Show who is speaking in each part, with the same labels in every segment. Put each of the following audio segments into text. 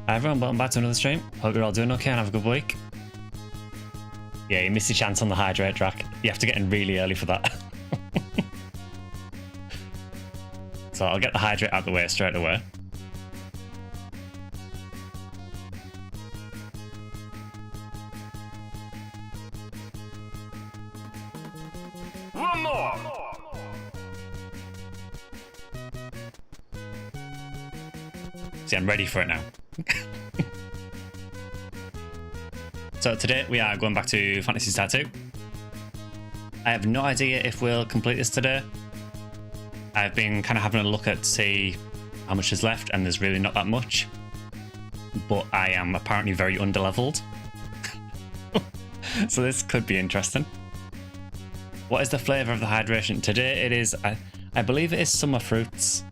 Speaker 1: Hi everyone, welcome back to another stream. Hope you're all doing okay and have a good week. Yeah, you missed your chance on the hydrate track. You have to get in really early for that. So I'll get the hydrate out of the way straight away.
Speaker 2: One more!
Speaker 1: See, I'm ready for it now. So today we are going back to Phantasy Star II. I have no idea if we'll complete this today. I've been kind of having a look at to see how much is left, and there's really not that much. But I am apparently very underleveled. So this could be interesting. What is the flavour of the hydration? Today it is, I believe it is summer fruits.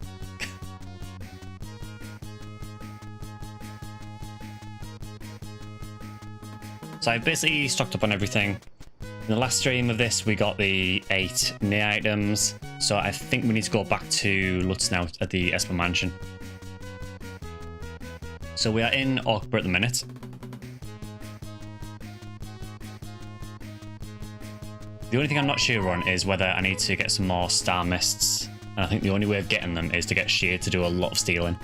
Speaker 1: So I've basically stocked up on everything. In the last stream of this, we got the 8 near items. So I think we need to go back to Lutz now at the Esper Mansion. So we are in Orkborough at the minute. The only thing I'm not sure on is whether I need to get some more star mists. And I think the only way of getting them is to get Sheer to do a lot of stealing.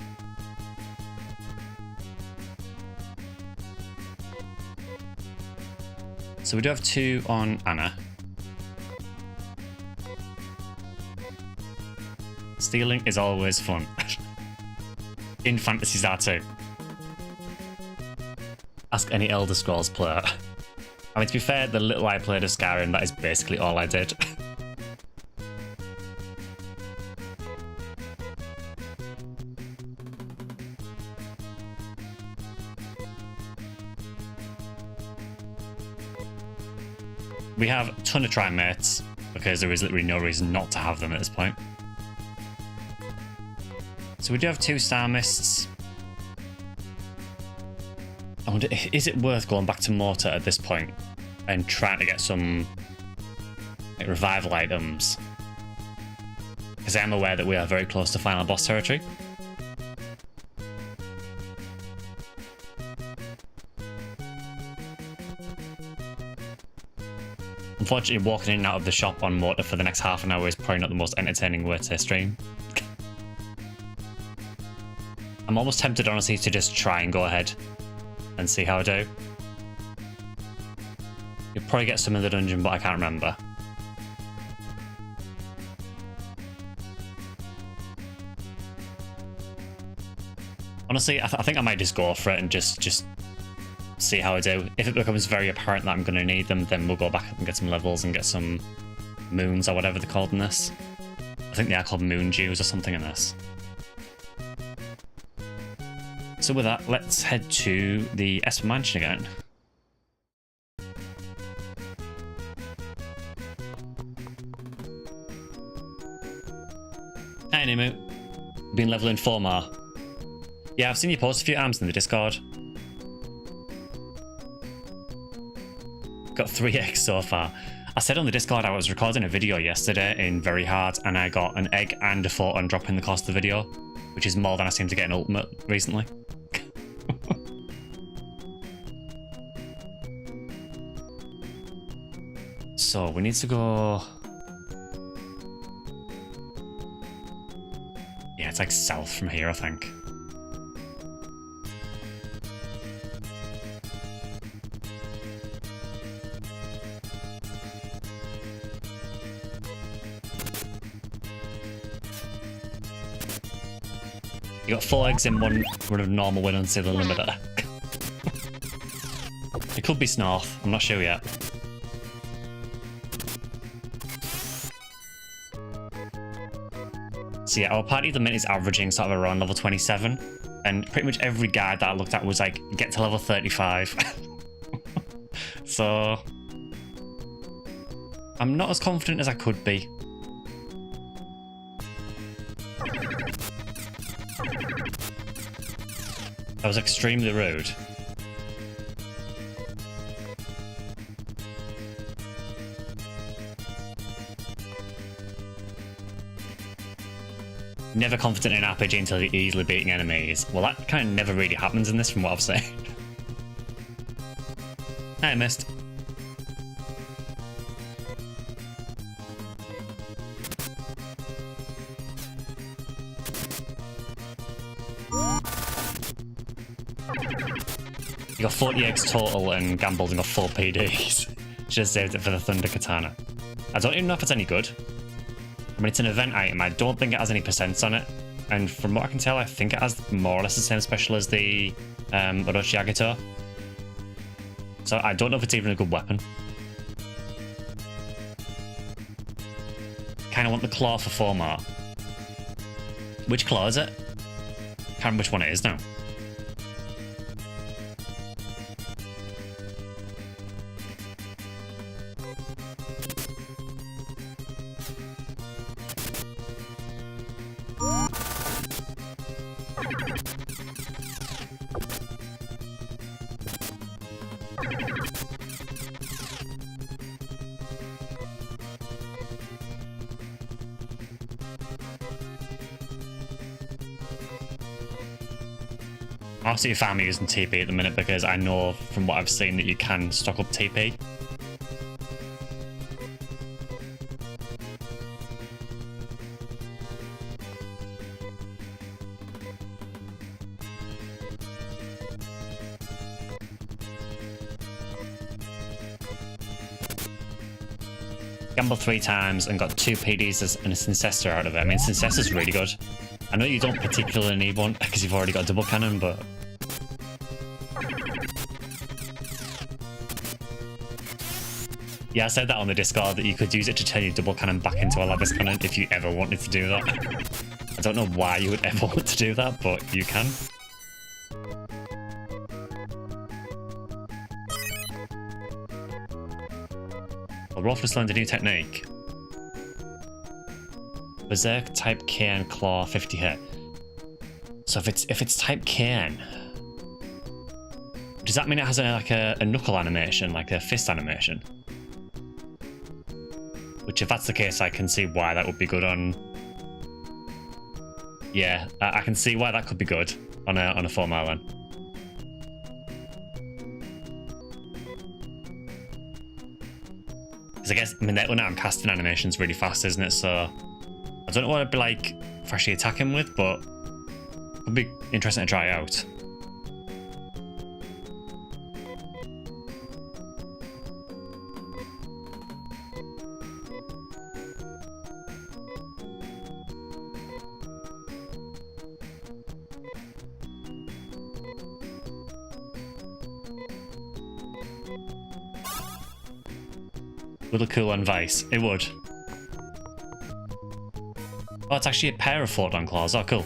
Speaker 1: So we do have 2 on Anna. Stealing is always fun. In Phantasy Star II. Ask any Elder Scrolls player. I mean, to be fair, the little I played of Skyrim, that is basically all I did. We have a ton of trimates, because there is literally no reason not to have them at this point. So we do have 2 star mists. I wonder, is it worth going back to Mortar at this point and trying to get some like, revival items? Because I am aware that we are very close to final boss territory. Unfortunately, walking in and out of the shop on Mortar for the next half an hour is probably not the most entertaining way to stream. I'm almost tempted, honestly, to just try and go ahead and see how I do. You'll probably get some in the dungeon, but I can't remember. Honestly, I think I might just go for it and just see how I do. If it becomes very apparent that I'm going to need them, then we'll go back and get some levels and get some moons or whatever they're called in this. I think they are called moon dews or something in this. So with that, let's head to the Esper Mansion again. Hey Nimu, been leveling 4 more. Yeah, I've seen you post a few arms in the Discord. Got 3x so far. I said on the Discord I was recording a video yesterday in very hard, and I got an egg and a photon drop in the cost of the video, which is more than I seem to get in Ultimate recently. So we need to go... Yeah, it's like south from here, I think. You got 4 eggs in one run of normal win until the limiter. It could be Snorth, I'm not sure yet. So yeah, our party at the minute is averaging sort of around level 27, and pretty much every guide that I looked at was like, get to level 35. So I'm not as confident as I could be. That was extremely rude. Never confident in RPG until you're easily beating enemies. Well, that kind of never really happens in this from what I've seen. I missed. You got 40 eggs total and gambled and got 4 PDs. Should have saved it for the Thunder Katana. I don't even know if it's any good. I mean, it's an event item. I don't think it has any percents on it. And from what I can tell, I think it has more or less the same special as the Orochi Agito. So I don't know if it's even a good weapon. Kind of want the claw for format. Which claw is it? Can't remember which one it is now. I'm absolutely fine with using TP at the minute because I know from what I've seen that you can stock up TP. Gambled 3 times and got 2 PDs and a Syncester out of it. I mean, Syncester's really good. I know you don't particularly need one because you've already got a double cannon, but... Yeah, I said that on the Discord, that you could use it to turn your double cannon back into a Lavis cannon if you ever wanted to do that. I don't know why you would ever want to do that, but you can. Well, Rolf learned a new technique. Berserk, type Kane, claw, 50 hit. So if it's type Kane, does that mean it has a knuckle animation, like a fist animation? Which, if that's the case, I can see why that would be good on. Yeah, I can see why that could be good on a 4-mile then. Because I guess, I mean, the unarmed casting animation's really fast, isn't it? So I don't know what it'd be like for actually attacking with, but it would be interesting to try out. Would look cool on Vice. It would. Oh, it's actually a pair of Fordon claws. Oh, cool.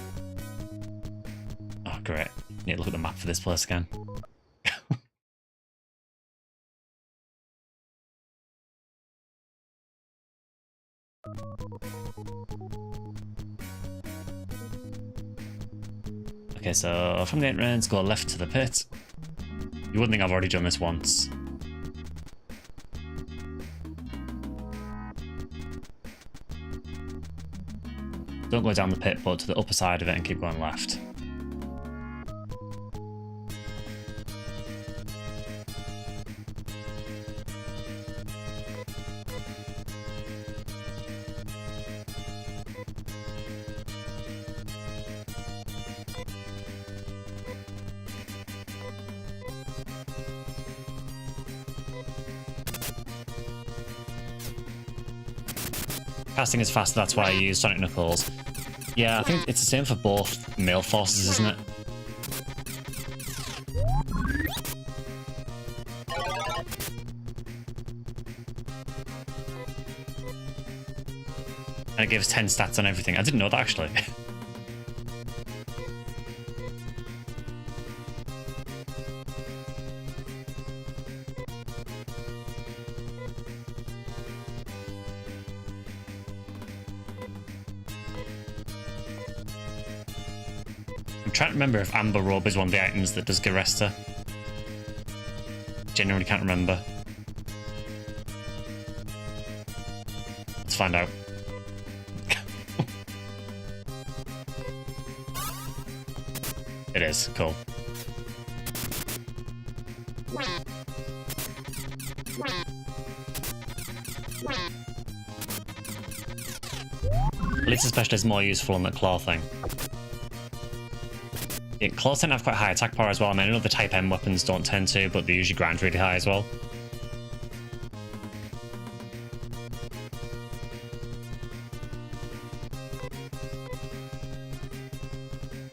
Speaker 1: Oh, great. Need to look at the map for this place again. Okay, so from the entrance, go left to the pit. You wouldn't think I've already done this once. Don't go down the pit, but to the upper side of it and keep going left. Casting is faster, that's why I use Sonic Knuckles. Yeah, I think it's the same for both male forces, isn't it? And it gives 10 stats on everything. I didn't know that, actually. I'm trying to remember if Amber Robe is one of the items that does Garesta. Genuinely can't remember. Let's find out. It is, cool. At least the special is more useful on the claw thing. Yeah, claws tend to have quite high attack power as well. I mean, I know the Type M weapons don't tend to, but they usually grind really high as well.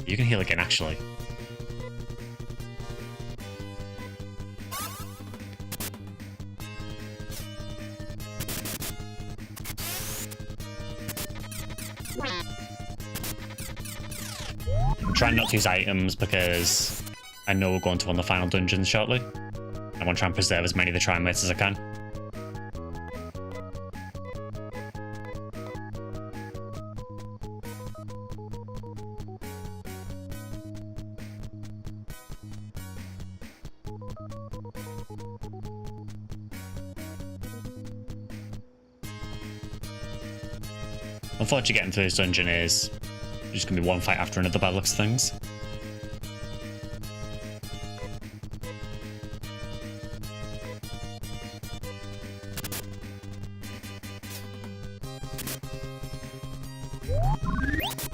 Speaker 1: You can heal again, actually. I'm trying not to use items because I know we're going to on the final dungeons shortly. I want to try and preserve as many of the trimates as I can. Unfortunately, getting through this dungeon is just going to be one fight after another by the looks of things.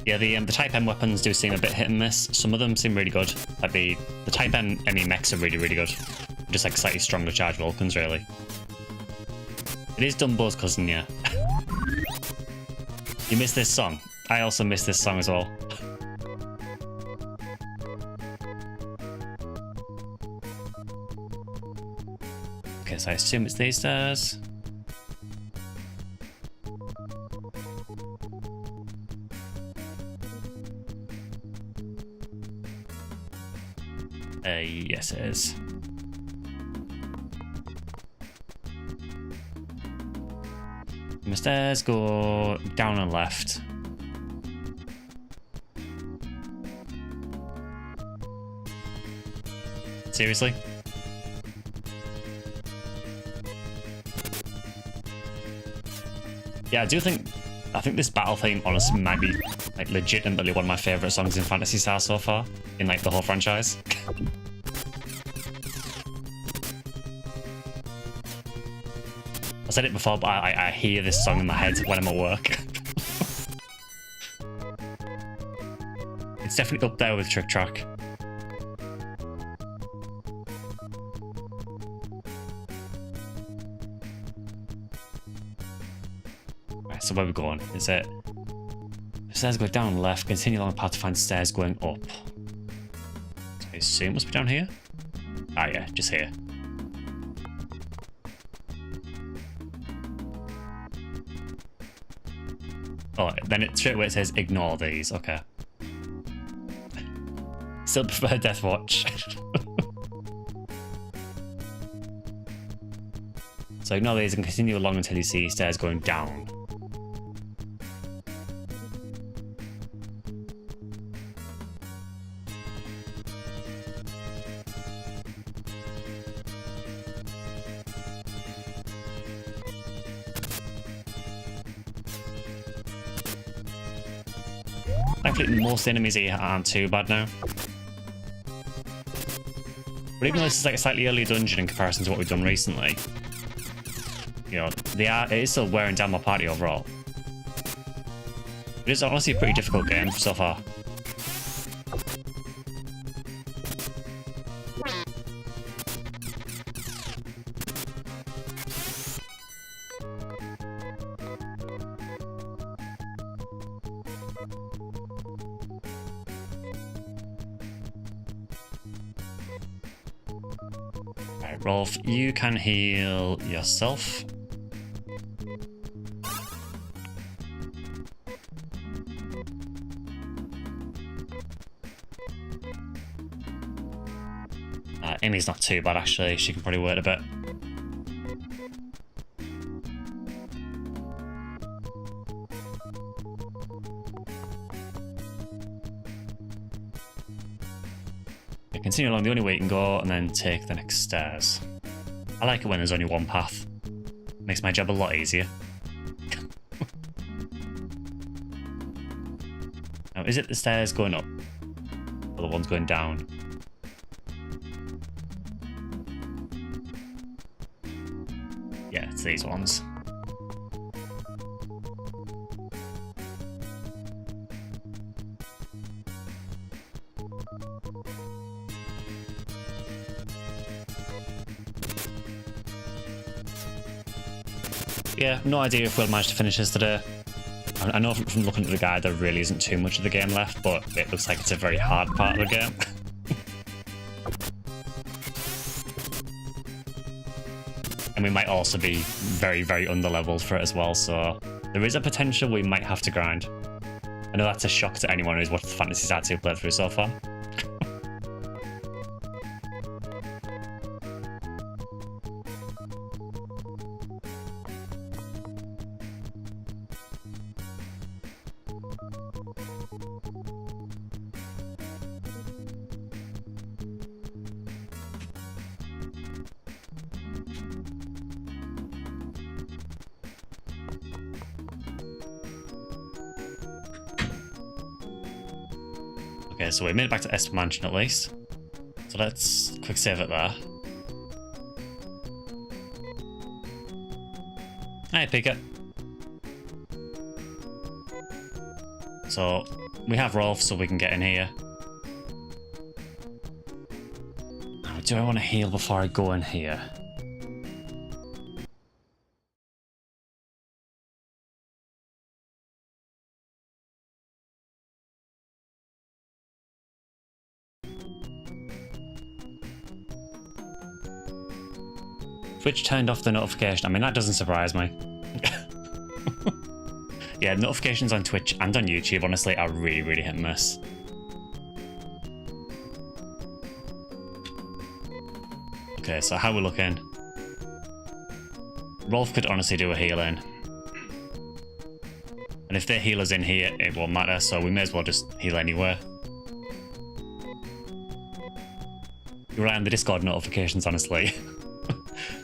Speaker 1: Yeah, the Type M weapons do seem a bit hit and miss. Some of them seem really good. Like the Type M ME mechs are really, really good. Just like slightly stronger charge Vulcans, really. It is Dumbo's cousin, yeah. You missed this song. I also missed this song as well. Okay, so I assume it's these stairs. Yes, it is. The stairs go down and left. Seriously? Yeah, I think this battle theme honestly might be like legitimately one of my favorite songs in Phantasy Star so far in like the whole franchise. I said it before, but I hear this song in my head when I'm at work. It's definitely up there with Trick Track. Right, so where are we going? Is it... Stairs go down left, continue along the path to find stairs going up. So I assume it must be down here? Ah yeah, just here. Oh, then it straight away it says ignore these. Okay. Still prefer Death Watch. So ignore these and continue along until you see stairs going down. Thankfully, most enemies here aren't too bad now. But even though this is like a slightly early dungeon in comparison to what we've done recently, you know, it is still wearing down my party overall. It is honestly a pretty difficult game so far. Right, Rolf, you can heal yourself. Amy's not too bad actually, she can probably wait a bit. Continue along the only way you can go and then take the next stairs. I like it when there's only one path. Makes my job a lot easier. Now, is it the stairs going up? Or the ones going down. Yeah, it's these ones. Yeah, no idea if we'll manage to finish this today. I know from looking at the guide there really isn't too much of the game left, but it looks like it's a very hard part of the game. And we might also be very, very underleveled for it as well, so there is a potential we might have to grind. I know that's a shock to anyone who's watched the Phantasy Star II playthrough so far. Okay, so we made it back to Esper Mansion at least. So let's quick save it there. Hey, Pika. So we have Rolf, so we can get in here. Now, do I want to heal before I go in here? Twitch turned off the notification. I mean, that doesn't surprise me. Yeah, notifications on Twitch and on YouTube, honestly, are really, really hit and miss. Okay, so how we're looking. Rolf could honestly do a heal-in. And if their healer's in here, it won't matter, so we may as well just heal anywhere. You rely on the Discord notifications, honestly.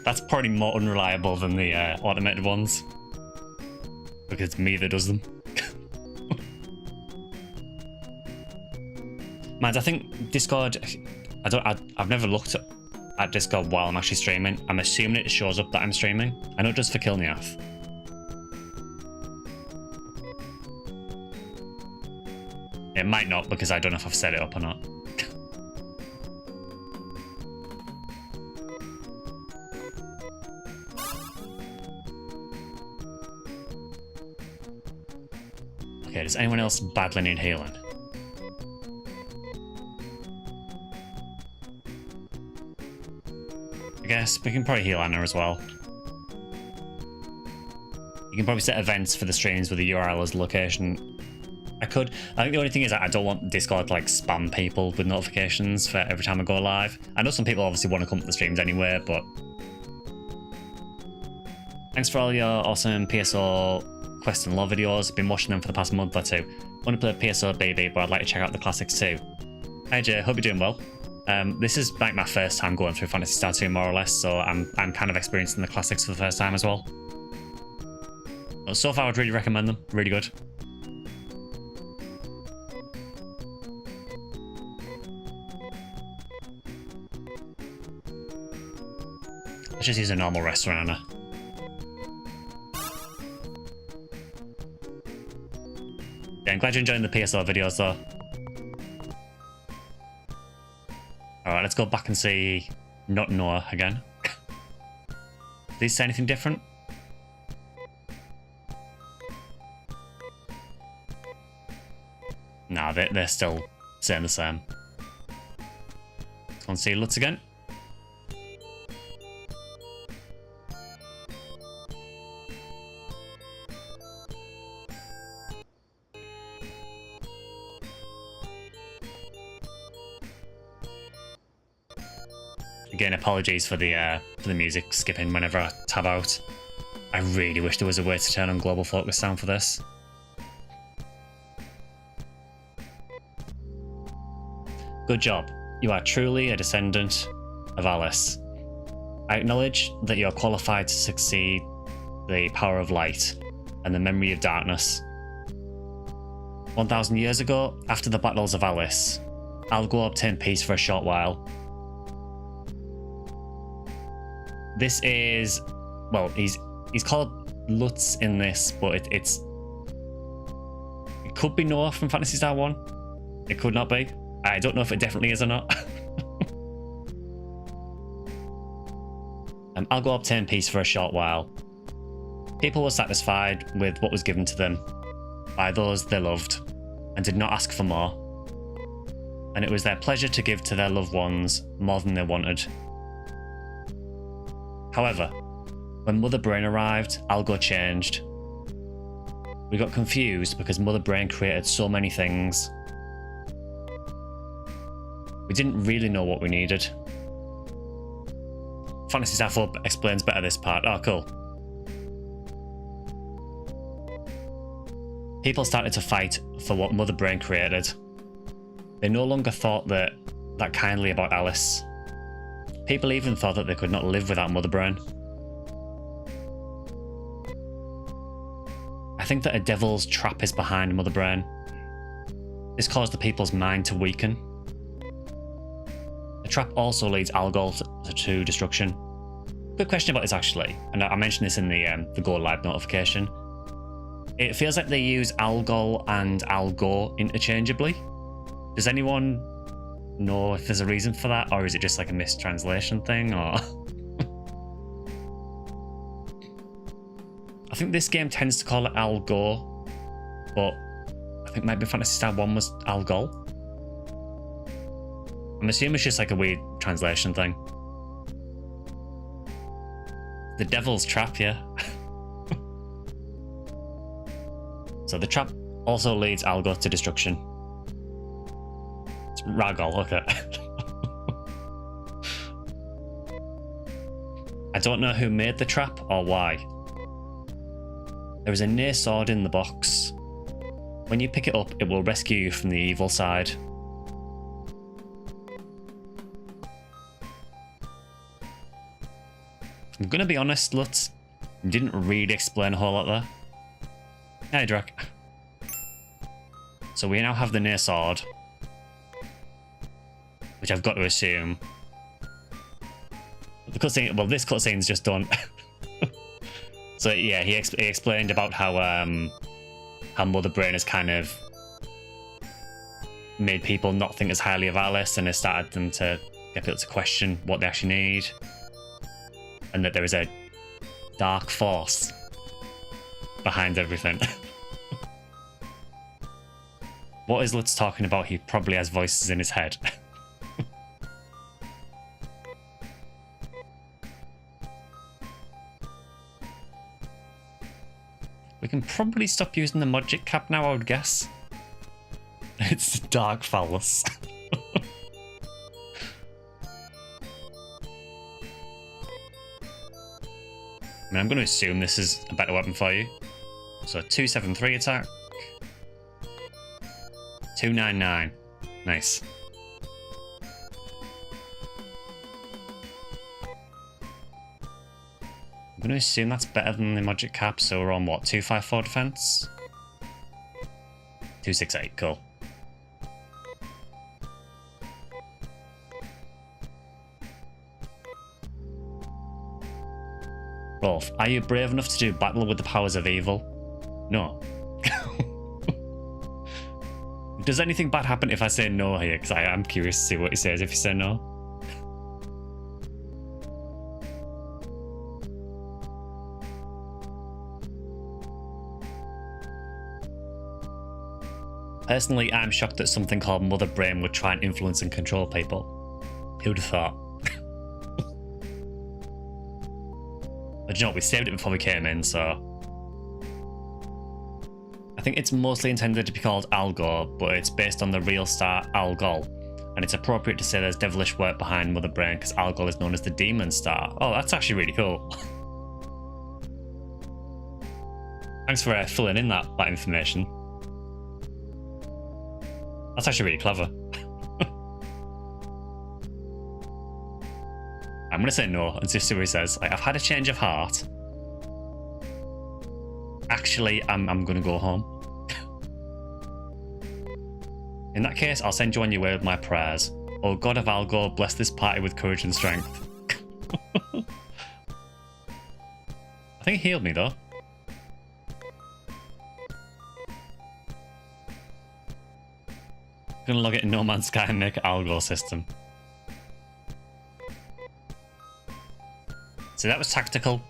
Speaker 1: That's probably more unreliable than the automated ones. Because it's me that does them. Man, I think Discord... I've never looked at Discord while I'm actually streaming. I'm assuming it shows up that I'm streaming. I know it does for Kilniath. It might not, because I don't know if I've set it up or not. Okay, does anyone else badly need healing? I guess we can probably heal Anna as well. You can probably set events for the streams with the URL as location. I could. I think the only thing is that I don't want Discord to like spam people with notifications for every time I go live. I know some people obviously want to come to the streams anyway, but... Thanks for all your awesome PSO Quest and Lore videos. I've been watching them for the past month or two. I want to play PSO baby, but I'd like to check out the classics too. Hi Jay, hope you're doing well. This is like my first time going through Phantasy Star II more or less, so I'm kind of experiencing the classics for the first time as well. But so far I'd really recommend them, really good. Let's just use a normal restaurant, Anna. Yeah, I'm glad you're enjoying the PSO videos though. Alright, let's go back and see Not Noah again. Did he say anything different? Nah, they're still saying the same. Let's go and see Lutz again. Again, apologies for the music skipping whenever I tab out. I really wish there was a way to turn on global focus sound for this. Good job. You are truly a descendant of Alice. I acknowledge that you are qualified to succeed the power of light and the memory of darkness. 1,000 years ago, after the battles of Alice, I'll go obtain peace for a short while. This is, well, he's called Lutz in this, but it could be Noah from Phantasy Star 1. It could not be. I don't know if it definitely is or not. I'll go obtain peace for a short while. People were satisfied with what was given to them by those they loved and did not ask for more. And it was their pleasure to give to their loved ones more than they wanted. However, when Mother Brain arrived, Algo changed. We got confused because Mother Brain created so many things. We didn't really know what we needed. Phantasy Star 4 explains better this part. Oh, cool. People started to fight for what Mother Brain created. They no longer thought that kindly about Alice. People even thought that they could not live without Mother Brain. I think that a devil's trap is behind Mother Brain. This caused the people's mind to weaken. The trap also leads Algol to destruction. Quick question about this actually, and I mentioned this in the Go Live notification. It feels like they use Algol and Algo interchangeably. Does anyone know if there's a reason for that, or is it just like a mistranslation thing, or... I think this game tends to call it Algo, but I think maybe Phantasy Star 1 was Algol. I'm assuming it's just like a weird translation thing. The devil's trap, yeah. So the trap also leads Algo to destruction. It's Ragol, okay. I don't know who made the trap or why. There is a near sword in the box. When you pick it up, it will rescue you from the evil side. I'm gonna be honest, Lutz, you didn't really explain a whole lot there. Hey, Drac. So we now have the near sword, which I've got to assume. The cutscene, well, this cutscene's just done. So yeah, he explained about how Mother Brain has kind of made people not think as highly of Alice, and has started them to get people to question what they actually need, and that there is a dark force behind everything. What is Lutz talking about? He probably has voices in his head. We can probably stop using the Magic Cap now, I would guess. It's Dark Phallus. I mean, I'm going to assume this is a better weapon for you. So 273 attack. 299. Nice. I'm going to assume that's better than the Magic Cap, so we're on what, 254 defense? 268, cool. Rolf, are you brave enough to do battle with the powers of evil? No. Does anything bad happen if I say no here? Because I am curious to see what he says if you say no. Personally, I'm shocked that something called Mother Brain would try and influence and control people. Who would have thought? But you know what, we saved it before we came in, so... I think it's mostly intended to be called Algor, but it's based on the real star Algol. And it's appropriate to say there's devilish work behind Mother Brain, because Algol is known as the demon star. Oh, that's actually really cool. Thanks for filling in that information. That's actually really clever. I'm going to say no and just see what he says. Like, I've had a change of heart. Actually, I'm going to go home. In that case, I'll send you on your way with my prayers. Oh God of Algor, bless this party with courage and strength. I think he healed me though. I'm gonna log it in No Man's Sky and make an Algor system. So that was tactical,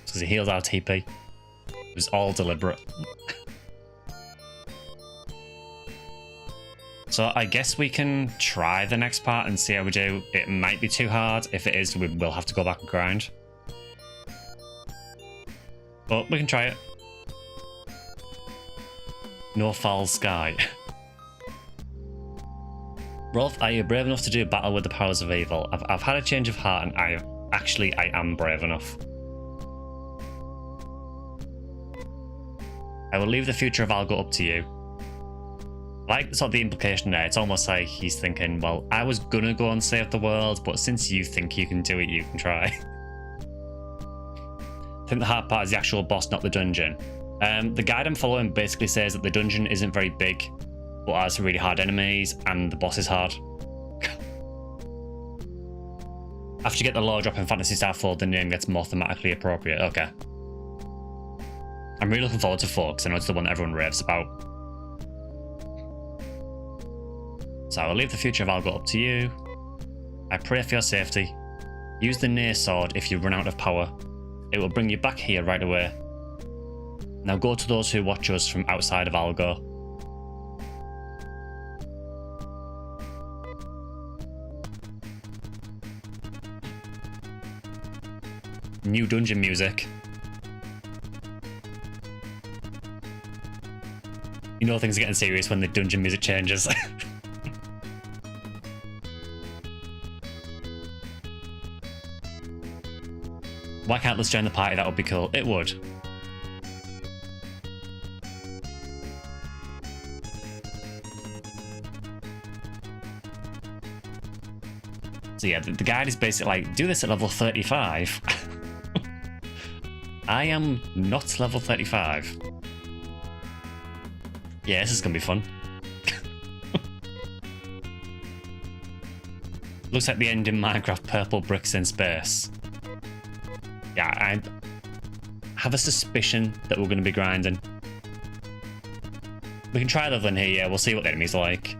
Speaker 1: because he healed our TP. It was all deliberate. So I guess we can try the next part and see how we do. It might be too hard. If it is, we will have to go back and grind. But we can try it. No foul sky. Rolf, are you brave enough to do battle with the powers of evil? I've had a change of heart and I am brave enough. I will leave the future of Algo up to you. Like sort of the implication there, it's almost like he's thinking, well, I was gonna go and save the world, but since you think you can do it, you can try. I think the hard part is the actual boss, not the dungeon. The guide I'm following basically says that the dungeon isn't very big, but has really hard enemies, and the boss is hard. After you get the lore drop in Phantasy Star IV, the name gets more thematically appropriate. Okay. I'm really looking forward to 4, because I know it's the one that everyone raves about. So I will leave the future of Algo up to you. I pray for your safety. Use the Near Sword if you run out of power. It will bring you back here right away. Now go to those who watch us from outside of Algo. New dungeon music. You know things are getting serious when the dungeon music changes. Why can't let's join the party? That would be cool. It would. So yeah, the guide is basically like, do this at level 35. I am not level 35. Yeah, this is gonna be fun. Looks like the end in Minecraft, purple bricks in space. Yeah, I have a suspicion that we're going to be grinding. We can try leveling here, yeah, we'll see what the enemies are like.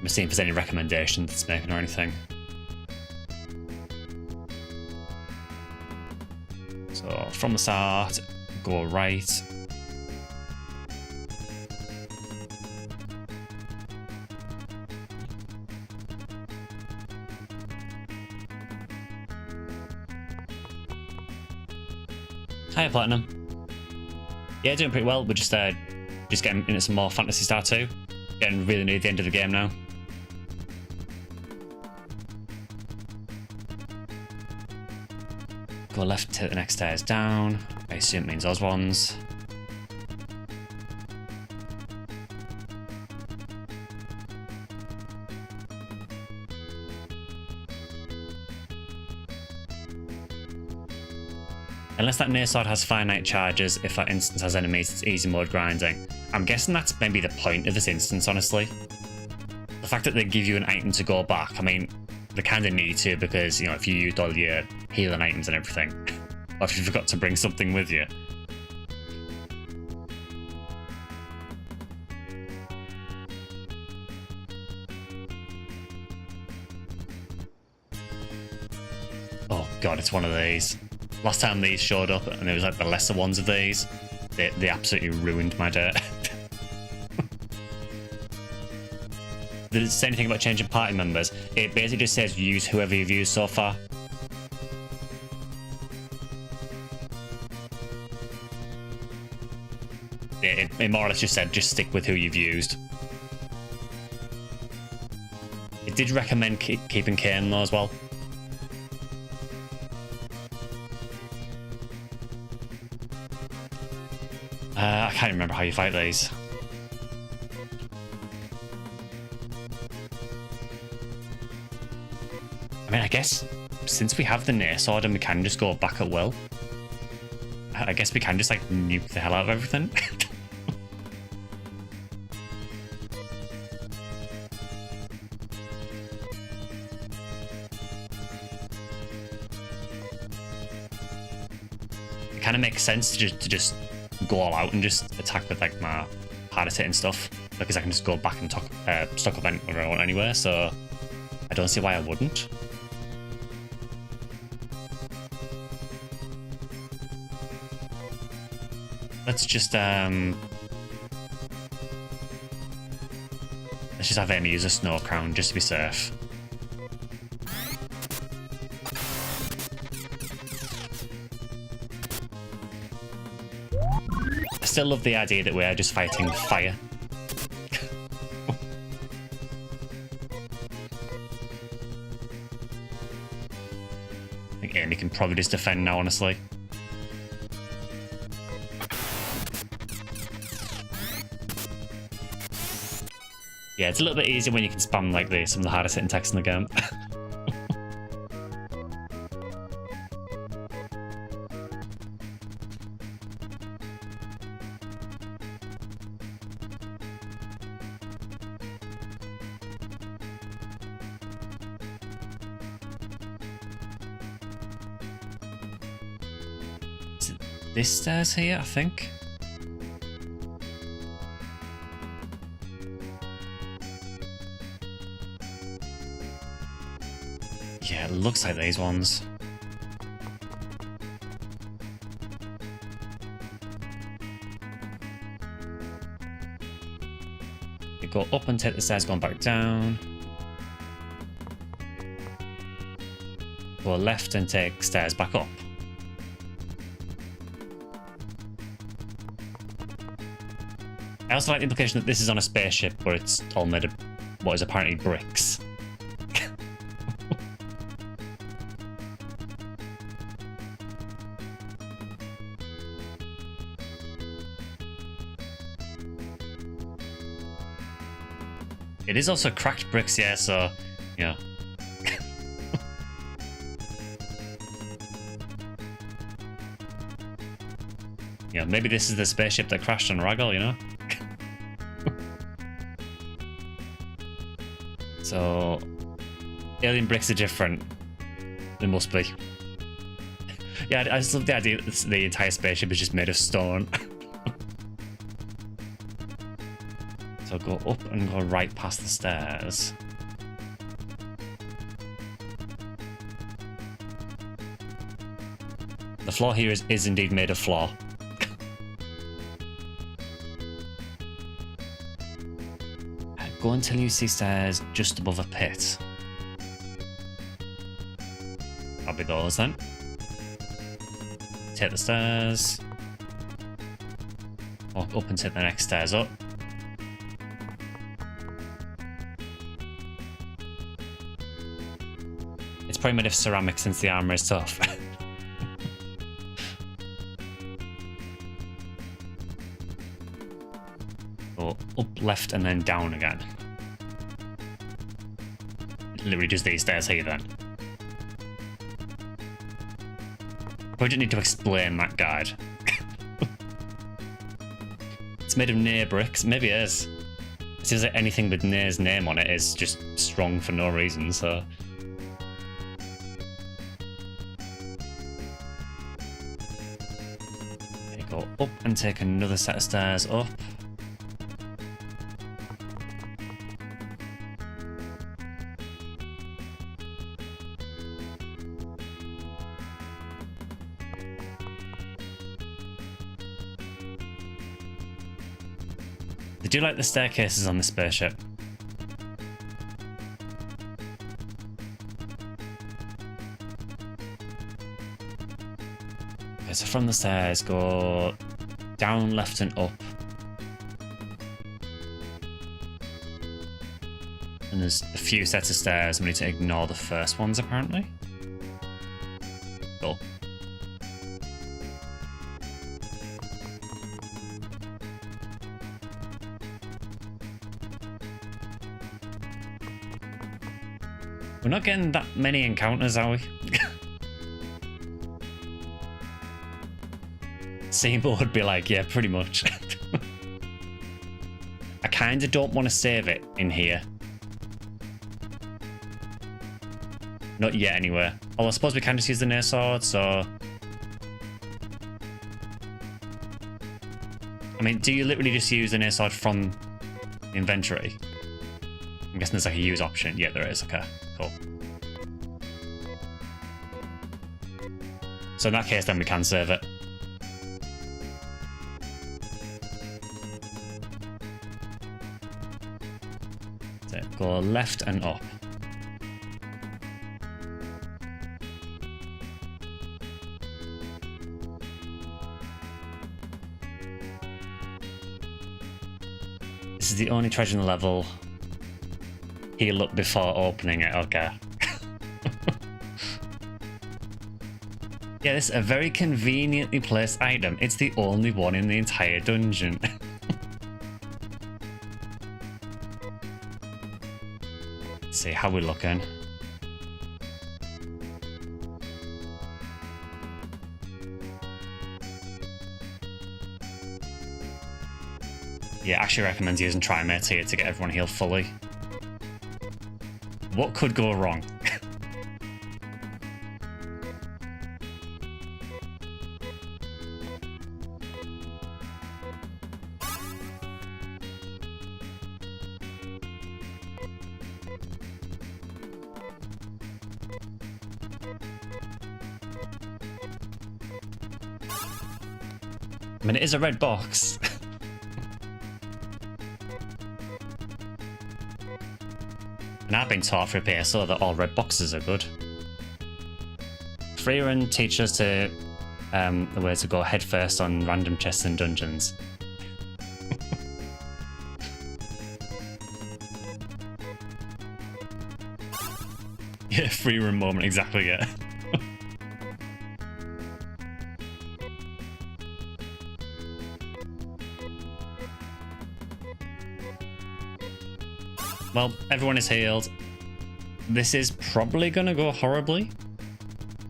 Speaker 1: We're seeing if there's any recommendations it's making or anything. So, from the start, go right. Hiya, Platinum. Yeah, doing pretty well. We're just getting into some more Phantasy Star II. Getting really near the end of the game now. Go left to the next stairs down. I assume it means those ones. Unless that near sword has finite charges, if that instance has enemies, it's easy mode grinding. I'm guessing that's maybe the point of this instance, honestly. The fact that they give you an item to go back, I mean, they kind of need to because, you know, if you used all your healing items and everything, or if you forgot to bring something with you. Oh god, it's one of these. Last time these showed up, and it was like the lesser ones of these, they absolutely ruined my day. Did it say anything about changing party members? It basically just says use whoever you've used so far. It more or less just said just stick with who you've used. It did recommend keeping Kane though as well. I can't remember how you fight these. I mean, I guess since we have the Near Sword and we can just go back at will, I guess we can just like nuke the hell out of everything. kind of makes sense to just go all out and just attack with like my hardest hitting stuff, because I can just go back and stock up whenever I want anywhere. So I don't see why I wouldn't. Let's just have Amy use a snow crown just to be safe. I still love the idea that we're just fighting fire. I think Amy can probably just defend now, honestly. Yeah, it's a little bit easier when you can spam like this, some of the hardest hitting text in the game. Is it this stairs here, I think? Yeah, it looks like these ones. You go up and take the stairs going back down. Go left and take stairs back up. I also like the implication that this is on a spaceship, but it's all made of what is apparently bricks. It is also cracked bricks, yeah, so, yeah. Yeah, maybe this is the spaceship that crashed on Raggle, you know? So, alien bricks are different. They must be. Yeah, I just love the idea that the entire spaceship is just made of stone. So go up and go right past the stairs. The floor here is indeed made of floor. Go until you see stairs just above a pit. I'll be those then. Take the stairs. Walk up and take the next stairs up. It's probably made of ceramic since the armor is tough. Go up, left, and then down again. Literally just these stairs here then. Probably don't need to explain that guide. It's made of Nair bricks. Maybe it is. It seems like anything with Nair's name on it is just strong for no reason, so... Go up and take another set of stairs up. I do like the staircases on the spaceship. Okay, so from the stairs, go down, left, and up. And there's a few sets of stairs, and we need to ignore the first ones, apparently. Cool. We're not getting that many encounters, are we? Seymour would be like, yeah, pretty much. I kind of don't want to save it in here. Not yet, anyway. Although I suppose we can just use the Nair sword, so... I mean, do you literally just use an air sword from the inventory? I'm guessing there's like a use option. Yeah, there is. Okay, cool. So in that case, then we can save it. So go left and up. This is the only treasure in the level. Heal up before opening it. Okay. Yeah, this is a very conveniently placed item. It's the only one in the entire dungeon. Let's see how we're looking. Yeah, actually recommends using Trimates here to get everyone healed fully. What could go wrong? I mean, it is a red box. And I've been taught for PSO that all red boxes are good. Freerun teaches us to the way to go head first on random chests and dungeons. Yeah, Freerun moment, exactly, yeah. Well, everyone is healed. This is probably gonna go horribly.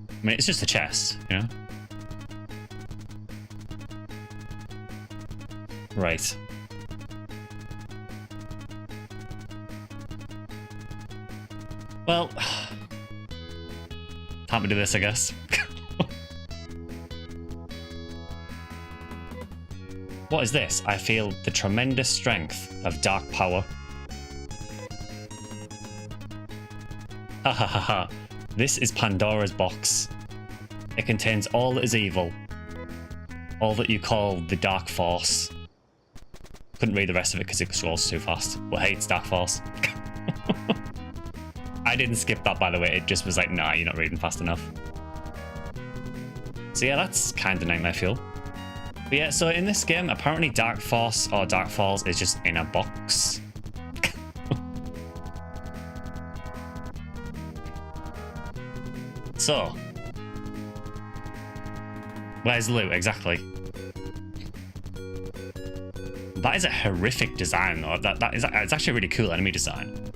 Speaker 1: I mean, it's just a chest, you know? Right. Well, time to do this, I guess. What is this? I feel the tremendous strength of dark power. Ha ha ha ha. This is Pandora's box. It contains all that is evil. All that you call the Dark Force. Couldn't read the rest of it because it scrolls too fast. But hey, it's Dark Force. I didn't skip that, by the way. It just was like, nah, you're not reading fast enough. So yeah, that's kind of nightmare fuel. But yeah, so in this game, apparently Dark Force or Dark Falls is just in a box. So, where's the loot exactly? That is a horrific design, though. It's actually a really cool enemy design.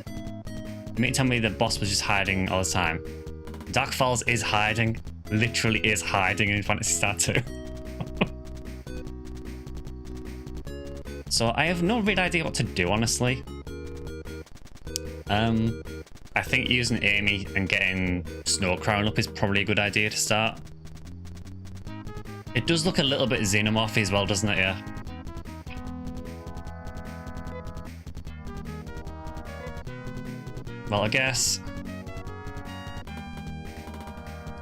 Speaker 1: You mean to tell me the boss was just hiding all the time? Dark Falls is hiding, literally is hiding in Phantasy Star II. So I have no real idea what to do, honestly. I think using Amy and getting Snow Crown up is probably a good idea to start. It does look a little bit xenomorphy as well, doesn't it? Yeah. Well, I guess.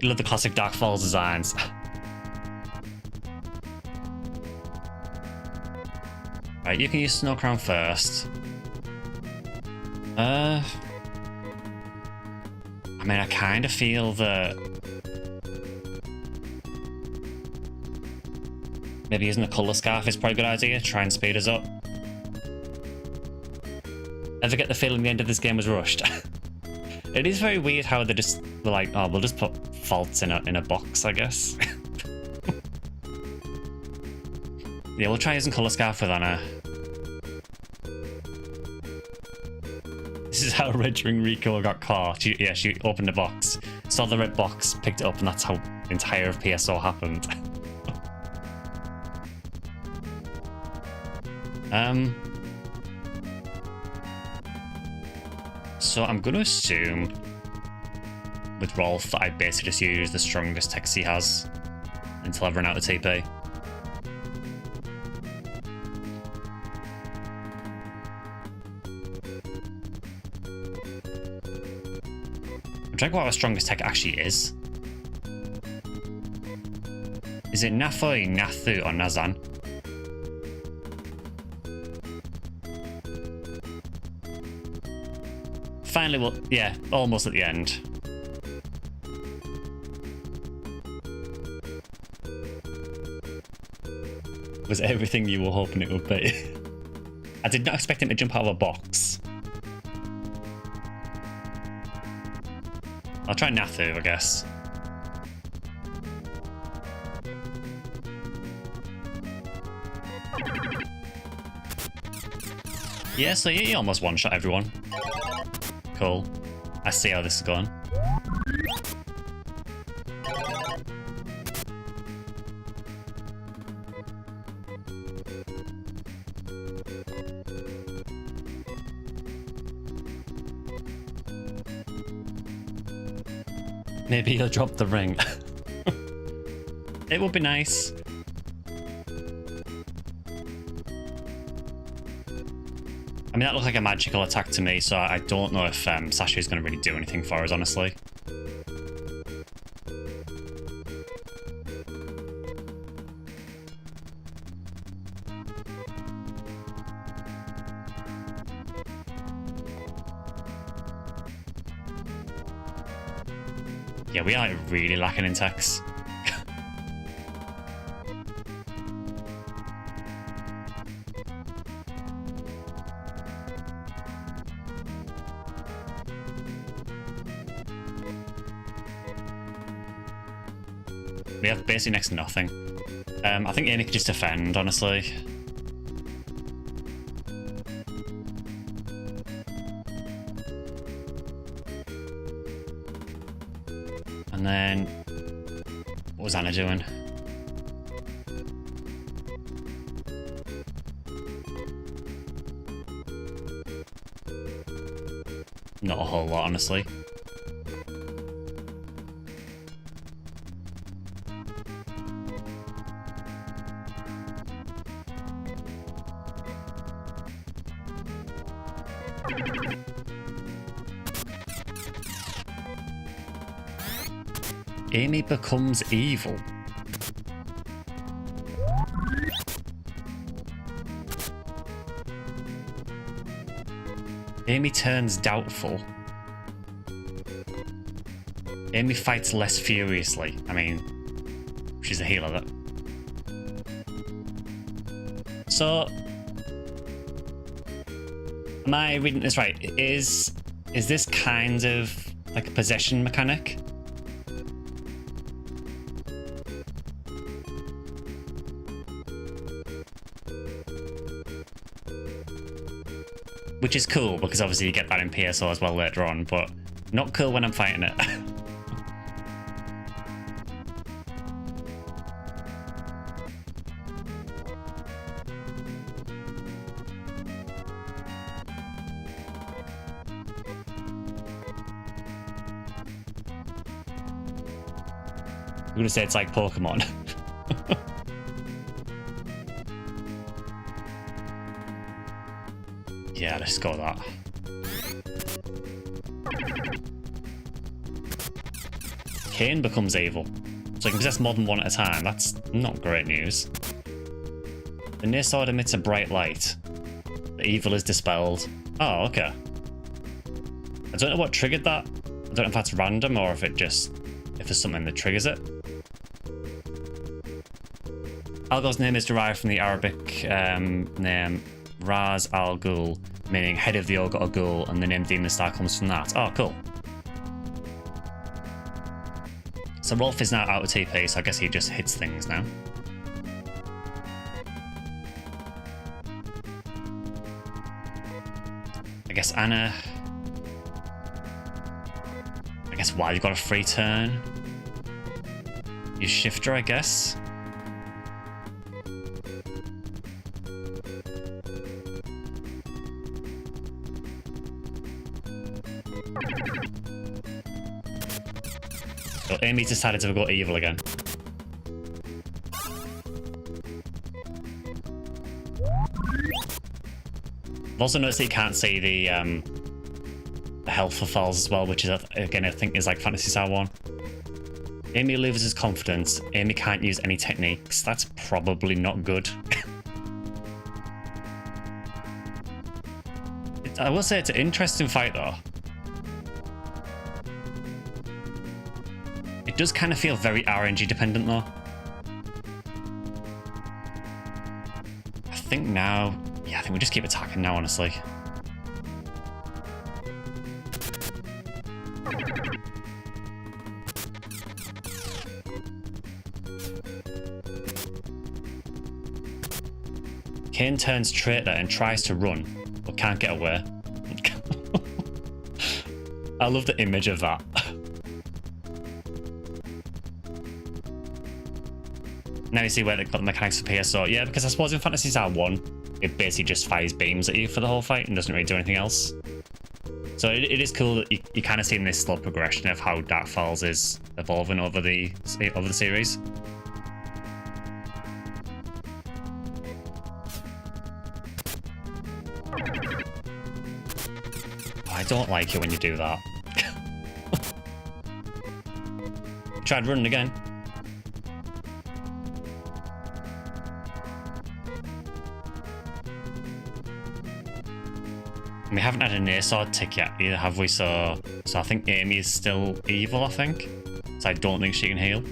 Speaker 1: I love the classic Dark Falls designs. Right, you can use Snow Crown first. I mean, I kind of feel that maybe using the colour scarf is probably a good idea. Try and speed us up. Ever get the feeling the end of this game was rushed? It is very weird how they just were like, oh, we'll just put faults in a box, I guess. Yeah, we'll try using colour scarf with Anna. This is how Red Ring Rico got caught. She opened a box, saw the red box, picked it up, and that's how the entire PSO happened. So I'm going to assume with Rolf that I basically just use the strongest text he has until I've run out of TP. trying to what our strongest tech actually is. Is it Nafoi, Nathu, or Nazan? Finally, well, yeah, almost at the end. Was everything you were hoping it would be? I did not expect him to jump out of a box. I'll try Nathu, I guess. Yeah, so he almost one-shot everyone. Cool. I see how this is going. Maybe he'll drop the ring. It would be nice. I mean, that looked like a magical attack to me, so I don't know if Sasha is going to really do anything for us, honestly. Yeah, we are really lacking in techs. We have basically next to nothing. I think Amy could just defend, honestly. And then, what was Anna doing? Not a whole lot, honestly. Amy becomes evil. Amy turns doubtful. Amy fights less furiously. I mean, she's a healer, though. So, am I reading this right? Is this kind of like a possession mechanic? Which is cool, because obviously you get that in PSO as well later on, but not cool when I'm fighting it. I'm gonna say it's like Pokemon. Yeah, let's go with that. Kane becomes evil. So he can possess more than one at a time. That's not great news. The near sword emits a bright light. The evil is dispelled. Oh, okay. I don't know what triggered that. I don't know if that's random or if there's something that triggers it. Algol's name is derived from the Arabic name Raz Al Ghul, meaning head of the ogre or ghoul, and the name Demon Star comes from that. Oh, cool. So Rolf is now out of TP, so I guess he just hits things now. I guess Anna... I guess while you've got a free turn, you shift her, I guess. So Amy decided to go evil again. I've also noticed that you can't see the health for falls as well, which is, again, I think is like Phantasy Star 1. Amy loses confidence. Amy can't use any techniques. That's probably not good. I will say it's an interesting fight, though. It does kind of feel very RNG dependent, though. I think now... Yeah, I think we just keep attacking now, honestly. Kane turns traitor and tries to run, but can't get away. I love the image of that. Now you see where they've got the mechanics for PSO. Yeah, because I suppose in Phantasy Star 1, it basically just fires beams at you for the whole fight and doesn't really do anything else. So it is cool that you kind of see this slow progression of how Dark Falls is evolving over the series. I don't like it when you do that. Tried running again. We haven't had a near sword tick yet either, have we? So I think Amy is still evil, I think. So I don't think she can heal.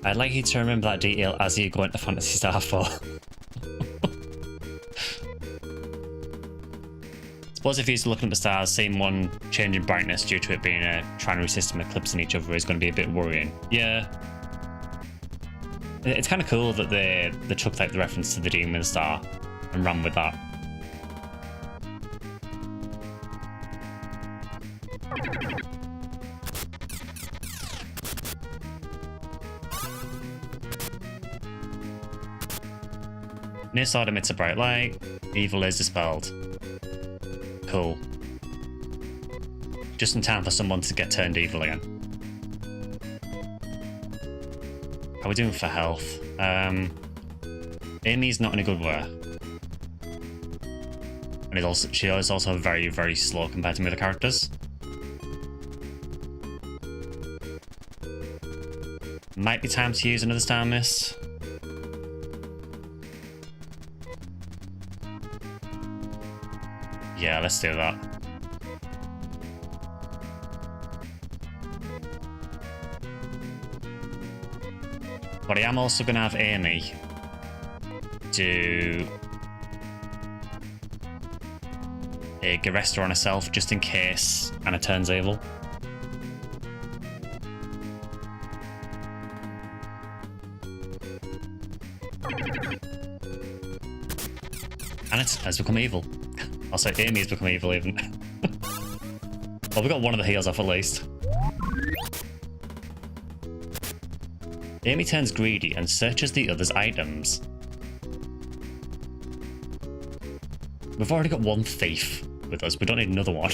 Speaker 1: I'd like you to remember that detail as you go into Phantasy Star 4. Suppose if he's looking at the stars, seeing one change in brightness due to it being a trinary system eclipsing each other is going to be a bit worrying. Yeah. It's kind of cool that they took like the reference to the Demon Star and ran with that. Near sword emits a bright light. Evil is dispelled. Cool. Just in time for someone to get turned evil again. How are we doing for health? Amy's not in a good way. And she is also very, very slow compared to the other characters. Might be time to use another star mist. Yeah, let's do that. But I am also going to have Amy do a Garester on herself just in case Anna turns evil. Anna has become evil. Also, Amy has become evil even. Well, we got one of the heals off at least. Amy turns greedy and searches the other's items. We've already got one thief with us. We don't need another one.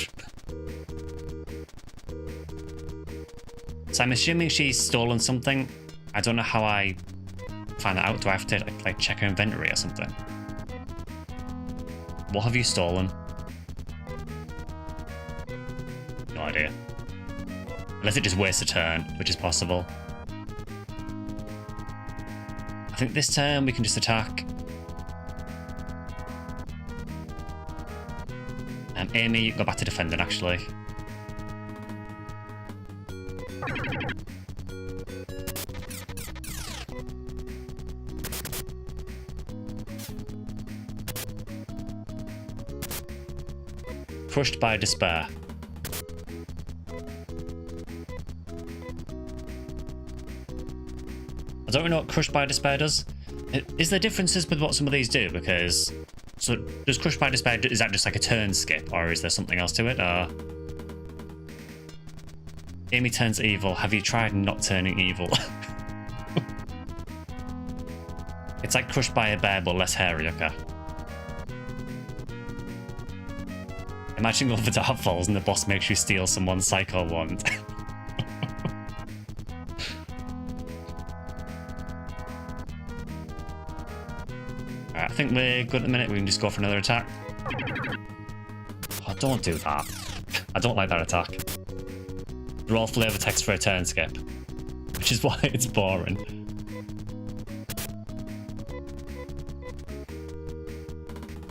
Speaker 1: So I'm assuming she's stolen something. I don't know how I find that out. Do I have to like check her inventory or something? What have you stolen? No idea. Unless it just wastes a turn, which is possible. I think this turn we can just attack. Amy, go back to defending actually. Crushed by despair. I don't really know what Crushed by Despair does. Is there differences with what some of these do? Because, so does Crushed by Despair, is that just like a turn skip, or is there something else to it? Amy turns evil. Have you tried not turning evil? It's like Crushed by a Bear, but less hairy, okay. Imagine going for Dark Falls and the boss makes you steal someone's Psycho Wand. Alright, I think we're good at the minute. We can just go for another attack. Oh, don't do that. I don't like that attack. Draw flavor text for a turn skip, which is why it's boring.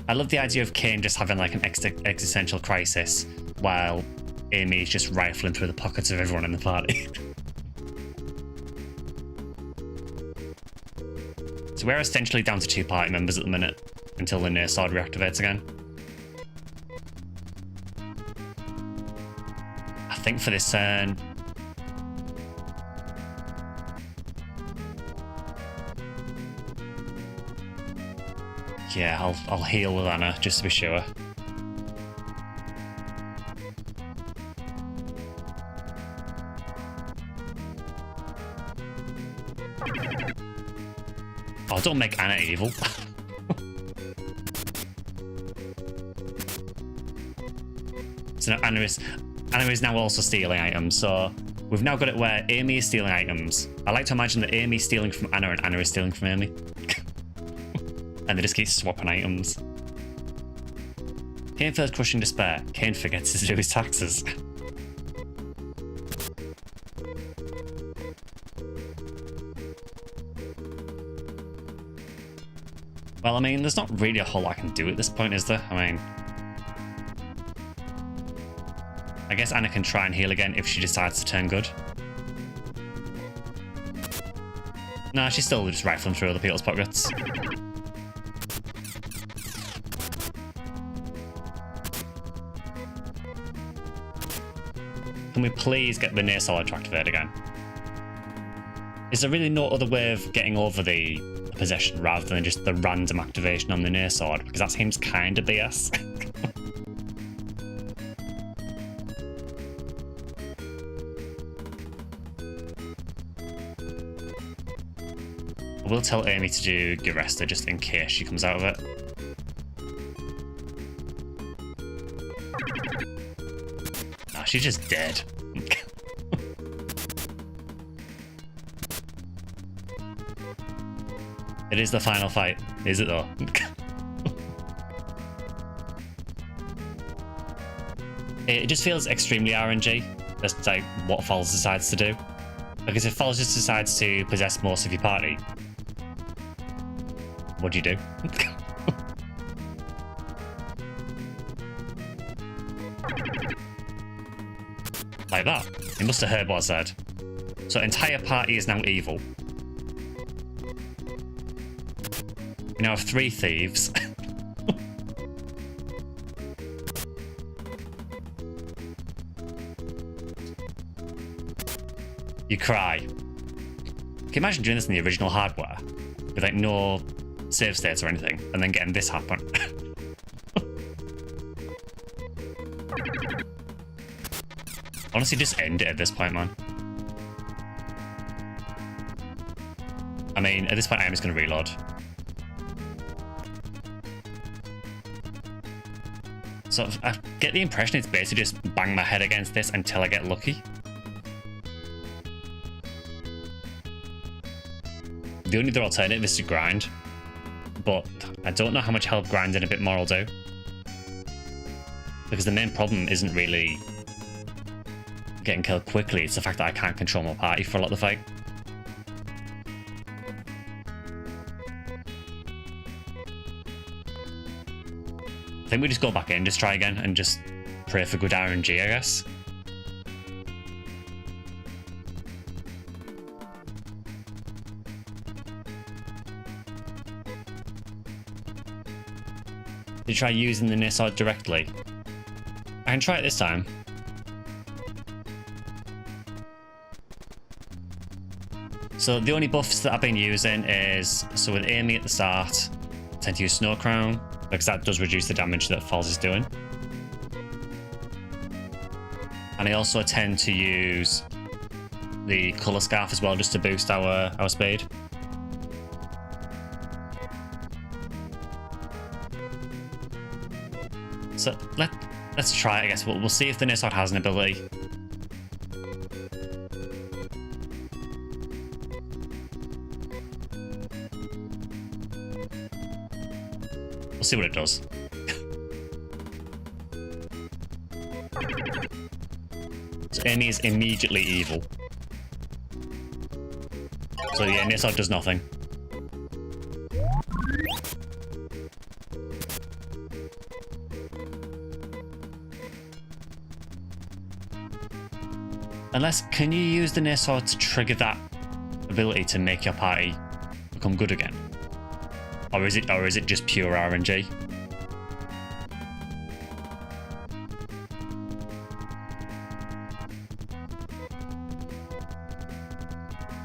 Speaker 1: I love the idea of Kane just having like an existential crisis while Amy is just rifling through the pockets of everyone in the party. So we're essentially down to 2 party members at the minute until the near sword reactivates again. I think for this turn... yeah, I'll heal with Anna, just to be sure. Oh, don't make Anna evil. So now Anna is now also stealing items, so we've now got it where Amy is stealing items. I like to imagine that Amy is stealing from Anna and Anna is stealing from Amy. And they just keep swapping items. Kane feels crushing despair. Kane forgets to do his taxes. Well, I mean, there's not really a whole lot I can do at this point, is there? I mean... I guess Anna can try and heal again if she decides to turn good. Nah, she's still just rifling through other people's pockets. Can we please get the near solid to activate again? Is there really no other way of getting over the possession rather than just the random activation on the near sword? Because that seems kind of BS. I will tell Amy to do Giresta just in case she comes out of it. Nah, she's just dead. It is the final fight, is it though? It just feels extremely RNG. That's like what Falls decides to do. Because if Falls just decides to possess most of your party, what do you do? Like that. He must have heard what I said. So entire party is now evil. We now have 3 thieves. You cry. Can you imagine doing this in the original hardware? With like no save states or anything, and then getting this happen? Honestly, just end it at this point, man. I mean, at this point I am just going to reload. So I get the impression it's basically just bang my head against this until I get lucky. The only other alternative is to grind, but I don't know how much help grinding a bit more will do. Because the main problem isn't really getting killed quickly, it's the fact that I can't control my party for a lot of the fight. I think we just go back in, just try again, and just pray for good RNG, I guess. Did you try using the near sword directly? I can try it this time. So the only buffs that I've been using is, so with Amy at the start, I tend to use Snow Crown, because that does reduce the damage that Falls is doing. And I also tend to use the Colour Scarf as well, just to boost our speed. So Let's try it, I guess. We'll see if the near sword has an ability. We'll see what it does. So Amy is immediately evil. So yeah, near sword does nothing. Unless, can you use the near sword to trigger that ability to make your party become good again? Or is it just pure RNG?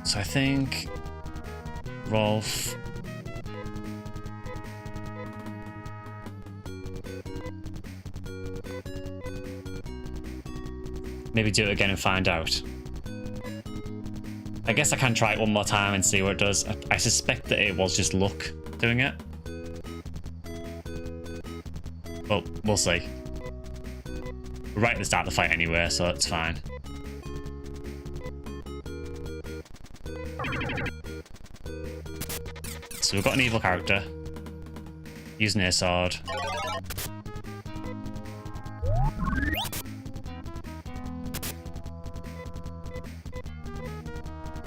Speaker 1: So I think Rolf. Maybe do it again and find out. I guess I can try it one more time and see what it does. I suspect that it was just luck doing it. But we'll see. We're right at the start of the fight anyway, so it's fine. So we've got an evil character. Using a sword.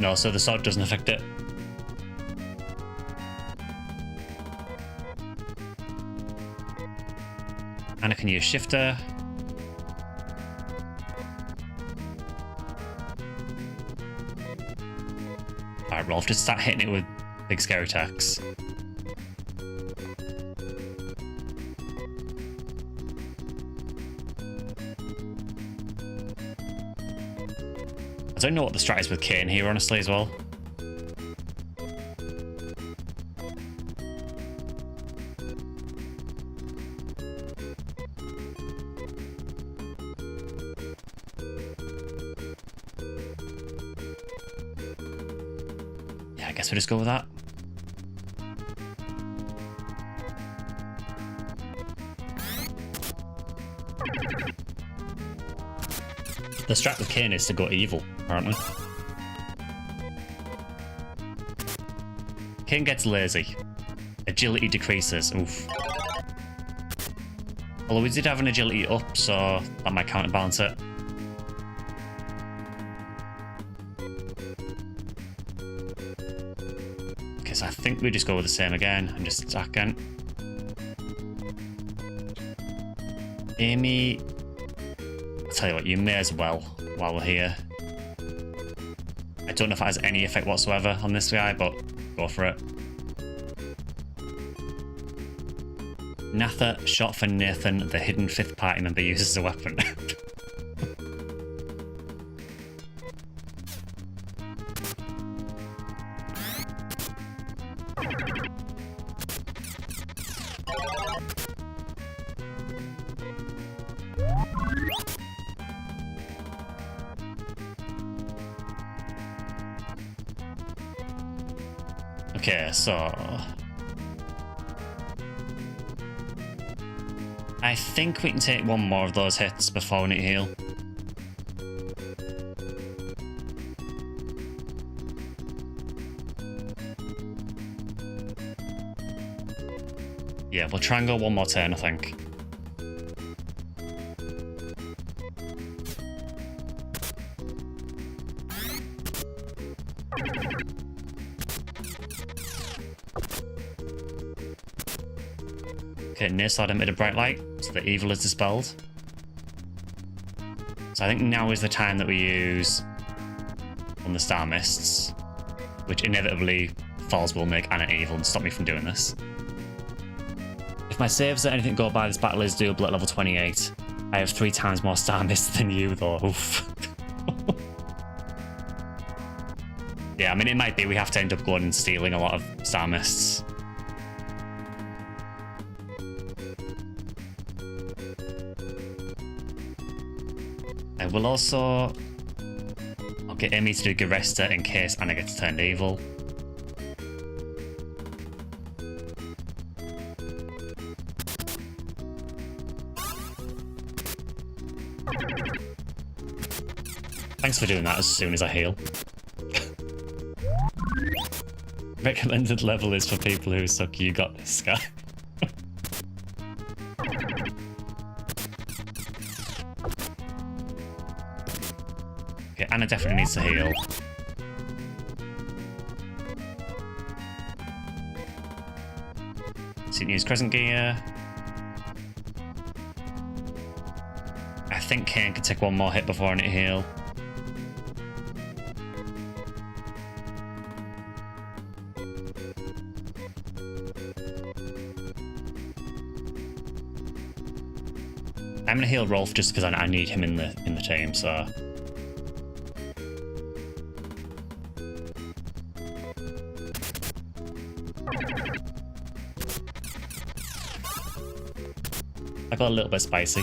Speaker 1: No, so the sword doesn't affect it. And I can use shifter. Alright, Rolf, just start hitting it with big scary attacks. I don't know what the strat is with Kane here, honestly, as well. Yeah, I guess we'll just go with that. The strat with Kane is to go evil, apparently. Kane gets lazy. Agility decreases. Oof. Although we did have an agility up, so that might counterbalance it. Okay, so I think we just go with the same again and just attack again. Amy... I'll tell you what, you may as well while we're here. I don't know if it has any effect whatsoever on this guy, but go for it. Natha shot for Nathan, the hidden fifth party member uses a weapon. Okay, so I think we can take one more of those hits before we need to heal. Yeah, we'll try and go one more turn, I think. Okay, near side emitted a bright light, so the evil is dispelled. So I think now is the time that we use on the star mists, which inevitably falls will make Anna evil and stop me from doing this. If my saves or anything go by, this battle is doable at level 28. I have 3 times more star mists than you, though. Oof. Yeah, I mean, it might be we have to end up going and stealing a lot of star mists. I will also... I'll get Amy to do Garesta in case Anna gets turned evil. Thanks for doing that as soon as I heal. Recommended level is for people who suck. You got this, guy. Okay, Anna definitely needs to heal. So you can use Crescent Gear. I think Kane can take one more hit before I need to heal. I'm gonna heal Rolf just because I need him in the team, so. I got a little bit spicy.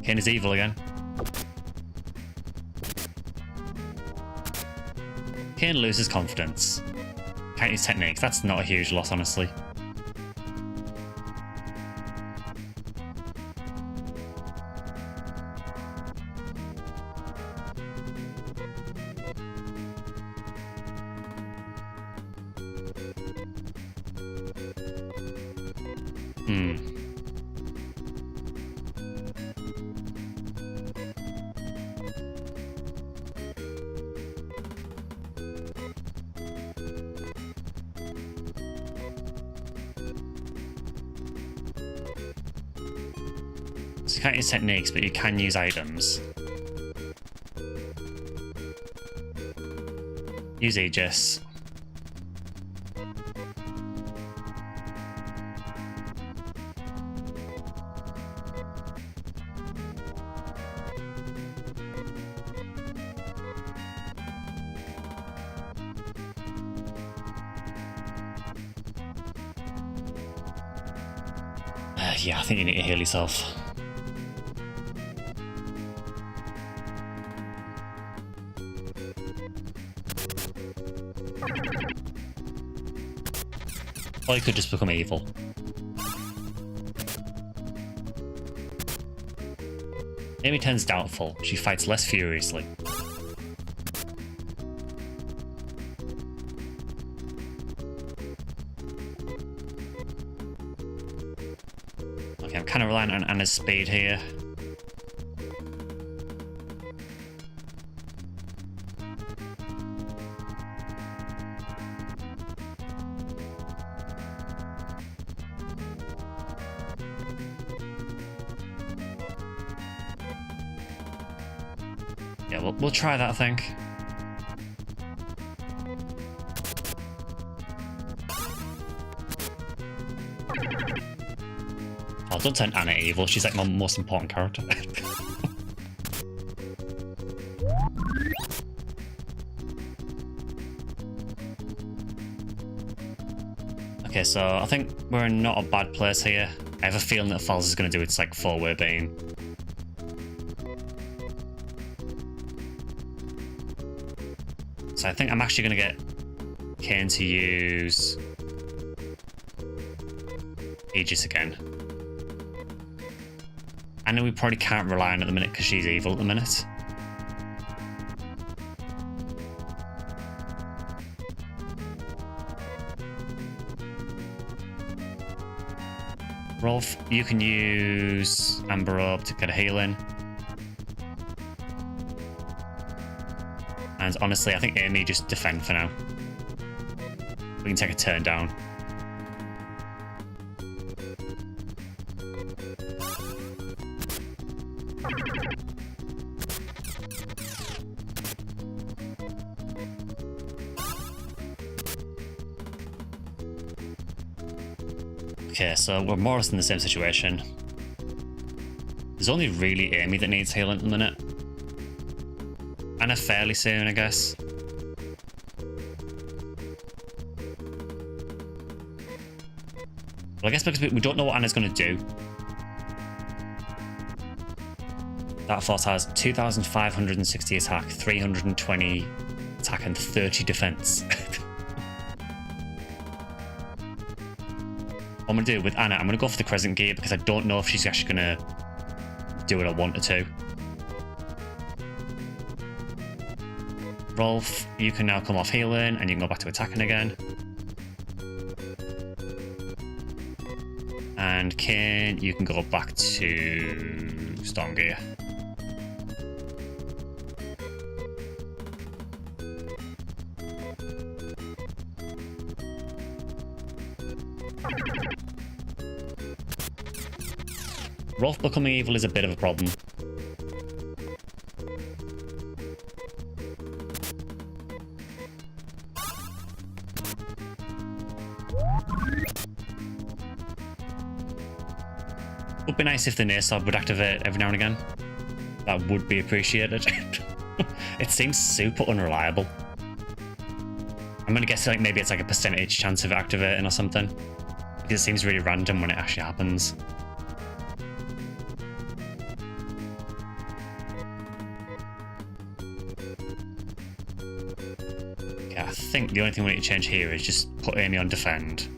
Speaker 1: Kane is evil again. Kane loses confidence. Can't use techniques. That's not a huge loss, honestly. So you can't use techniques, but you can use items. Use Aegis. Yeah, I think you need to heal yourself. Or you could just become evil. Amy turns doubtful. She fights less furiously. Okay, I'm kind of relying on Anna's speed here. Yeah, we'll try that, I think. Oh, don't turn Anna evil. She's like my most important character. Okay, so I think we're in not a bad place here. I have a feeling that Falz is going to do its like 4-way beam. So I think I'm actually going to get Kane to use Aegis again. I know we probably can't rely on it at the minute because she's evil at the minute. Rolf, you can use Amber Orb to get a heal in. And honestly, I think Amy just defend for now. We can take a turn down. Okay, so we're more or less in the same situation. There's only really Amy that needs healing at the minute. Anna fairly soon, I guess. Well, I guess because we don't know what Anna's going to do. That force has 2,560 attack, 320 attack and 30 defense. What I'm going to do with Anna, I'm going to go for the Crescent Gear because I don't know if she's actually going to do what I want her to. Rolf, you can now come off healing and you can go back to attacking again. And Kane, you can go back to Storm Gear. Rolf becoming evil is a bit of a problem. Would be nice if the Naysword would activate every now and again. That would be appreciated. It seems super unreliable. I'm gonna guess like maybe it's like a percentage chance of it activating or something. Because it seems really random when it actually happens. Okay, I think the only thing we need to change here is just put Amy on defend.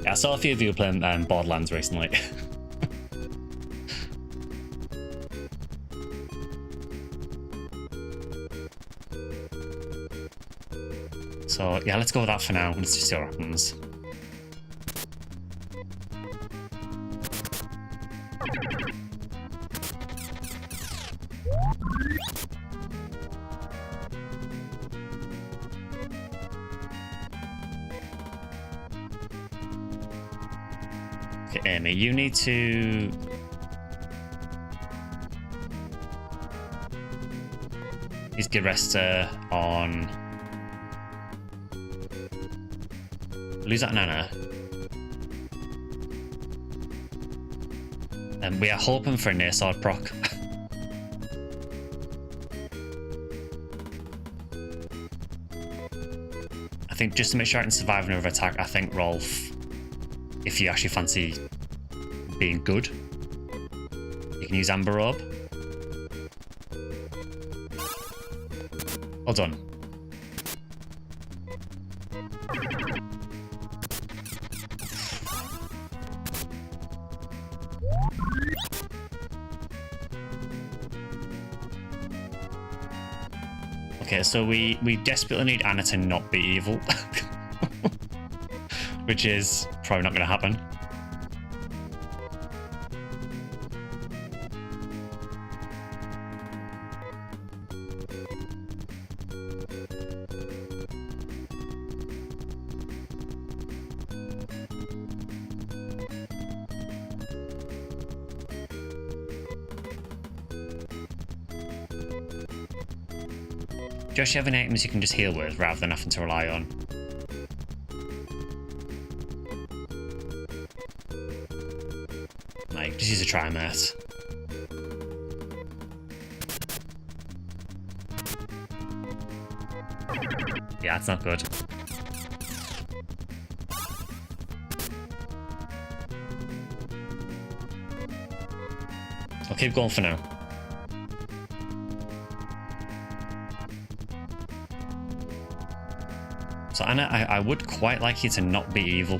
Speaker 1: I saw a few of you playing Borderlands recently. So yeah, let's go with that for now. Let's just see what happens. Okay, Amy, you need to... Please get Resta on... Lose that Nana. And we are hoping for a Naysword proc. I think just to make sure I can survive another attack, I think Rolf, if you actually fancy being good, you can use Amber Orb. Well done. Okay, so we desperately need Anna to not be evil. Which is probably not going to happen. Josh, you have any items you can just heal with rather than having to rely on? Like, just use a Triumph. Yeah, that's not good. I'll keep going for now. So Anna, I would quite like you to not be evil.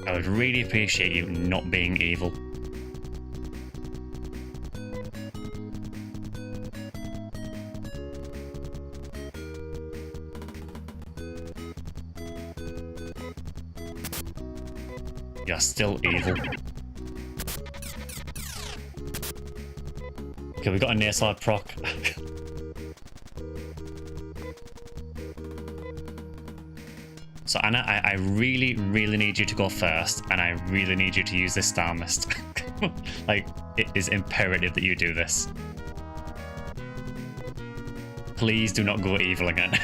Speaker 1: I would really appreciate you not being evil. You're still evil. Okay, we got a Naysword proc. So Anna, I really, really need you to go first, and I really need you to use this Star Mist. Like, it is imperative that you do this. Please do not go evil again.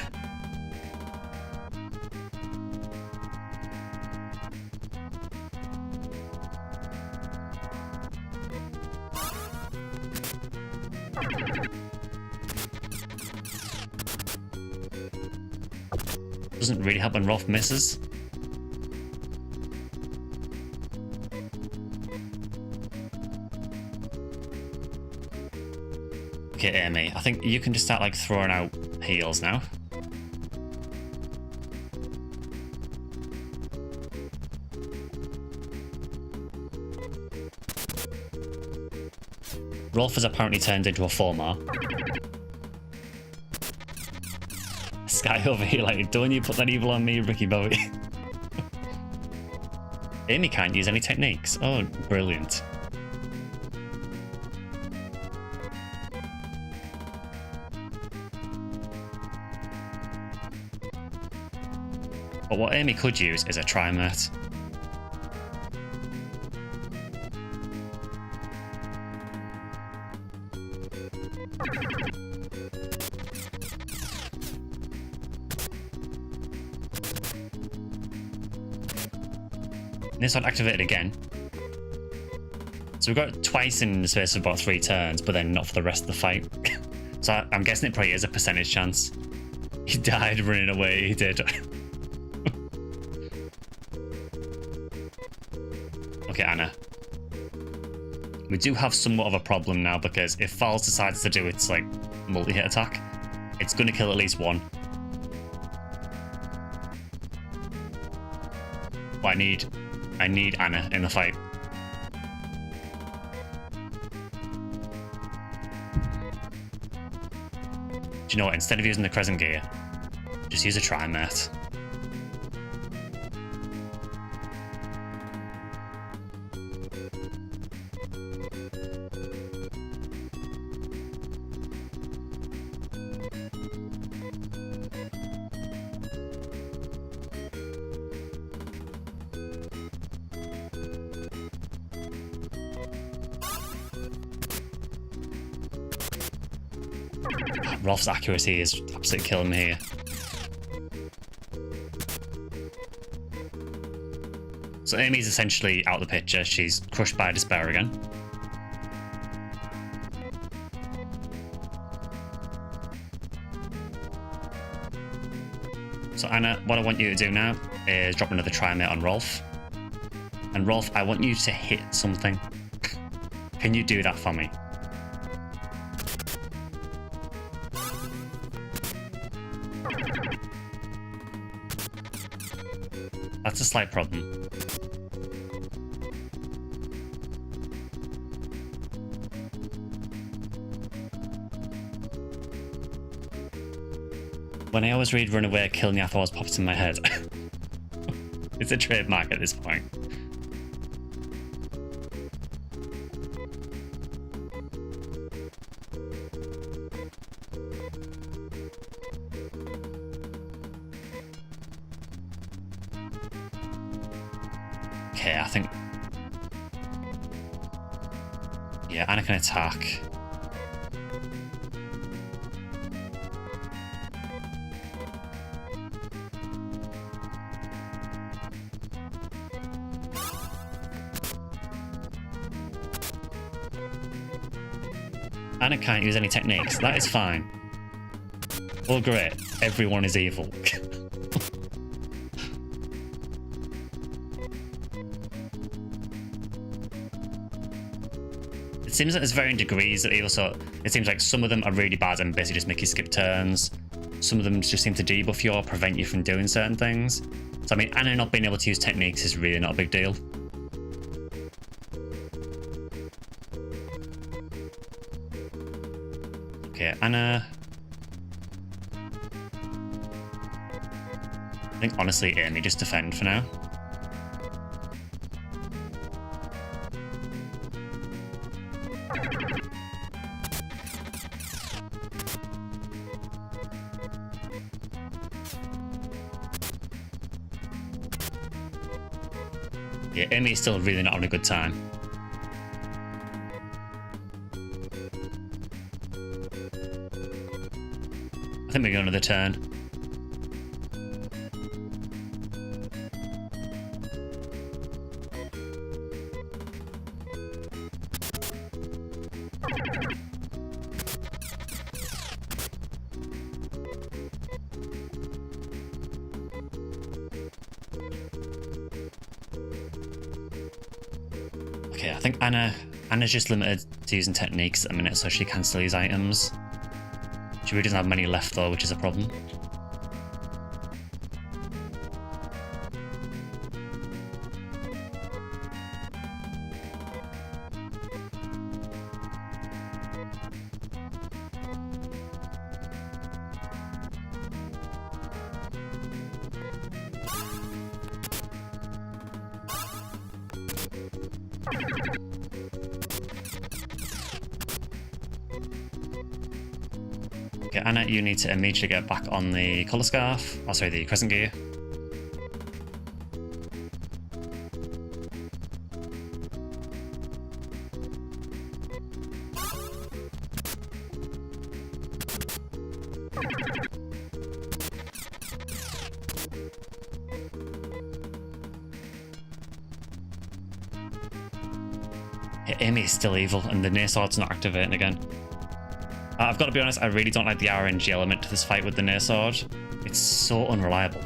Speaker 1: Doesn't really help when Rolf misses. Okay, Amy, I think you can just start like throwing out heals now. Rolf has apparently turned into a 4-mar. Sky over here like, don't you put that evil on me, Ricky Bowie. Amy can't use any techniques. Oh, brilliant. But what Amy could use is a timeout. This one activated again. So we've got it twice in the space of about 3 turns, but then not for the rest of the fight. So I'm guessing it probably is a percentage chance. He died running away, he did. Okay, Anna. We do have somewhat of a problem now because if Falls decides to do its like multi-hit attack, it's going to kill at least one. But I need Anna in the fight. Do you know what? Instead of using the Crescent Gear, just use a Triumph. Rolf's accuracy is absolutely killing me here. So Amy's essentially out of the picture. She's crushed by despair again. So Anna, what I want you to do now is drop another Triumph on Rolf. And Rolf, I want you to hit something. Can you do that for me? That's a slight problem. When I always read Run Away, Kill Nyath always pops in my head. It's a trademark at this point. Okay, I think... yeah, Anna can attack. Anna can't use any techniques. That is fine. Oh great, everyone is evil. It seems that there's varying degrees of evil, so it seems like some of them are really bad and basically just make you skip turns. Some of them just seem to debuff you or prevent you from doing certain things. So I mean, Anna not being able to use techniques is really not a big deal. Okay, Anna... I think honestly, Amy, just defend for now. Yeah, Amy's still really not having a good time. I think we go another turn. Okay, I think Anna's just limited to using techniques at the minute, so she can still use items. She really doesn't have many left though, which is a problem. Okay, Anna, you need to immediately get back on the colour scarf. Oh, sorry, the crescent gear. Yeah, Amy is still evil, and the near sword's not activating again. I've got to be honest, I really don't like the RNG element to this fight with the near sword. It's so unreliable.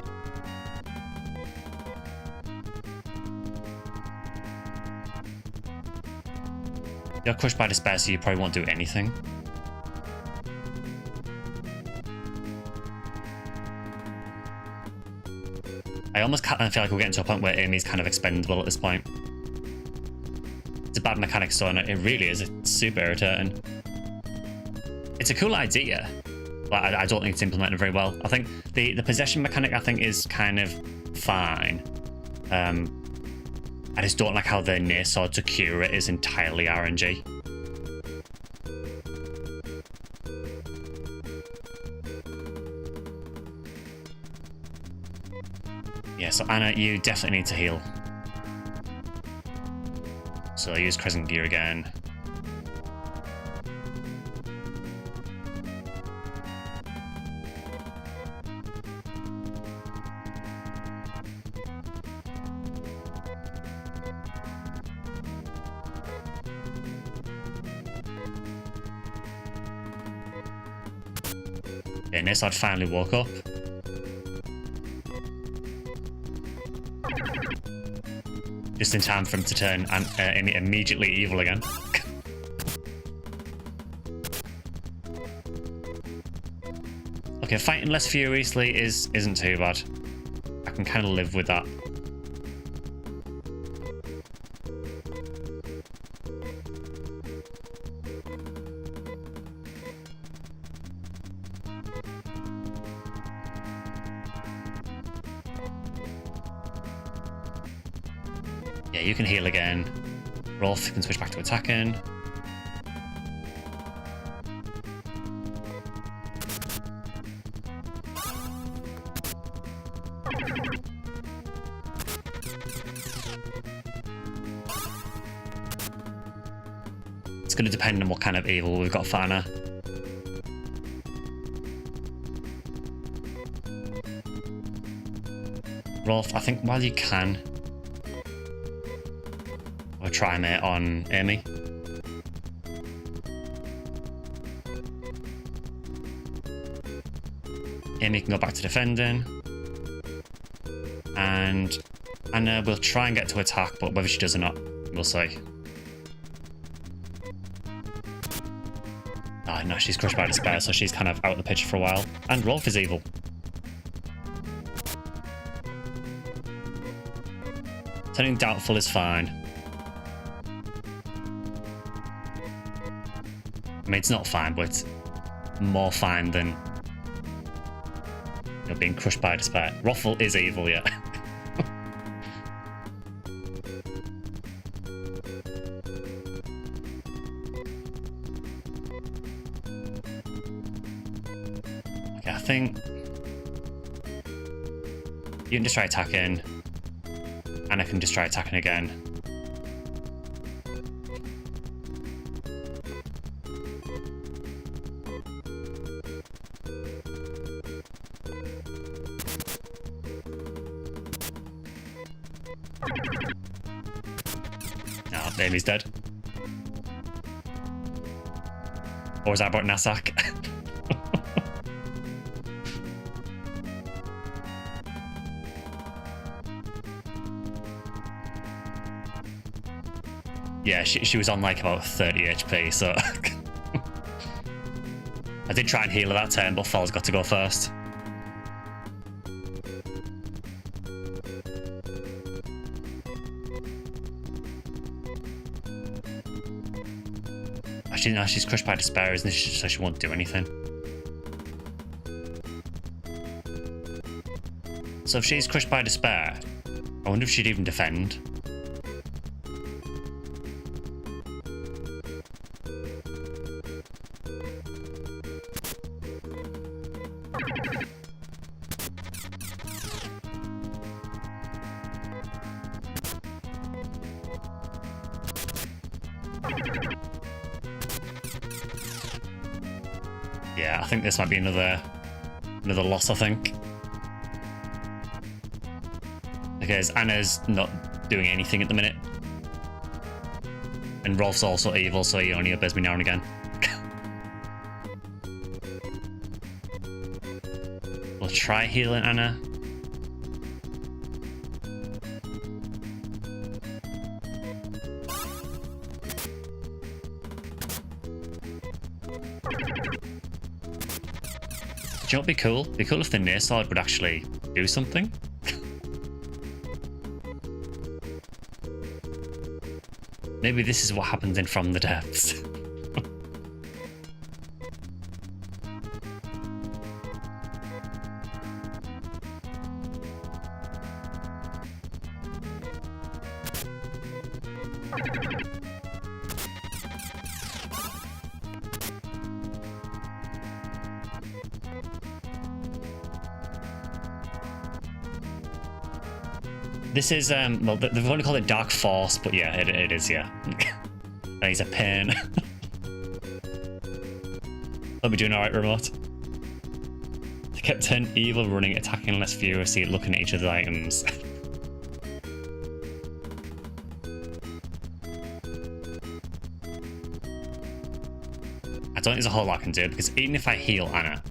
Speaker 1: You're crushed by despair, so you probably won't do anything. I almost kind of feel like we're getting to a point where Amy's kind of expendable at this point. It's a bad mechanic, so it really is. It's super irritating. It's a cool idea, but I don't think it's implemented very well. I think the possession mechanic, I think, is kind of fine. I just don't like how the near sword to cure it is entirely RNG. Yeah, so Anna, you definitely need to heal. So I use Crescent Gear again. Yeah, Near finally woke up. Just in time for him to turn immediately evil again. Okay, fighting less furiously isn't too bad. I can kind of live with that. Yeah, you can heal again. Rolf can switch back to attacking. It's going to depend on what kind of evil we've got for Anna. Rolf, I think while you can, I'll try mate on Amy. Amy can go back to defending. And Anna will try and get to attack, but whether she does or not, we'll see. Oh no, she's crushed by despair, so she's kind of out of the picture for a while. And Rolf is evil. Turning doubtful is fine. I mean, it's not fine, but it's more fine than being crushed by despair. Roffle is evil, yeah. Okay, I think you can just try attacking, and I can just try attacking again. Amy's dead. Or was that about Nasak? Yeah, she was on like about 30 HP, so... I did try and heal her that turn, but Fall's got to go first. Now she's crushed by despair, isn't she? So she won't do anything. So if she's crushed by despair, I wonder if she'd even defend. Yeah, I think this might be another loss, I think. Because Anna's not doing anything at the minute. And Rolf's also evil, so he only obeys me now and again. We'll try healing Anna. Do you know what would be cool? It'd be cool if the near sword would actually do something. Maybe this is what happens in From the Depths. This is, well, they've only called it Dark Force, but yeah, it is, yeah. He's a pain. Hope you're doing alright, Remote. They kept turning evil, running, attacking less furiously, looking at each other's items. I don't think there's a whole lot I can do, because even if I heal Anna,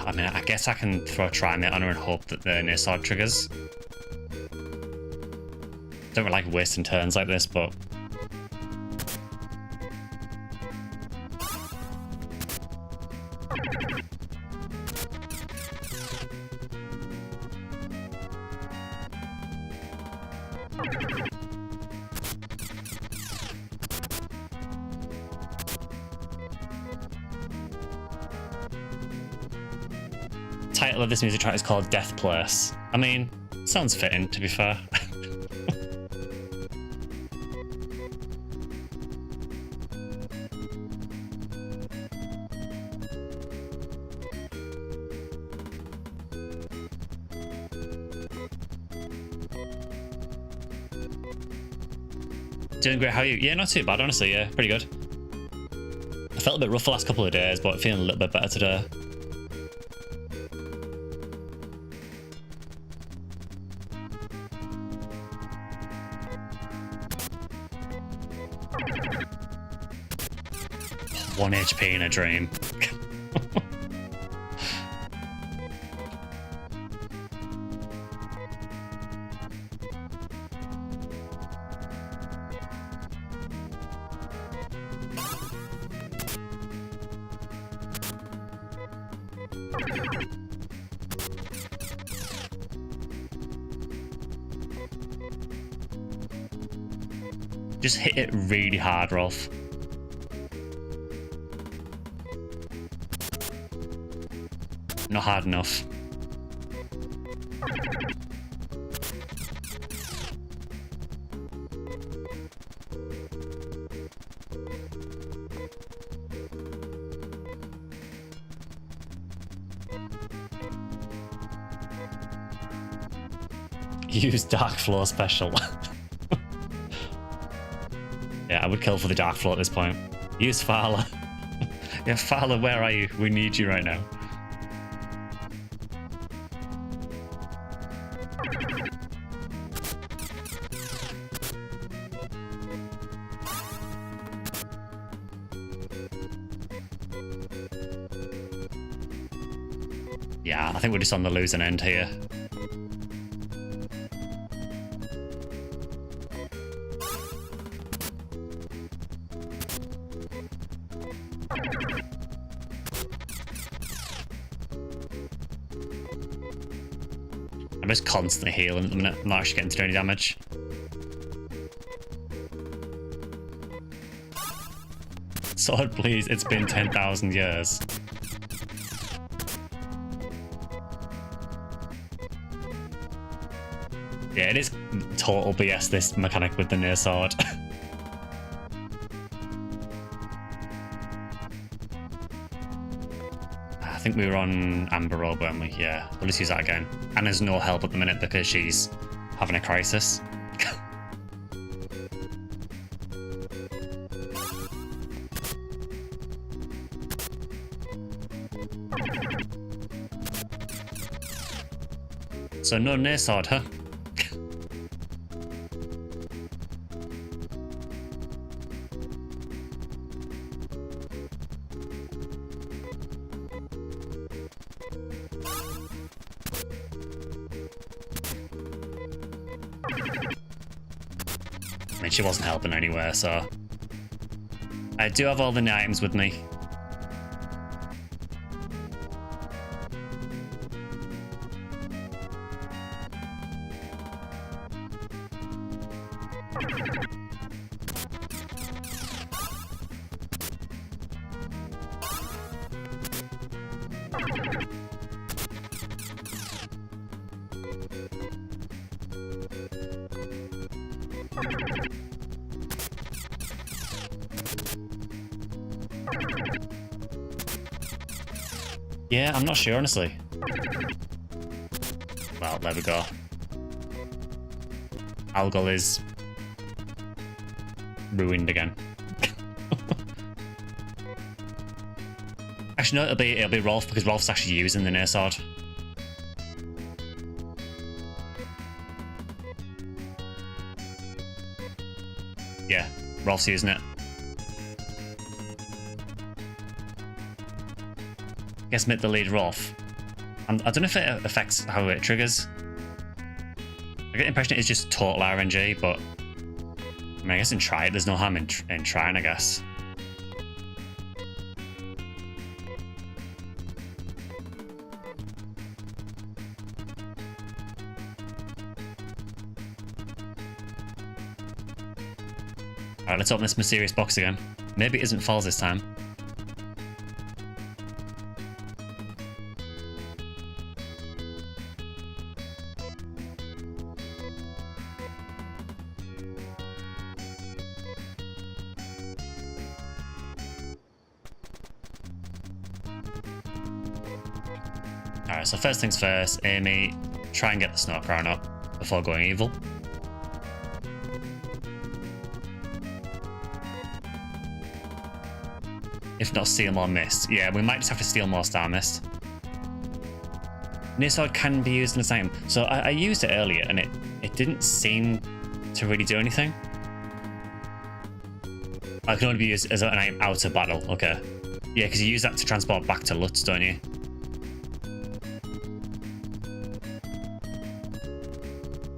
Speaker 1: I mean, I guess I can throw a Trimate on her and hope that the near sword triggers. Don't really like wasting turns like this, but... title of this music track is called Death Place. I mean, sounds fitting, to be fair. Doing great, how are you? Yeah, not too bad, honestly, yeah, pretty good. I felt a bit rough the last couple of days, but feeling a little bit better today. One HP in a dream. Just hit it really hard, Rolf. Not hard enough. Use Dark Floor special. Yeah, I would kill for the Dark Floor at this point. Use Fowler. Yeah, Fowler, where are you? We need you right now. Yeah, I think we're just on the losing end here. I'm just constantly healing at the minute. I'm not actually getting to do any damage. Sword, please. It's been 10,000 years. Yeah, it is total BS, this mechanic with the near sword. I think we were on Amber Road, weren't we? Yeah, we'll just use that again. Anna's no help at the minute because she's having a crisis. So no near sword, huh? I mean, she wasn't helping anywhere, so... I do have all the items with me. Yeah, I'm not sure, honestly. Well, there we go. Algol is ruined again. Actually, no, it'll be Rolf because Rolf's actually using the near sword. Yeah, Rolf's using it. Guess make the lead Rolf. I don't know if it affects how it triggers. I get the impression it's just total RNG, but I mean, I guess in try it, there's no harm in trying, I guess. Alright, let's open this mysterious box again. Maybe it isn't falls this time. Alright, so first things first, Amy, try and get the snow crown up before going evil. If not, steal more mist. Yeah, we might just have to steal more star mist. Near sword can be used in this item. So I used it earlier and it didn't seem to really do anything. It can only be used as an item out of battle. Okay. Yeah, because you use that to transport back to Lutz, don't you?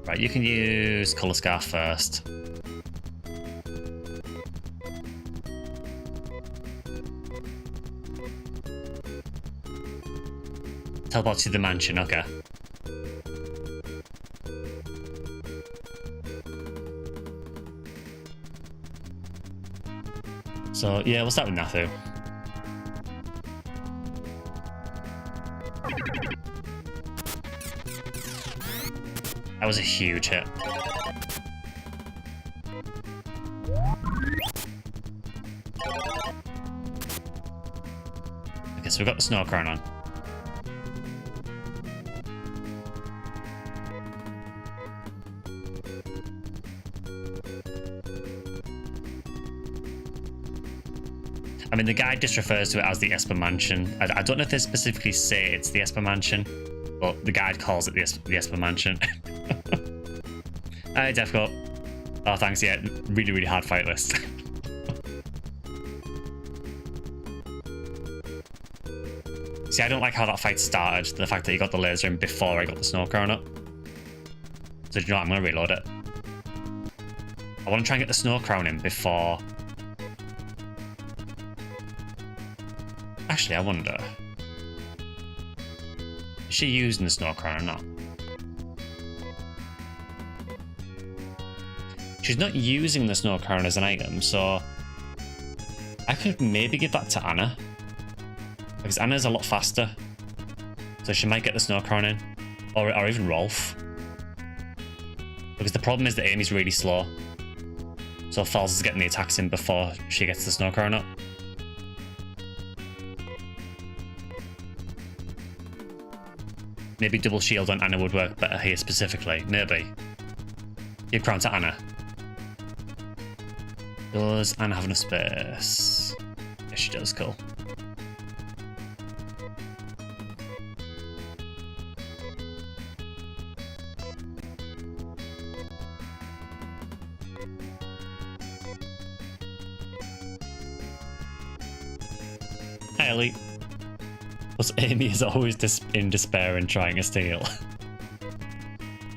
Speaker 1: Right, you can use Colour Scarf first. Teleport to the mansion, okay. So, yeah, we'll start with Nathu. That was a huge hit. Okay, so we've got the snow crown on. I mean, the guide just refers to it as the Esper Mansion. I don't know if they specifically say it's the Esper Mansion, but the guide calls it the Esper Mansion. Hey, Defco. Oh, thanks. Yeah, really, really hard fight list. See, I don't like how that fight started. The fact that you got the laser in before I got the snow crown up. So, do you know what? I'm going to reload it. I want to try and get the snow crown in before... Actually, I wonder... Is she using the snow crown or not? She's not using the snow crown as an item, so I could maybe give that to Anna. Because Anna's a lot faster. So she might get the snow crown in. Or even Rolf. Because the problem is that Amy's really slow. So Falz is getting the attacks in before she gets the snow crown up. Maybe double shield on Anna would work better here specifically. Maybe. Give crown to Anna. Does Anna have enough space? Yes, she does. Cool. Hi, Ellie. Plus, Amy is always in despair and trying to steal.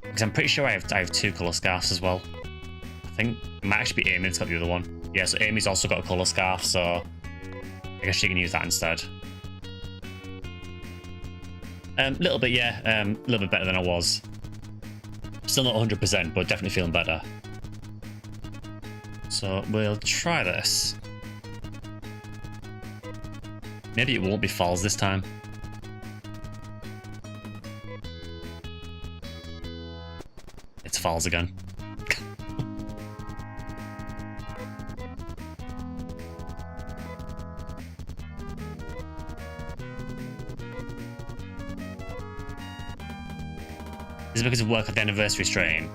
Speaker 1: Because I'm pretty sure I have 2 colour scarves as well. I think it might actually be Amy that's got the other one. Yeah, so Amy's also got a colour scarf, so I guess she can use that instead. Little bit, yeah. A little bit better than I was. Still not 100%, but definitely feeling better. So we'll try this. Maybe it won't be Falz this time. It's Falz again. This is because of work at the anniversary stream.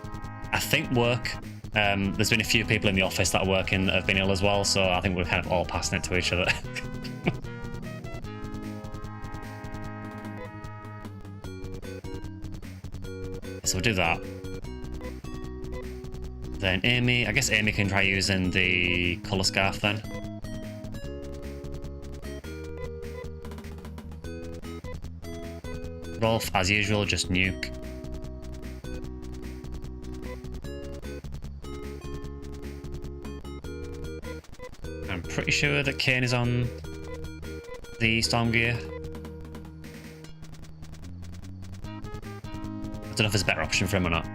Speaker 1: I think work, there's been a few people in the office that are working that have been ill as well, so I think we're kind of all passing it to each other. So we'll do that. Then Amy, I guess Amy can try using the colour scarf then. Rolf, as usual, just nuke. I'm pretty sure that Kane is on the storm gear. I don't know if there's a better option for him or not.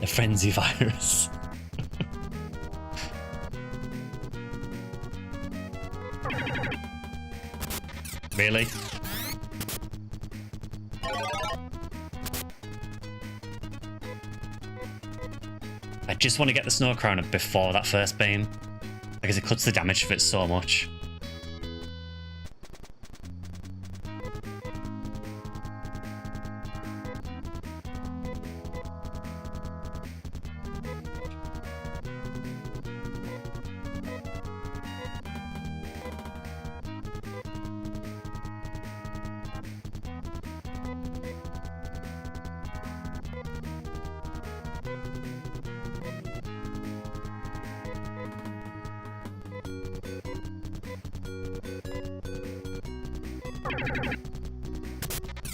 Speaker 1: A frenzy virus. Really? I just want to get the snow crown up before that first beam, because it cuts the damage of it so much.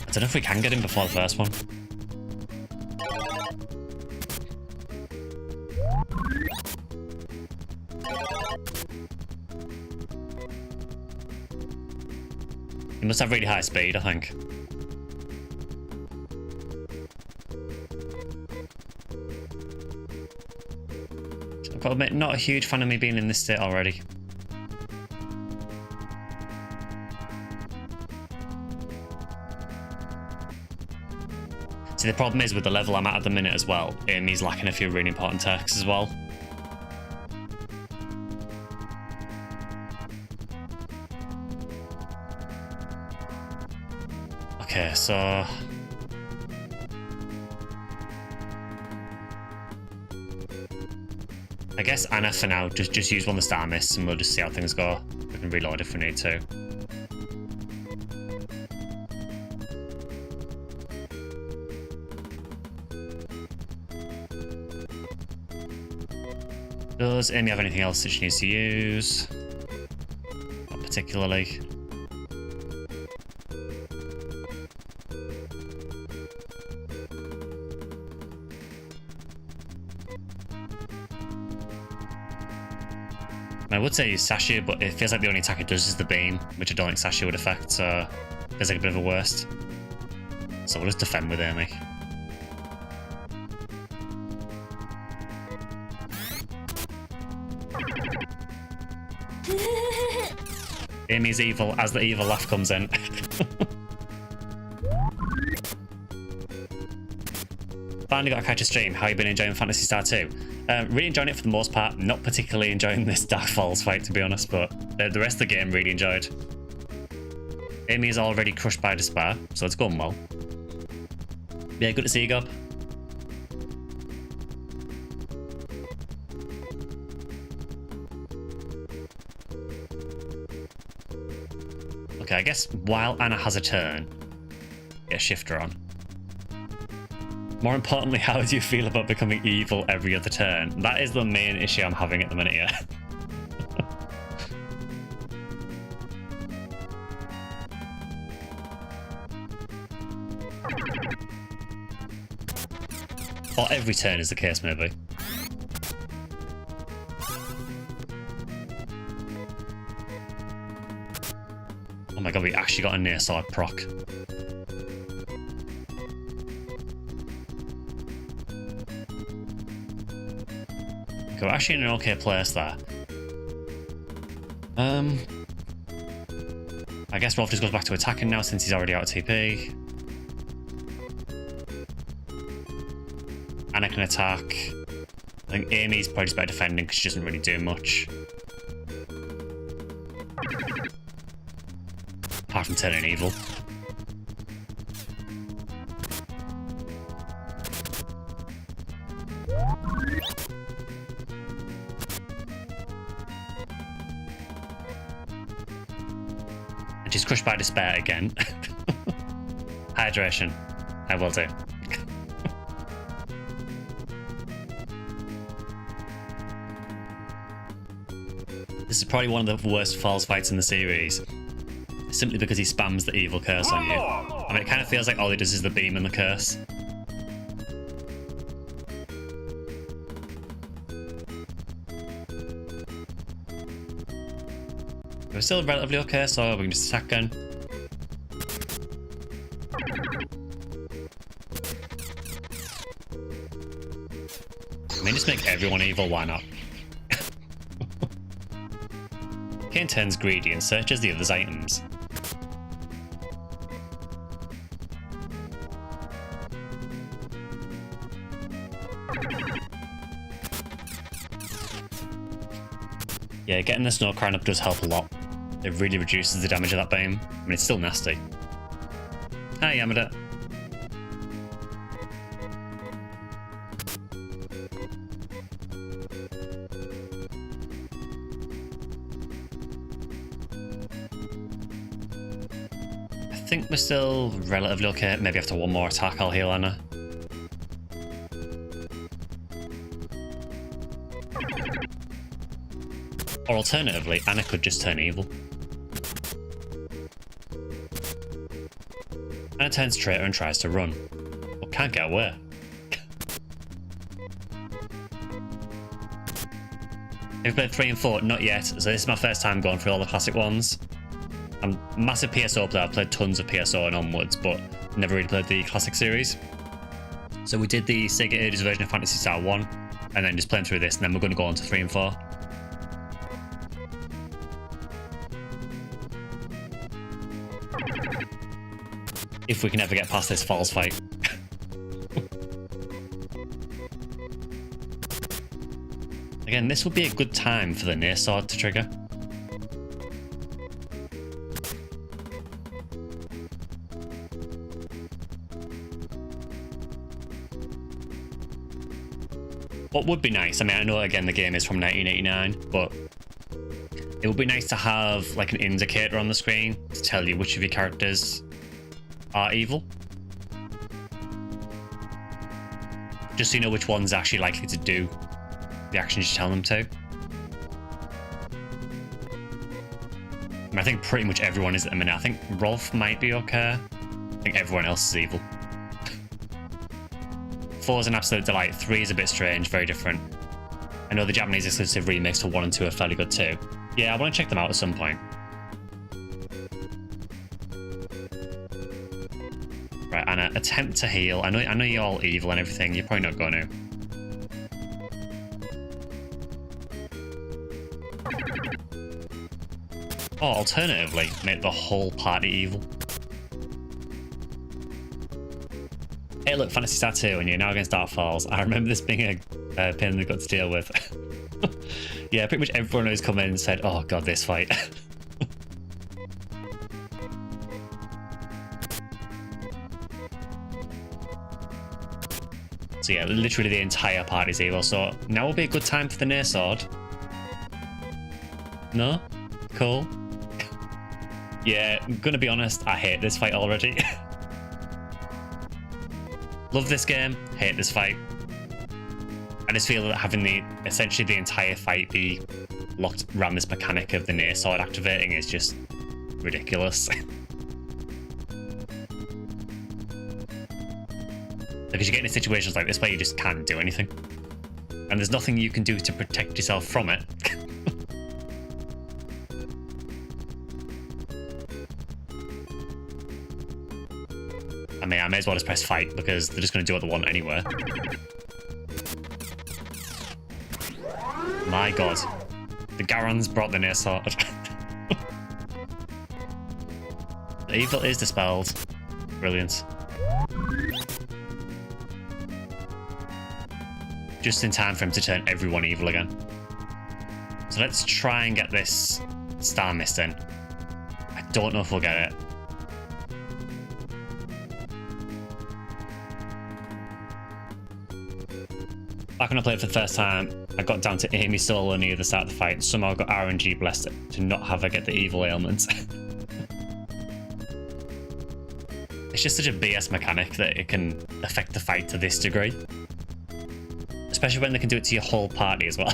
Speaker 1: I don't know if we can get him before the first one. He must have really high speed, I think. I've got to admit, not a huge fan of me being in this state already. See, the problem is with the level I'm at the minute as well, Amy's lacking a few really important techs as well. Okay, so... I guess Anna for now, just use one of the star mists and we'll just see how things go. We can reload if we need to. Does Amy have anything else that she needs to use? Not particularly. I would say Sasha, but it feels like the only attack it does is the beam, which I don't think Sasha would affect, so it feels like a bit of a worst. So we'll just defend with Amy. Amy's evil as the evil laugh comes in. Finally got to catch a stream. How you been enjoying Phantasy Star 2? Really enjoying it for the most part. Not particularly enjoying this Dark Falls fight, to be honest, but the rest of the game really enjoyed. Amy is already crushed by despair, so it's going well. Yeah, good to see you, Gob. Okay, I guess while Anna has a turn, get a shifter on. More importantly, how do you feel about becoming evil every other turn? That is the main issue I'm having at the minute, yeah. Or every turn is the case, maybe. Oh my god, we actually got a near sword proc. Okay, we're actually in an okay place there. I guess Rolf just goes back to attacking now since he's already out of TP. Anna can attack. I think Amy's probably just better defending because she doesn't really do much. Apart from turning evil. And she's crushed by despair again. Hydration. I will do. This is probably one of the worst Falls fights in the series. Simply because he spams the evil curse on you. I mean, it kind of feels like all he does is the beam and the curse. We're still relatively okay, so we can just attack again. I mean, just make everyone evil, why not? Kane turns greedy and searches the other's items. Yeah, getting the snow crown up does help a lot. It really reduces the damage of that beam. I mean, it's still nasty. Hi, Yamada. I think we're still relatively okay. Maybe after one more attack, I'll heal Anna. Or alternatively, Anna could just turn evil. Anna turns traitor and tries to run, but can't get away. Have you played 3 and 4? Not yet, so this is my first time going through all the classic ones. I'm a massive PSO player, I've played tons of PSO and onwards, but never really played the classic series. So we did the Sega Ages version of Phantasy Star 1, and then just playing through this, and then we're going to go on to 3 and 4. If we can ever get past this Falls fight. Again, this would be a good time for the near sword to trigger. What would be nice, I mean, I know again the game is from 1989, but it would be nice to have like an indicator on the screen to tell you which of your characters are evil. Just so you know which one's actually likely to do the actions you tell them to. I mean, I think pretty much everyone is at the minute. I think Rolf might be okay. I think everyone else is evil. 4 is an absolute delight. 3 is a bit strange, very different. I know the Japanese exclusive remakes for 1 and 2 are fairly good too. Yeah, I want to check them out at some point. Right, Anna, attempt to heal. I know you're all evil and everything. You're probably not going to. Or alternatively, make the whole party evil. Hey look, Phantasy Star II, and you're now against Dark Falls. I remember this being a pain in the gut to deal with. Yeah, pretty much everyone who's come in and said, oh god, this fight. So yeah, literally the entire party's evil. So now will be a good time for the near sword. No? Cool. Yeah, I'm gonna be honest, I hate this fight already. Love this game, hate this fight. I just feel that having essentially the entire fight be locked around this mechanic of the near sword activating is just ridiculous. Because you get into situations like this where you just can't do anything. And there's nothing you can do to protect yourself from it. I mean, I may as well just press fight because they're just going to do what they want anyway. My god. The Garons brought the near sword. The evil is dispelled. Brilliant. Just in time for him to turn everyone evil again. So let's try and get this Star Mist in. I don't know if we'll get it. Back when I played for the first time, I got down to Amy solo near the start of the fight and somehow got RNG blessed to not have her get the evil ailment. It's just such a BS mechanic that it can affect the fight to this degree. Especially when they can do it to your whole party as well.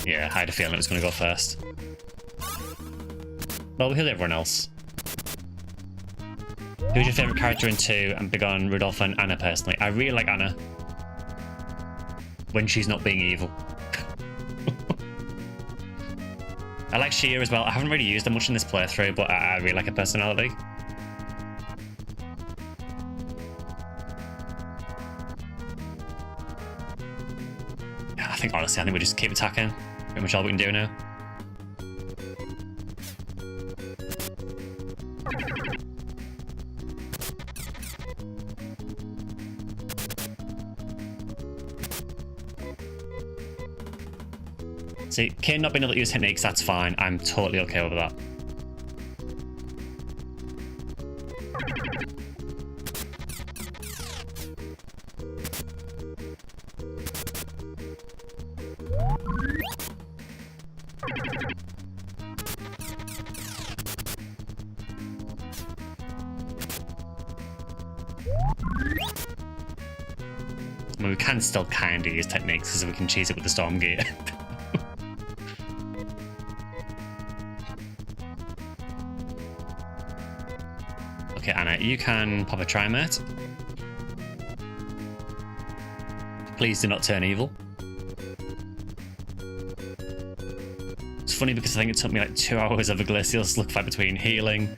Speaker 1: Yeah, I had a feeling it was going to go first. Well, we heal everyone else. Who's your favourite character in 2? I'm big on Rudolph and Anna personally. I really like Anna. When she's not being evil. I like Shia as well. I haven't really used her much in this playthrough, but I really like her personality. Honestly, I think we just keep attacking. Pretty much all we can do now. See, Kane not being able to use techniques, that's fine. I'm totally okay with that. I mean, we can still kind of use techniques because we can cheese it with the storm gear. Okay, Anna, you can pop a trimate. Please do not turn evil. It's funny because I think it took me like 2 hours of a glacial slug fight between healing,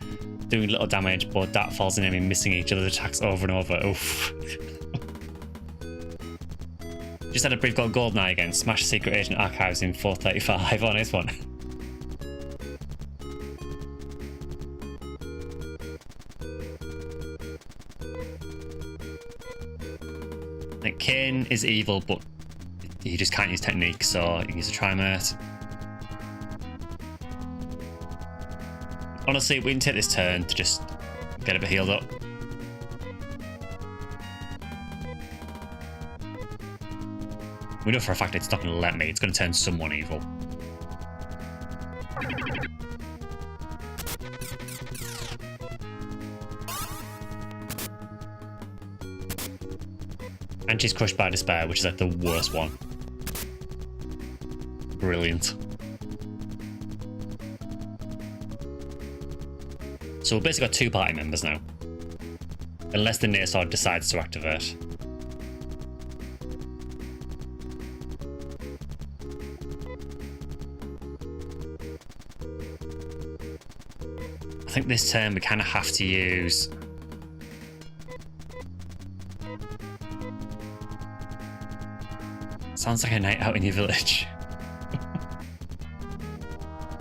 Speaker 1: doing little damage, but that falls in enemy missing each other's attacks over and over. Oof. Just had a brief got Goldeneye again. Smash Secret Agent Archives in 435 on this one. Like, Kane is evil, but he just can't use technique, so you can use a trimate. Honestly, we can take this turn to just get a bit healed up. We know for a fact it's not going to let me. It's going to turn someone evil. And she's crushed by despair, which is like the worst one. Brilliant. So we've basically got 2 party members now. Unless the near sword decides to activate. I think this turn we kind of have to use... Sounds like a night out in your village.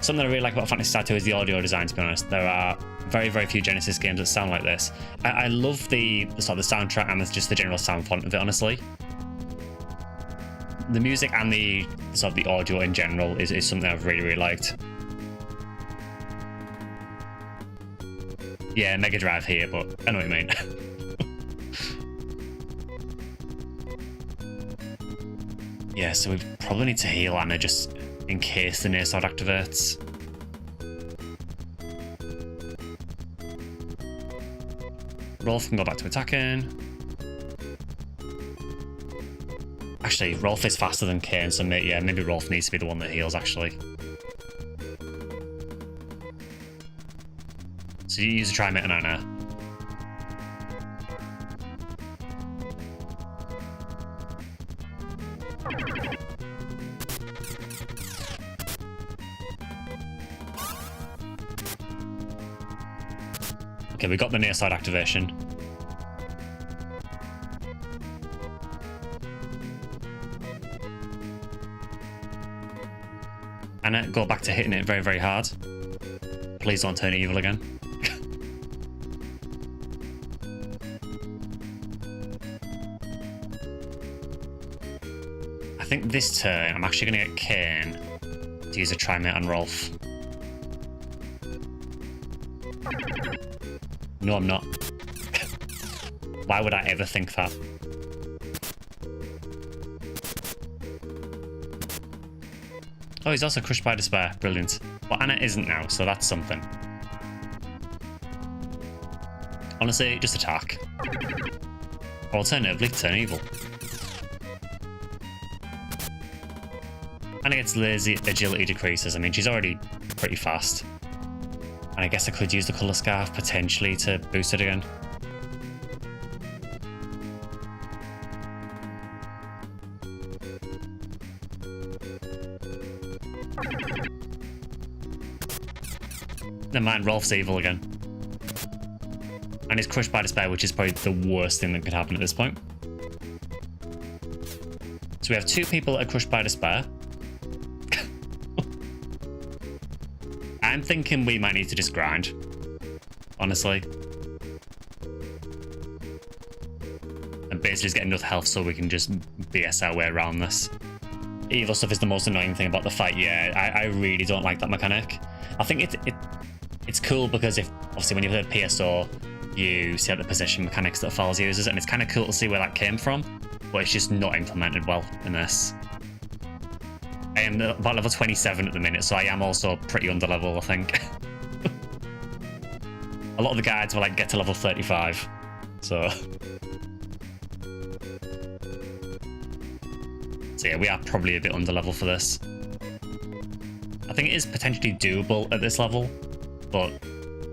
Speaker 1: Something I really like about Phantasy Star II is the audio design, to be honest. There are very, very few Genesis games that sound like this. I love the sort of the soundtrack and just the general sound font of it, honestly. The music and the sort of the audio in general is something I've really, really liked. Yeah, Mega Drive here, but I know what you mean. Yeah, so we probably need to heal Anna just in case the near sword activates. Rolf can go back to attacking. Actually, Rolf is faster than Kane, so maybe Rolf needs to be the one that heals, actually. So you use a try on Anna. Okay, we got the near side activation. Anna, go back to hitting it very, very hard. Please don't turn evil again. I think this turn, I'm actually going to get Kane to use a trimate on Rolf. No, I'm not. Why would I ever think that? Oh, he's also crushed by despair. Brilliant. But Anna isn't now, so that's something. Honestly, just attack. Or alternatively, turn evil. Anna gets lazy, agility decreases. I mean, she's already pretty fast. And I guess I could use the colour scarf potentially to boost it again. Never mind, Rolf's evil again. And he's crushed by despair, which is probably the worst thing that could happen at this point. So we have two people that are crushed by despair. I'm thinking we might need to just grind, honestly. And basically just get enough health so we can just BS our way around this. Evil stuff is the most annoying thing about the fight. Yeah, I really don't like that mechanic. I think it's cool because obviously when you play PSO, you see the position mechanics that Falls uses, and it's kind of cool to see where that came from, but it's just not implemented well in this. I am about level 27 at the minute, so I am also pretty under level, I think. A lot of the guides were like, get to level 35, so... So yeah, we are probably a bit under level for this. I think it is potentially doable at this level, but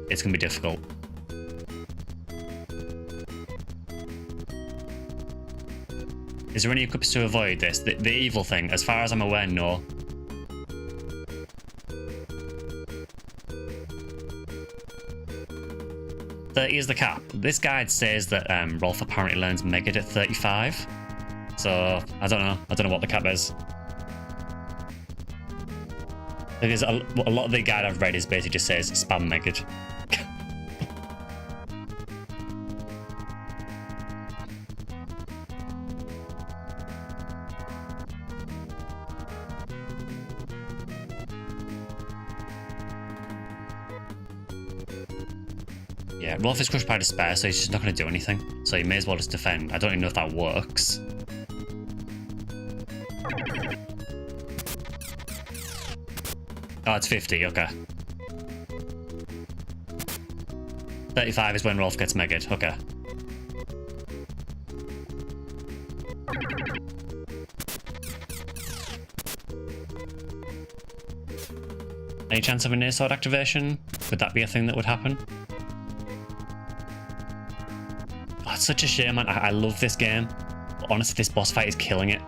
Speaker 1: it's going to be difficult. Is there any equips to avoid this? The evil thing, as far as I'm aware, no. Thirty is the cap. This guide says that Rolf apparently learns Megad at 35. So, I don't know. I don't know what the cap is. Because a lot of the guide I've read is basically just says spam Megad. Yeah, Rolf is crushed by despair, so he's just not going to do anything. So he may as well just defend. I don't even know if that works. Oh, it's 50, okay. 35 is when Rolf gets Megad, okay. Any chance of a near sword activation? Would that be a thing that would happen? Oh, it's such a shame, man. I love this game. But honestly, this boss fight is killing it.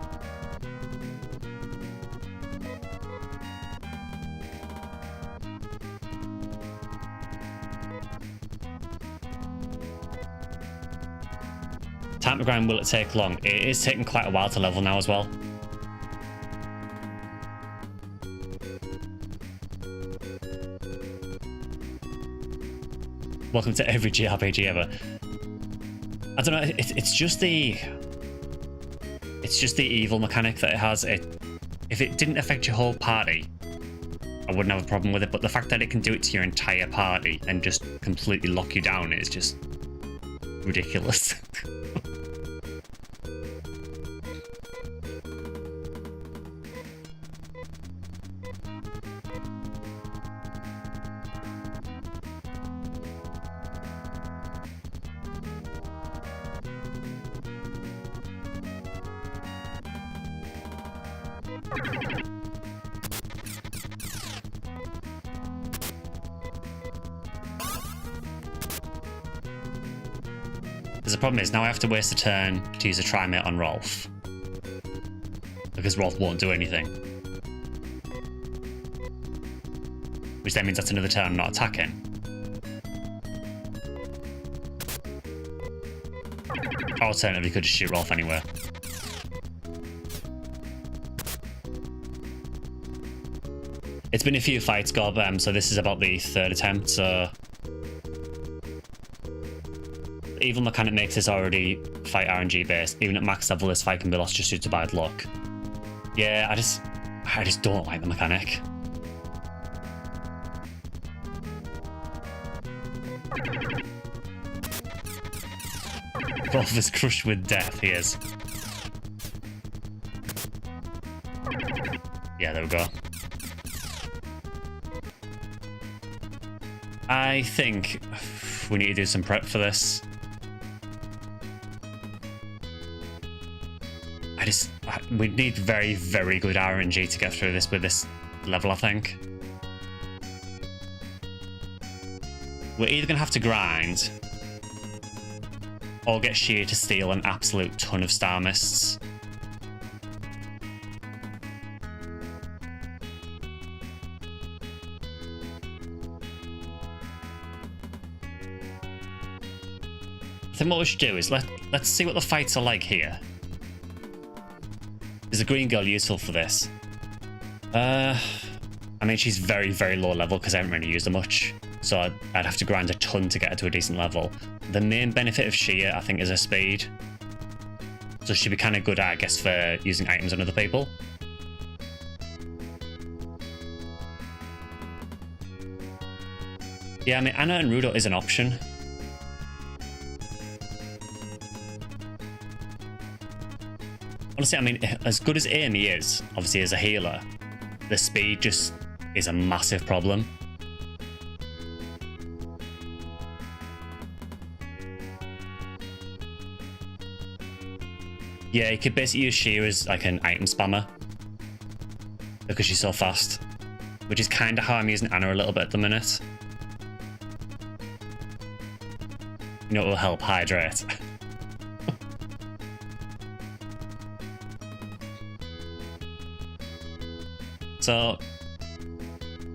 Speaker 1: Time to grind, will it take long? It is taking quite a while to level now as well. Welcome to every JRPG ever. I don't know, it's just the evil mechanic that it has. If it didn't affect your whole party, I wouldn't have a problem with it, but the fact that it can do it to your entire party and just completely lock you down is just ridiculous. Because the problem is, now I have to waste a turn to use a timeout on Rolf. Because Rolf won't do anything. Which then means that's another turn I'm not attacking. Alternatively, you could just shoot Rolf anywhere. It's been a few fights, Gob, so this is about the third attempt, so... The evil mechanic makes this already fight RNG based. Even at max level, this fight can be lost just due to bad luck. Yeah, I just don't like the mechanic. Rolf is crushed with death, he is. Yeah, there we go. I think we need to do some prep for this. We need very, very good RNG to get through this with this level, I think. We're either going to have to grind or get Sheer to steal an absolute ton of Star Mists. I think what we should do is let's see what the fights are like here. Is the green girl useful for this? I mean, she's very, very low level because I haven't really used her much. So I'd have to grind a ton to get her to a decent level. The main benefit of Sheer, I think, is her speed. So she'd be kind of good, I guess, for using items on other people. Yeah, I mean, Anna and Rudo is an option. Honestly, I mean, as good as Amy is, obviously as a healer, the speed just is a massive problem. Yeah, you could basically use Sheer as like an item spammer because she's so fast, which is kind of how I'm using Anna a little bit at the minute. You know, it will help hydrate. So,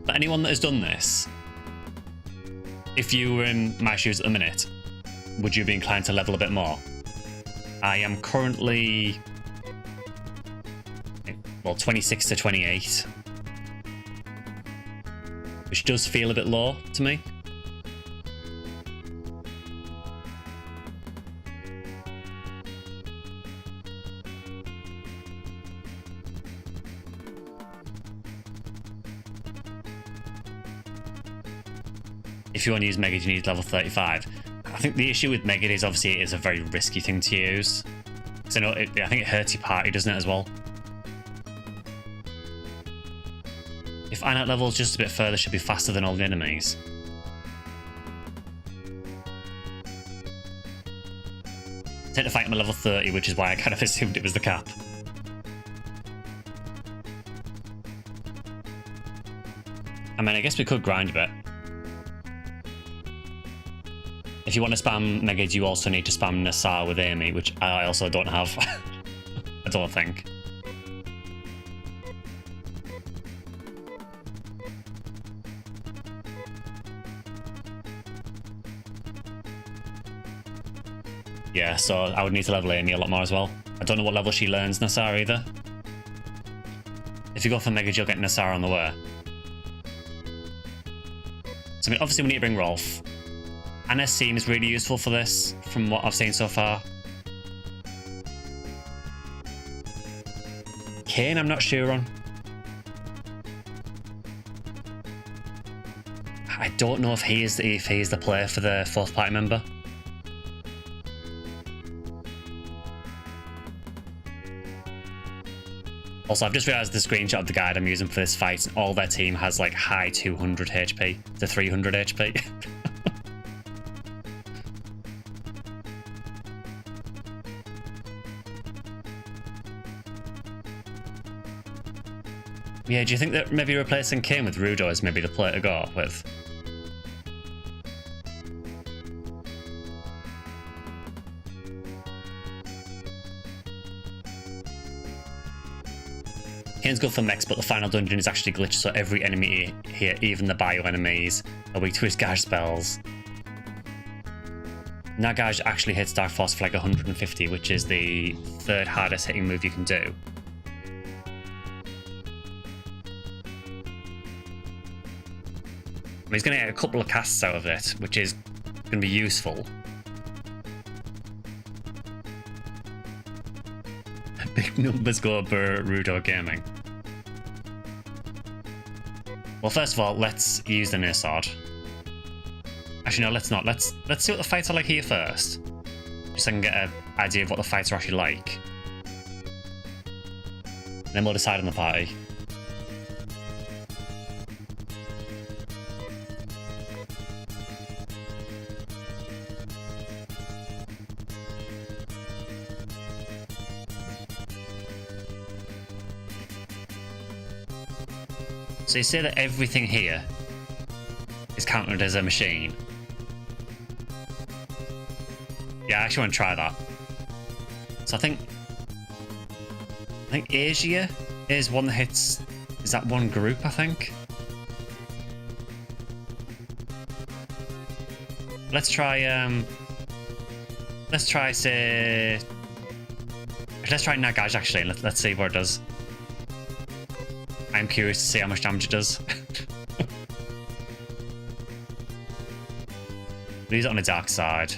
Speaker 1: for anyone that has done this, if you were in my shoes at the minute, would you be inclined to level a bit more? I am currently, well, 26 to 28, which does feel a bit low to me. If you want to use Megid, you need level 35. I think the issue with Megid is obviously it is a very risky thing to use. So no, I think it hurts your party, doesn't it, as well? If Anat levels just a bit further, should be faster than all the enemies. I tend to fight him at level 30, which is why I kind of assumed it was the cap. I mean, I guess we could grind a bit. If you want to spam Megid, you also need to spam Nassar with Amy, which I also don't have. I don't think. Yeah, so I would need to level Amy a lot more as well. I don't know what level she learns Nassar either. If you go for Megid, you'll get Nassar on the way. So I mean, obviously we need to bring Rolf. Anna seems really useful for this, from what I've seen so far. Kane, I'm not sure on. I don't know if he is the player for the fourth party member. Also, I've just realised the screenshot of the guide I'm using for this fight, and all their team has like high 200 HP to 300 HP. Yeah, do you think that maybe replacing Kane with Rudo is maybe the play to go with? Kane's good for mechs, but the final dungeon is actually glitched, so every enemy here, even the bio enemies, are weak to his Gage spells. Now Gage actually hits Dark Force for like 150, which is the third hardest hitting move you can do. He's going to get a couple of casts out of it, which is going to be useful. Big numbers go for Rudo Gaming. Well, first of all, let's use the near sword. Actually, no, let's not. Let's see what the fights are like here first, just so I can get an idea of what the fights are actually like. Then we'll decide on the party. So you say that everything here is counted as a machine. Yeah, I actually want to try that. So I think Asia is one that hits. Is that one group? I think. Let's try. Let's try Nagaj actually. Let's see what it does. I'm curious to see how much damage it does. Use it on the dark side.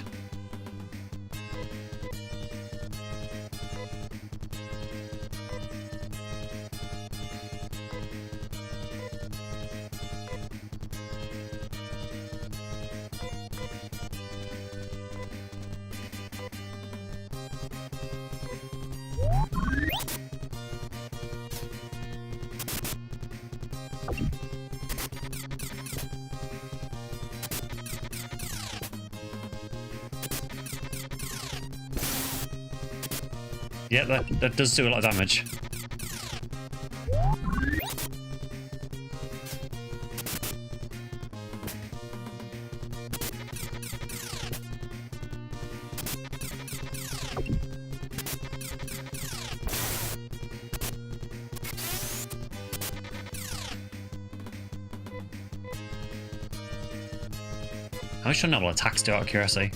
Speaker 1: Yeah, that does do a lot of damage. How much normal attacks do out of curiosity?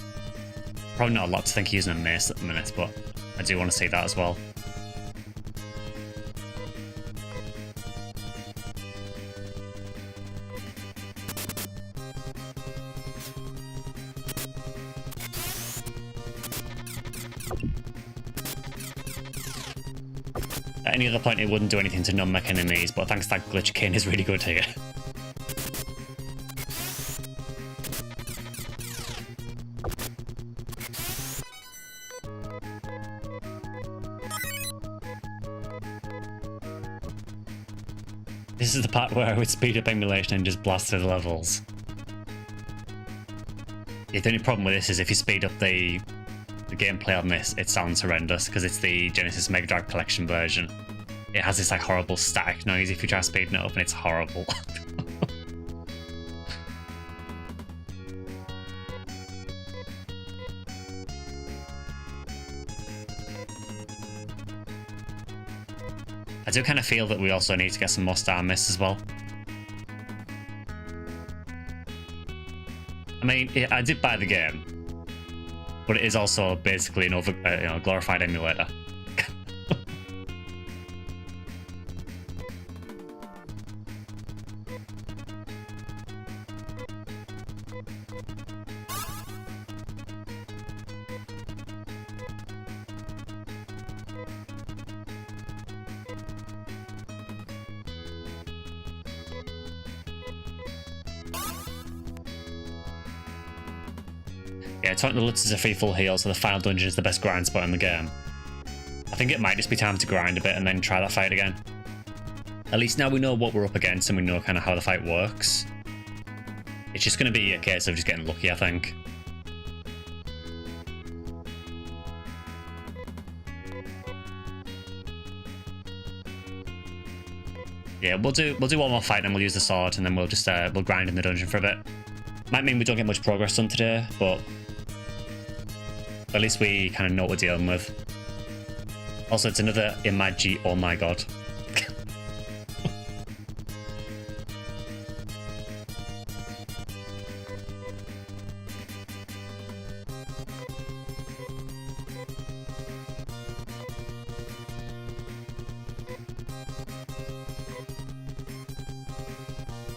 Speaker 1: Probably not a lot to think using a mace at the minute, but I do want to see that as well. At any other point it wouldn't do anything to non-mech enemies, but thanks to that glitch, Kane is really good here. This is the part where I would speed up emulation and just blast through the levels. Yeah, the only problem with this is if you speed up the gameplay on this, it sounds horrendous because it's the Genesis Mega Drive Collection version. It has this like horrible static noise if you try speeding it up, and it's horrible. I do kind of feel that we also need to get some more star mists as well. I mean, I did buy the game, but it is also basically an glorified emulator. Yeah, Taunt the Lutz is a free full heal, so the final dungeon is the best grind spot in the game. I think it might just be time to grind a bit and then try that fight again. At least now we know what we're up against and we know kind of how the fight works. It's just going to be a case of just getting lucky, I think. Yeah, we'll do one more fight and we'll use the sword and then we'll just we'll grind in the dungeon for a bit. Might mean we don't get much progress done today, but at least we kind of know what we're dealing with. Also, it's another Imagi. Oh my god.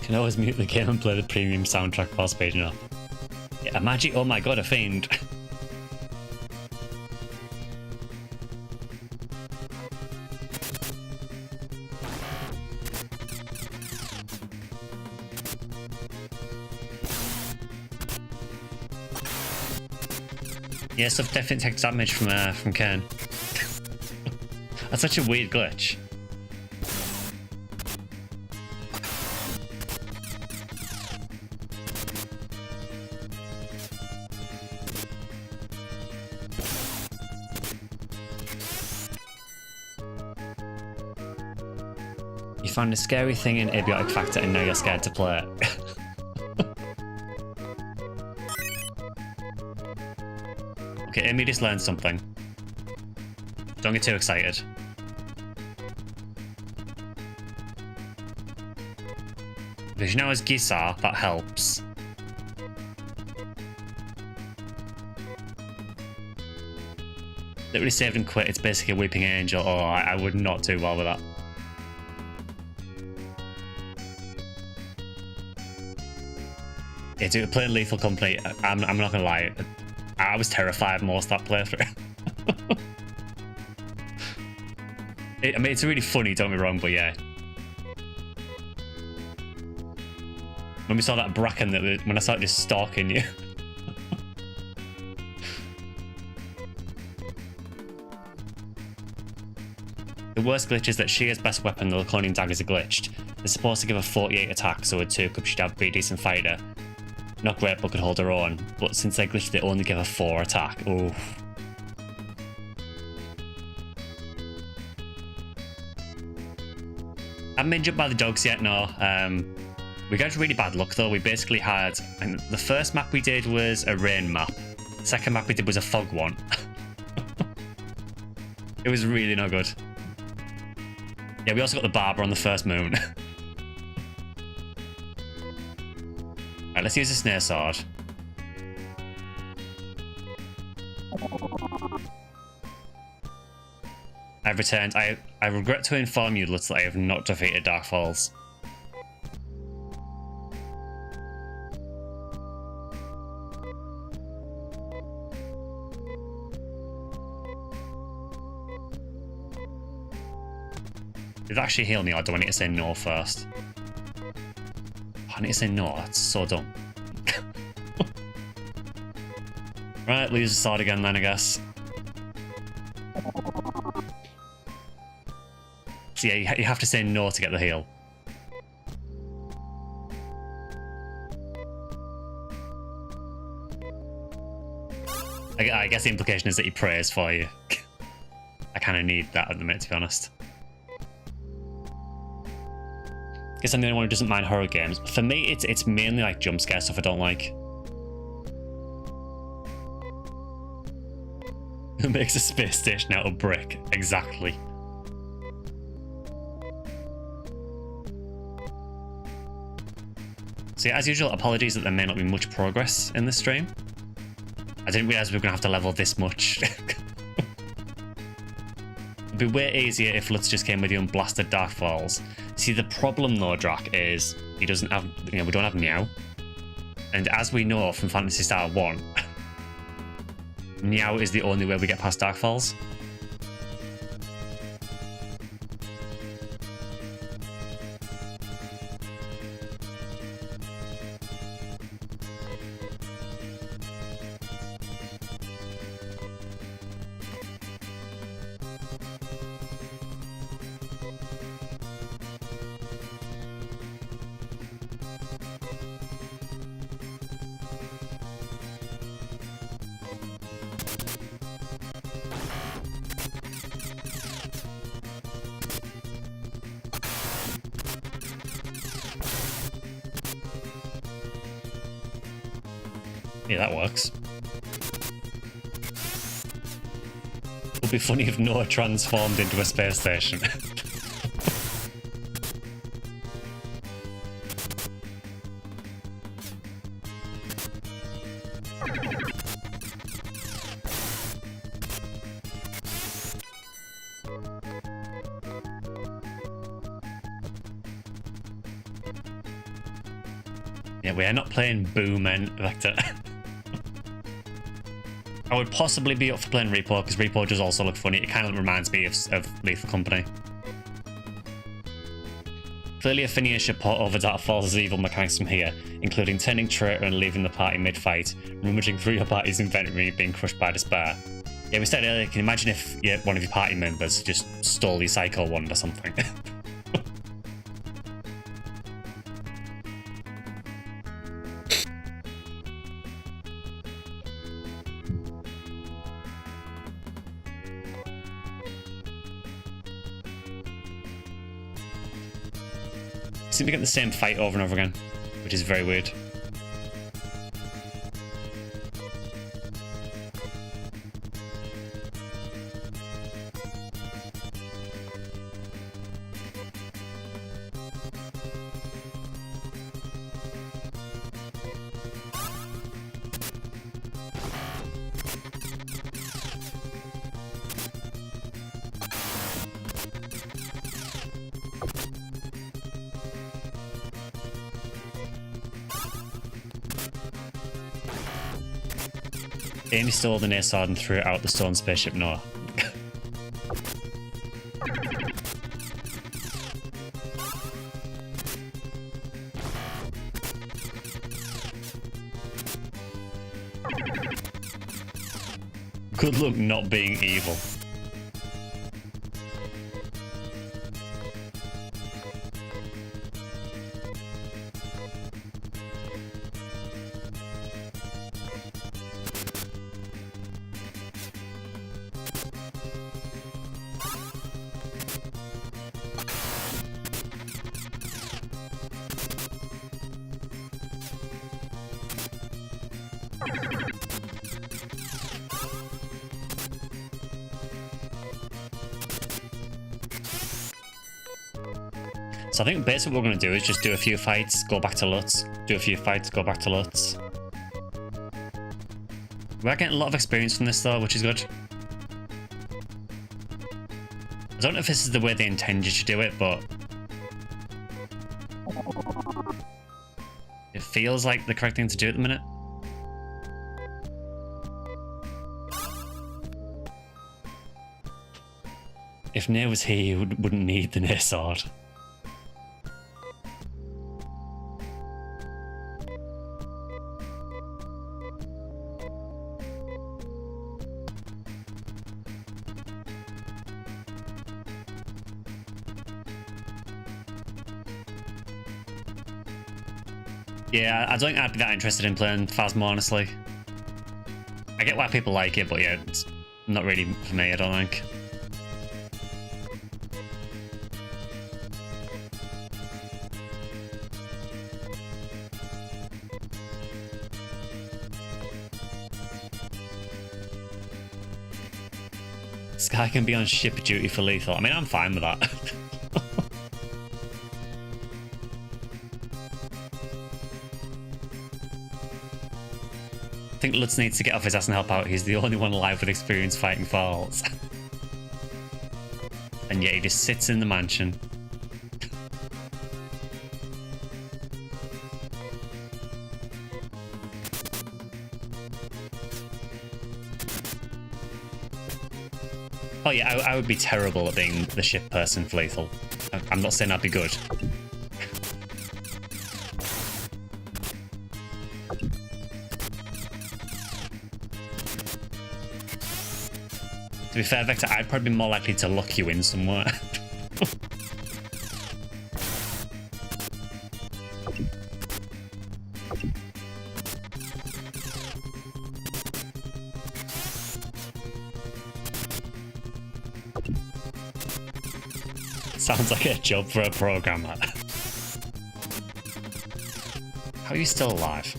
Speaker 1: Can always mute the game and play the premium soundtrack while speeding up. Yeah, Imagi. Oh my god, a fiend. Yeah, stuff definitely takes damage from Ken. That's such a weird glitch. You found a scary thing in Abiotic Factor and now you're scared to play it. Okay, Amy just learned something. Don't get too excited. Because you know as Gisar, that helps. Literally saved and quit, it's basically a weeping angel. Oh, I would not do well with that. Yeah, dude, playing Lethal Company, I'm not gonna lie. I was terrified most of that playthrough. I mean, it's really funny, don't get me wrong, but yeah. When we saw that bracken, when I started just stalking you. The worst glitch is that Shia's best weapon, the Laconian daggers, are glitched. They're supposed to give her 48 attack, so with 2 cups she'd have be a decent fighter. Not great, but could hold her own. But since they glitched, they only give her 4 attack. Ooh. I haven't been jumped by the dogs yet, no. We got really bad luck though. We basically had, and the first map we did was a rain map. The second map we did was a fog one. It was really not good. Yeah, we also got the barber on the first moon. Alright, let's use the snare sword. I've returned. I regret to inform you, Lutz, that I have not defeated Dark Falls. Did it actually heal me, or do I need to say no first? I need to say no, that's so dumb. Right, lose the sword again then, I guess. So yeah, you have to say no to get the heal. I guess the implication is that he prays for you. I kind of need that at the minute, to be honest. Guess I'm the only one who doesn't mind horror games. For me, it's mainly like jump scare stuff I don't like. Who makes a space station out of brick? Exactly. So yeah, as usual, apologies that there may not be much progress in this stream. I didn't realise we were going to have to level this much. It'd be way easier if Lutz just came with you and blasted Dark Falls. See, the problem though, Drac, is he doesn't have, we don't have Meow. And as we know from Phantasy Star 1, Meow is the only way we get past Dark Falls. Yeah, that works. It would be funny if Noah transformed into a space station. Yeah, we are not playing Boomen Vector. I would possibly be up for playing Repo, because Repo does also look funny. It kind of reminds me of Lethal Company. Clearly a Phineas should port over Dark Falls' evil mechanics from here, including turning traitor and leaving the party mid-fight, rummaging through your party's inventory and being crushed by despair. Yeah, we said earlier, can you imagine if one of your party members just stole your Psycho Wand or something? Seem to get the same fight over and over again, which is very weird. Amy stole the near sword and threw it out the stone spaceship Noah. Good luck not being evil. So I think basically what we're going to do is just do a few fights, go back to Lutz, do a few fights, go back to Lutz. We're getting a lot of experience from this though, which is good. I don't know if this is the way they intended to do it, but it feels like the correct thing to do at the minute. If Nair was here, he wouldn't need the Nair sword. Yeah, I don't think I'd be that interested in playing Phasma, honestly. I get why people like it, but yeah, it's not really for me, I don't think. Sky can be on ship duty for lethal. I mean, I'm fine with that. I think Lutz needs to get off his ass and help out. He's the only one alive with experience fighting falls. And yet he just sits in the mansion. Oh yeah, I would be terrible at being the ship person for lethal. I'm not saying I'd be good. To be fair, Vector, I'd probably be more likely to lock you in somewhere. Sounds like a job for a programmer. How are you still alive?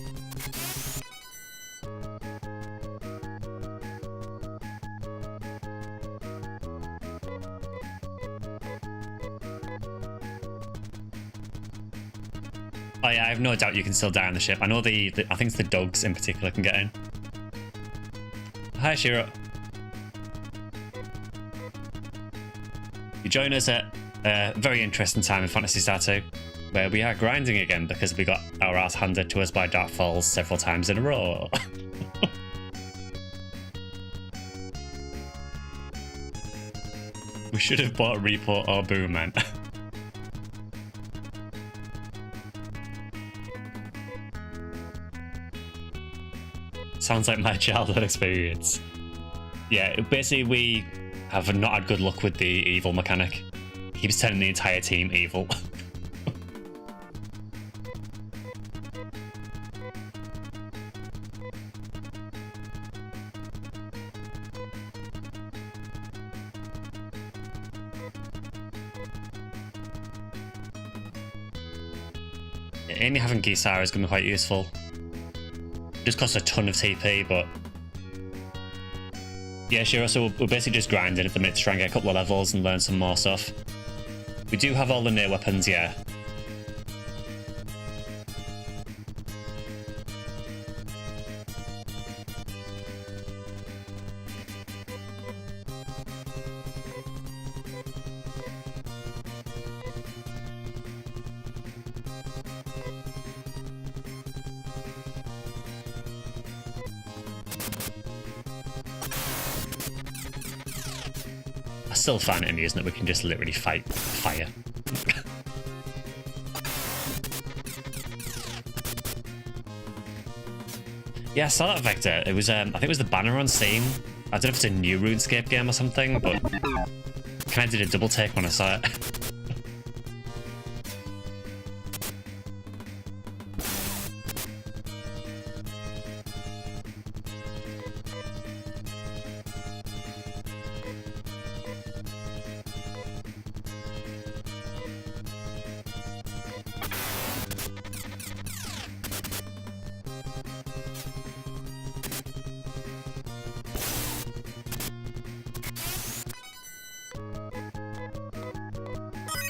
Speaker 1: Oh yeah, I have no doubt you can still die on the ship. I know the I think it's the dogs in particular can get in. Hi, Shiro. You join us at a very interesting time in Phantasy Star II, where we are grinding again because we got our ass handed to us by Dark Falls several times in a row. We should have bought Report or Boom, man. Sounds like my childhood experience. Yeah, basically we have not had good luck with the evil mechanic. He keeps turning the entire team evil. Yeah, Amy having Gisara is going to be quite useful. Just costs a ton of TP, but yeah, sure. So we're basically just grinding at the minute to try and get a couple of levels and learn some more stuff. We do have all the near weapons, yeah. I still find it amusing that we can just literally fight fire. Yeah, I saw that Vector. It was I think it was the banner on Steam. I don't know if it's a new RuneScape game or something, but kind of did a double take when I saw it.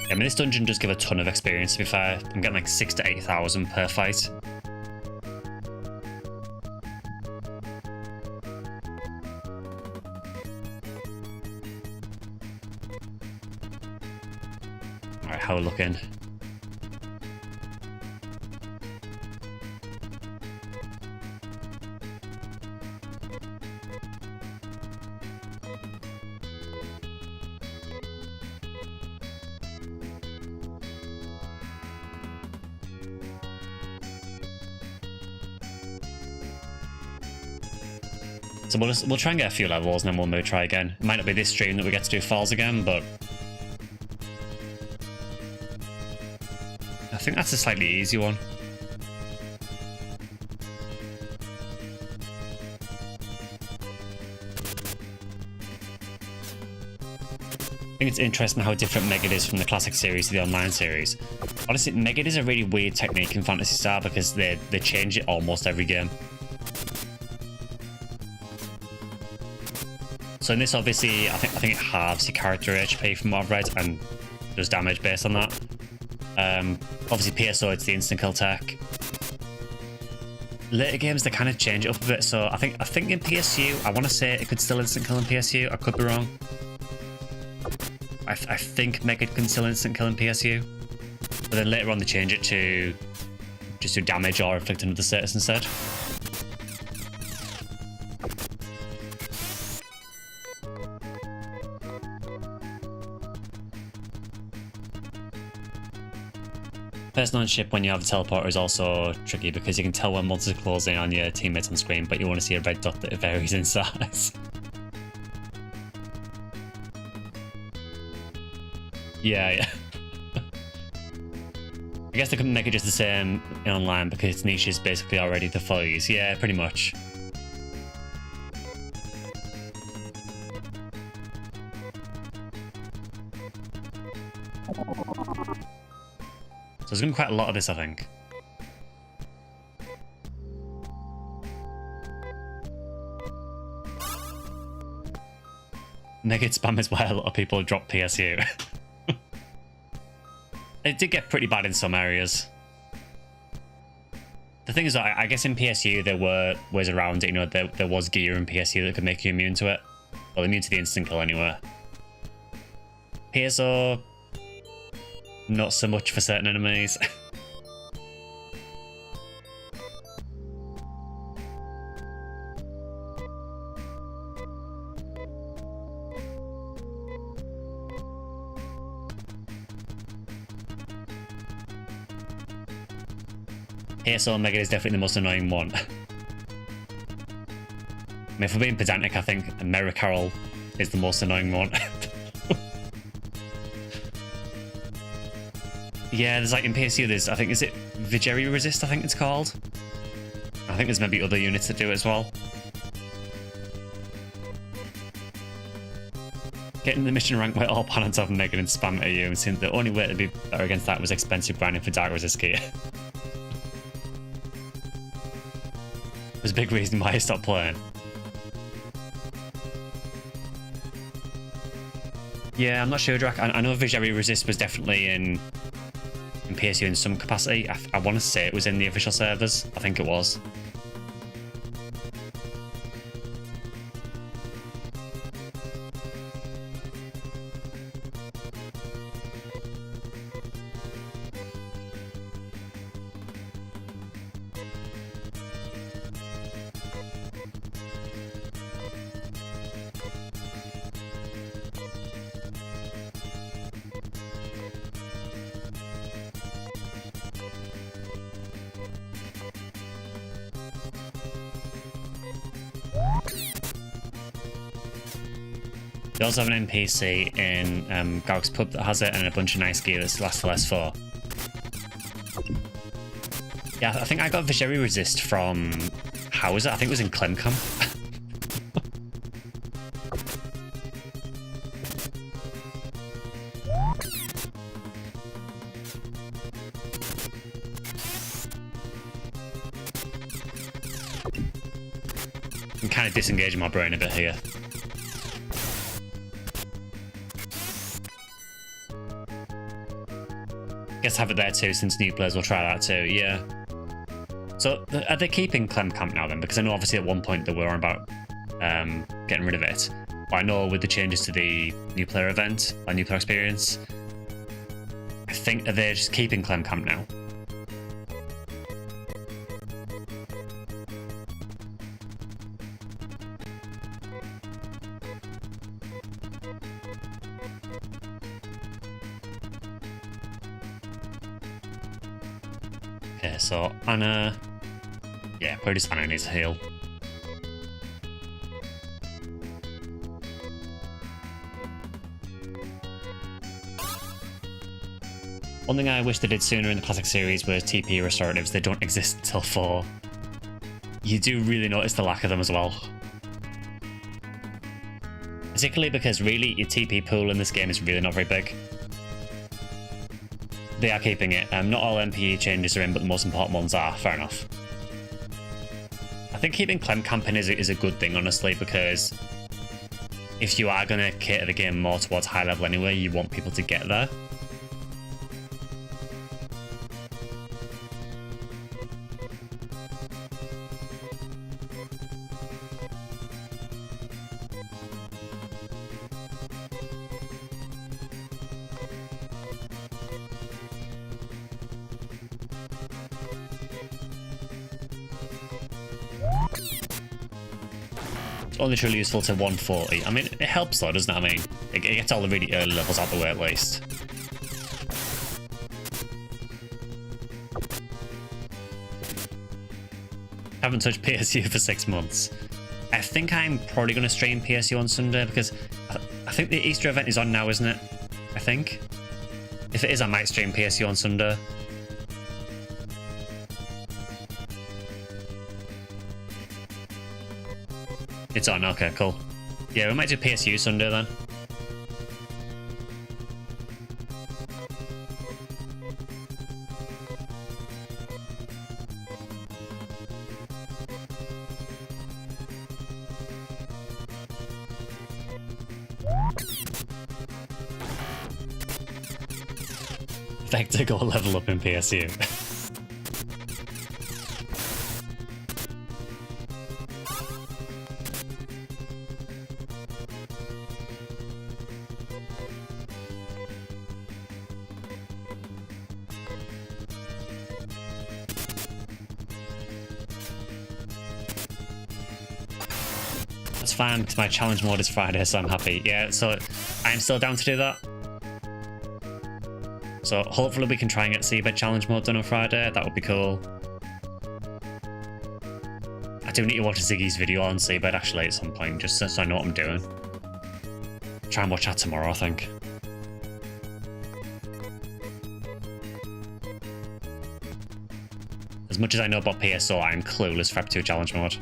Speaker 1: I mean, this dungeon does give a ton of experience, to be fair. I'm getting like 6,000 to 8,000 per fight. Alright, how are we looking? So we'll try and get a few levels and then we'll maybe try again. It might not be this stream that we get to do Falls again, but I think that's a slightly easy one. I think it's interesting how different Megid is from the classic series to the online series. Honestly, Megid is a really weird technique in Phantasy Star because they change it almost every game. So in this, obviously, I think it halves your character HP from what I've read and does damage based on that. Obviously, PSO, it's the instant kill tech. Later games, they kind of change it up a bit. So I think in PSU, I want to say it could still instant kill in PSU. I could be wrong. I think Megid can still instant kill in PSU, but then later on they change it to just do damage or inflict another status instead. Person on ship when you have the teleporter is also tricky because you can tell when monsters are closing on your teammates on screen, but you want to see a red dot that varies in size. Yeah. I guess they couldn't make it just the same in online because its niche is basically already the follies. Yeah, pretty much. So there's going to be quite a lot of this, I think. Megid spam is why a lot of people drop PSU. It did get pretty bad in some areas. The thing is, I guess in PSU there were ways around it. You know, there was gear in PSU that could make you immune to it. Well, immune to the instant kill anyway. PSO, not so much for certain enemies. PSO Mega is definitely the most annoying one. I mean, if we're being pedantic, I think Americarol is the most annoying one. Yeah, there's like in PSU, there's, I think, is it Vigeri Resist, I think it's called? I think there's maybe other units that do it as well. Getting the mission rank where all planets have Mega and spam AU, and seemed the only way to be better against that was expensive grinding for Dark Resist gear. There's a big reason why I stopped playing. Yeah, I'm not sure, Drac. I know Vigeri Resist was definitely in PSU in some capacity. I want to say it was in the official servers. I think it was. They also have an NPC in Garg's Pub that has it, and a bunch of nice gear that's lasts till S4. Yeah, I think I got Vigeri Resist from... How was it? I think it was in Clemcam. I'm kind of disengaging my brain a bit here. Guess have it there too, since new players will try that too, yeah. So, are they keeping Clemcamp now then? Because I know obviously at one point they were on about getting rid of it. But I know with the changes to the new player event, or new player experience, I think they're just keeping Clemcamp now. Okay, so Anna... Yeah, probably just Anna needs a heal. One thing I wish they did sooner in the classic series was TP restoratives. They don't exist until 4. You do really notice the lack of them as well. Particularly because really your TP pool in this game is really not very big. They are keeping it. Not all MPE changes are in, but the most important ones are. Fair enough. I think keeping Clemcamp in is a good thing, honestly, because if you are going to cater the game more towards high level anyway, you want people to get there. Only truly useful to 140. I mean, it helps though, doesn't it? I mean, it gets all the really early levels out the way at least. Haven't touched PSU for 6 months. I think I'm probably going to stream PSU on Sunday because I think the Easter event is on now, isn't it? I think. If it is, I might stream PSU on Sunday. It's on, okay, cool. Yeah, we might do PSU Sunday then. Vector go level up in PSU. That's fine, because my challenge mode is Friday, so I'm happy. Yeah, so I'm still down to do that. So hopefully we can try and get Seabed challenge mode done on Friday. That would be cool. I do need to watch Ziggy's video on Seabed actually at some point, just so I know what I'm doing. Try and watch that tomorrow, I think. As much as I know about PSO, I'm clueless for Ep2 challenge mode.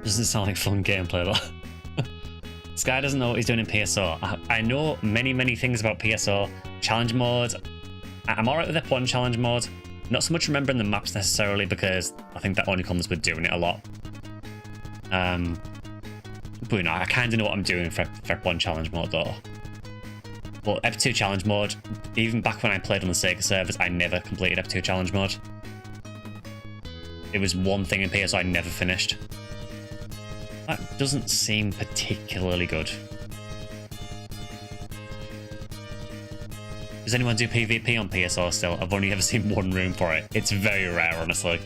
Speaker 1: Doesn't sound like fun gameplay though. Sky doesn't know what he's doing in PSO. I know many things about PSO. Challenge mode. I'm alright with Ep1 challenge mode. Not so much remembering the maps necessarily because I think that only comes with doing it a lot. But you know, I kind of know what I'm doing for Ep1 challenge mode though. But Ep2 challenge mode, even back when I played on the Sega servers, I never completed Ep2 challenge mode. It was one thing in PSO I never finished. That doesn't seem particularly good. Does anyone do PvP on PSO still? I've only ever seen one room for it. It's very rare, honestly.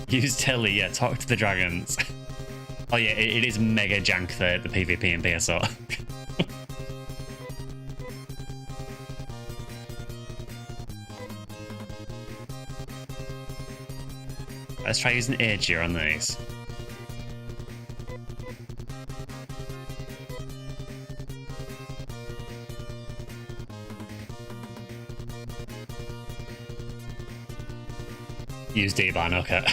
Speaker 1: Use Telly, yeah, talk to the dragons. Oh yeah, it is mega jank, the PvP in PSO. Let's try using Aegir on these. Use D-Ban, okay.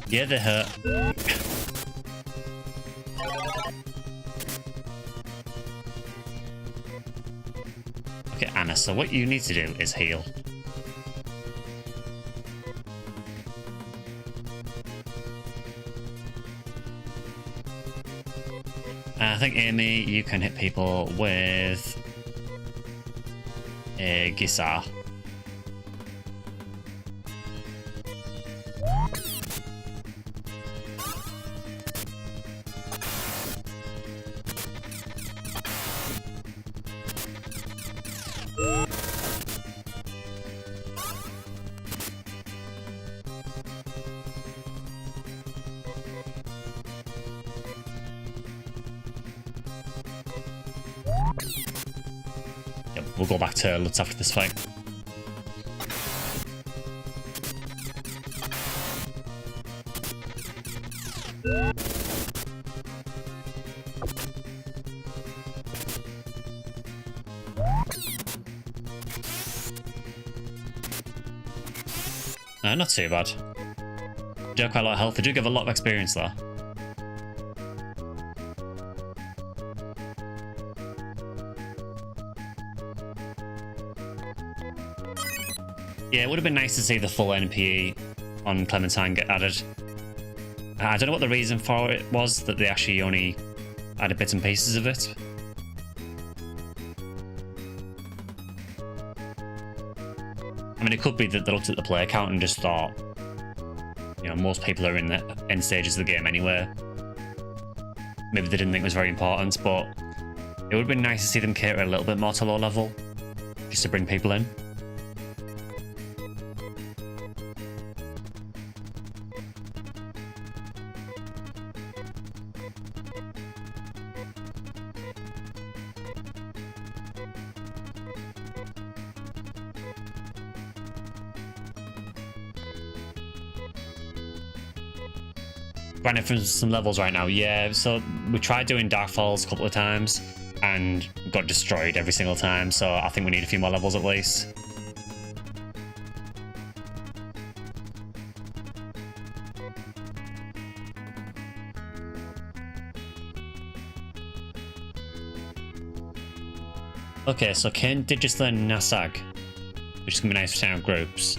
Speaker 1: Yeah, they hurt. Okay, Anna, so what you need to do is heal. I think, Amy, you can hit people with a Gisar. We'll go back to Lutz after this fight. Not too bad. Do have quite a lot of health. They do give a lot of experience though. Yeah, it would have been nice to see the full NPE on Clementine get added. I don't know what the reason for it was, that they actually only added bits and pieces of it. I mean, it could be that they looked at the player count and just thought, you know, most people are in the end stages of the game anyway. Maybe they didn't think it was very important, but it would have been nice to see them cater a little bit more to low level, just to bring people in. grinding for some levels right now. Yeah, so we tried doing Dark Falls a couple of times and got destroyed every single time, so I think we need a few more levels at least. Okay, so Kane did just learn Nasag, which is going to be nice for setting up groups.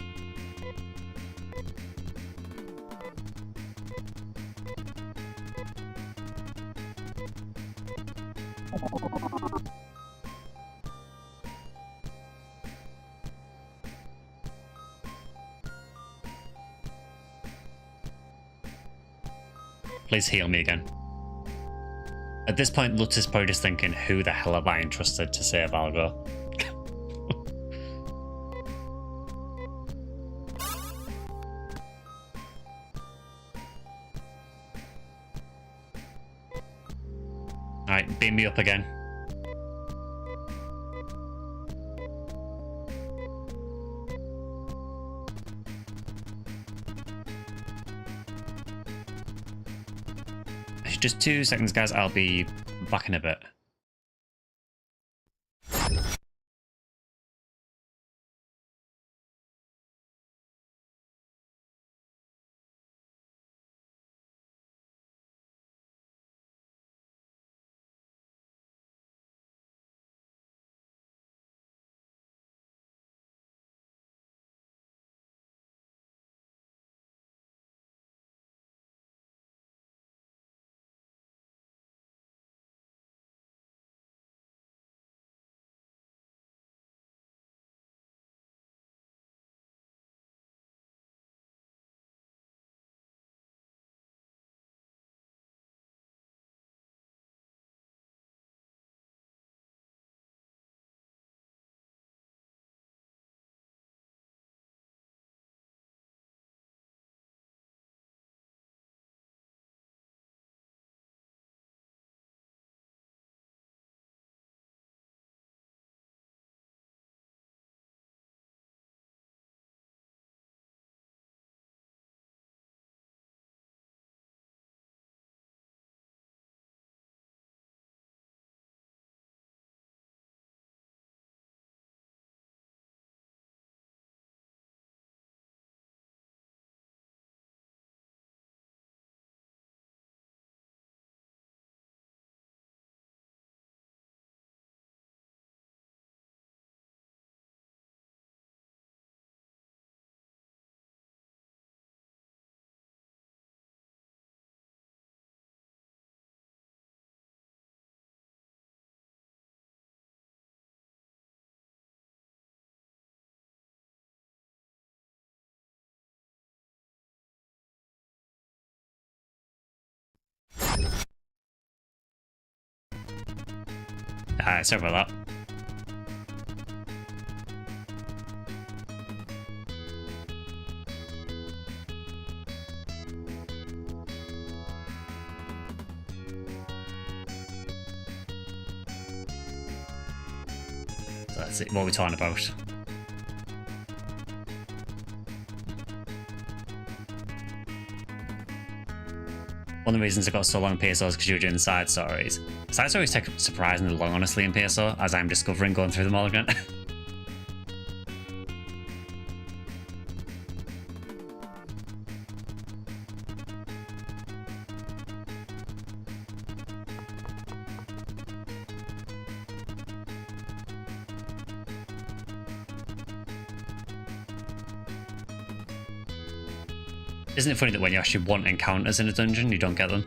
Speaker 1: Please heal me again. At this point, Lutz is probably just thinking, who the hell have I entrusted to save Algo? Alright, beam me up again. Just 2 seconds, guys. I'll be back in a bit. Sorry about that. So that's it. What are we talking about? One of the reasons I got so long in PSO is because you were doing the side stories. Side stories take surprisingly long, honestly, in PSO, as I'm discovering going through them all again. Isn't it funny that when you actually want encounters in a dungeon, you don't get them?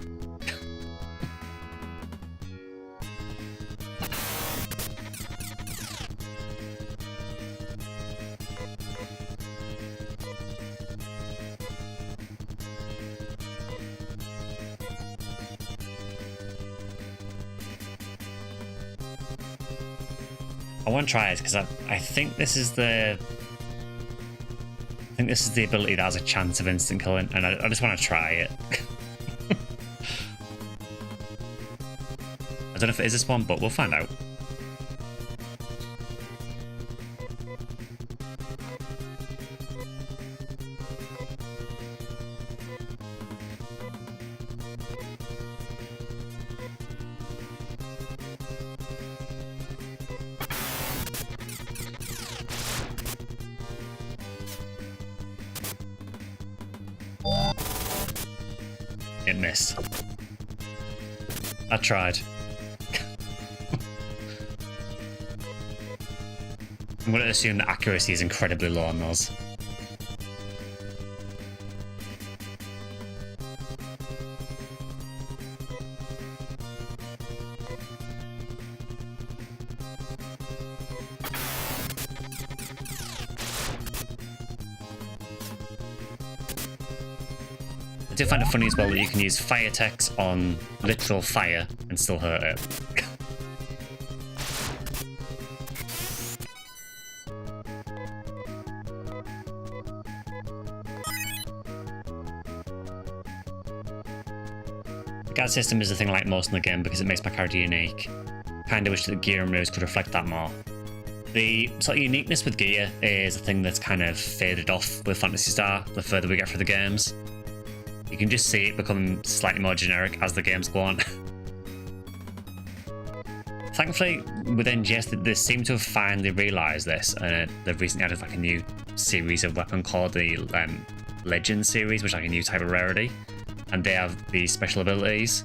Speaker 1: I want to try it because I think this is the ability that has a chance of instant killing, and I just want to try it. I don't know if it is this one, but we'll find out. It missed. I tried. I'm going to assume the accuracy is incredibly low on those. I do find it funny as well that you can use fire text on literal fire and still hurt it. The guard system is the thing I like most in the game because it makes my character unique. Kinda wish that the gear and moves could reflect that more. The sort of uniqueness with gear is a thing that's kind of faded off with Phantasy Star the further we get through the games. You can just see it become slightly more generic as the games go on. Thankfully, with NGS, they seem to have finally realised this, and they've recently added like a new series of weapon called the Legend series, which is like a new type of rarity, and they have these special abilities.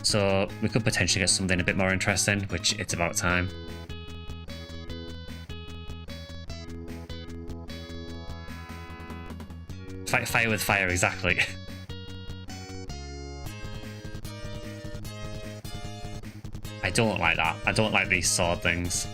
Speaker 1: So we could potentially get something a bit more interesting, which it's about time. Fight fire with fire, exactly. I don't like that. I don't like these sword things.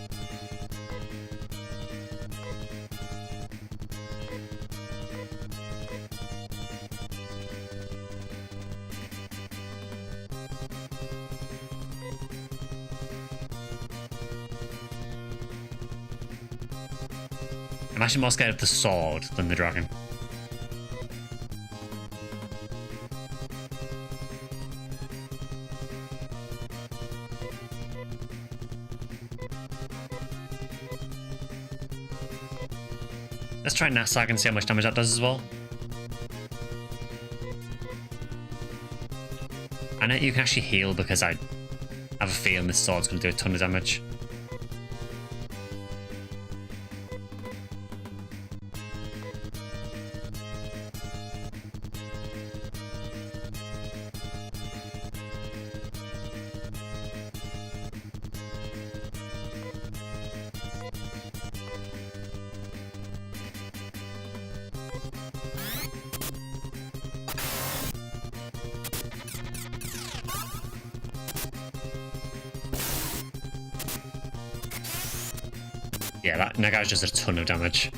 Speaker 1: I'm actually more scared of the sword than the dragon. Let's try Nasag and see how much damage that does as well. I know you can actually heal because I have a feeling this sword's going to do a ton of damage. Yeah, that Naga's just a ton of damage.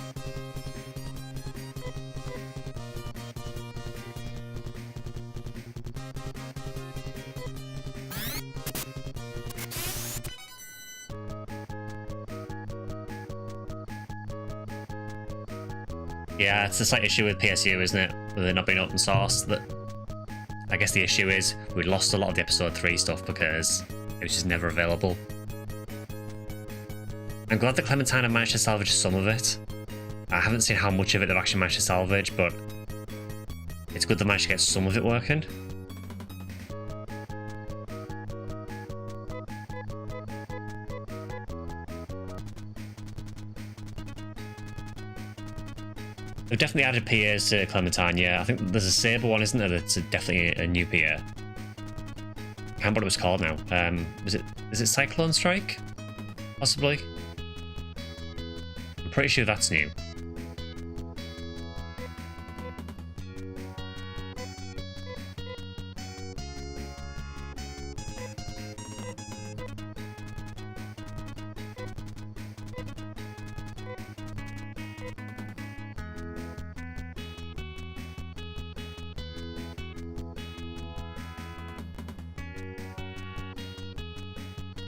Speaker 1: Yeah, it's a slight issue with PSU, isn't it? With it not being open source. That I guess the issue is we lost a lot of the episode 3 stuff because it was just never available. I'm glad that Clementine have managed to salvage some of it. I haven't seen how much of it they've actually managed to salvage, but it's good they managed to get some of it working. They've definitely added PAs to Clementine, yeah. I think there's a Saber one, isn't there? That's definitely a new PA. I can't remember what it was called now. Is it Cyclone Strike? Possibly? I'm pretty sure that's new.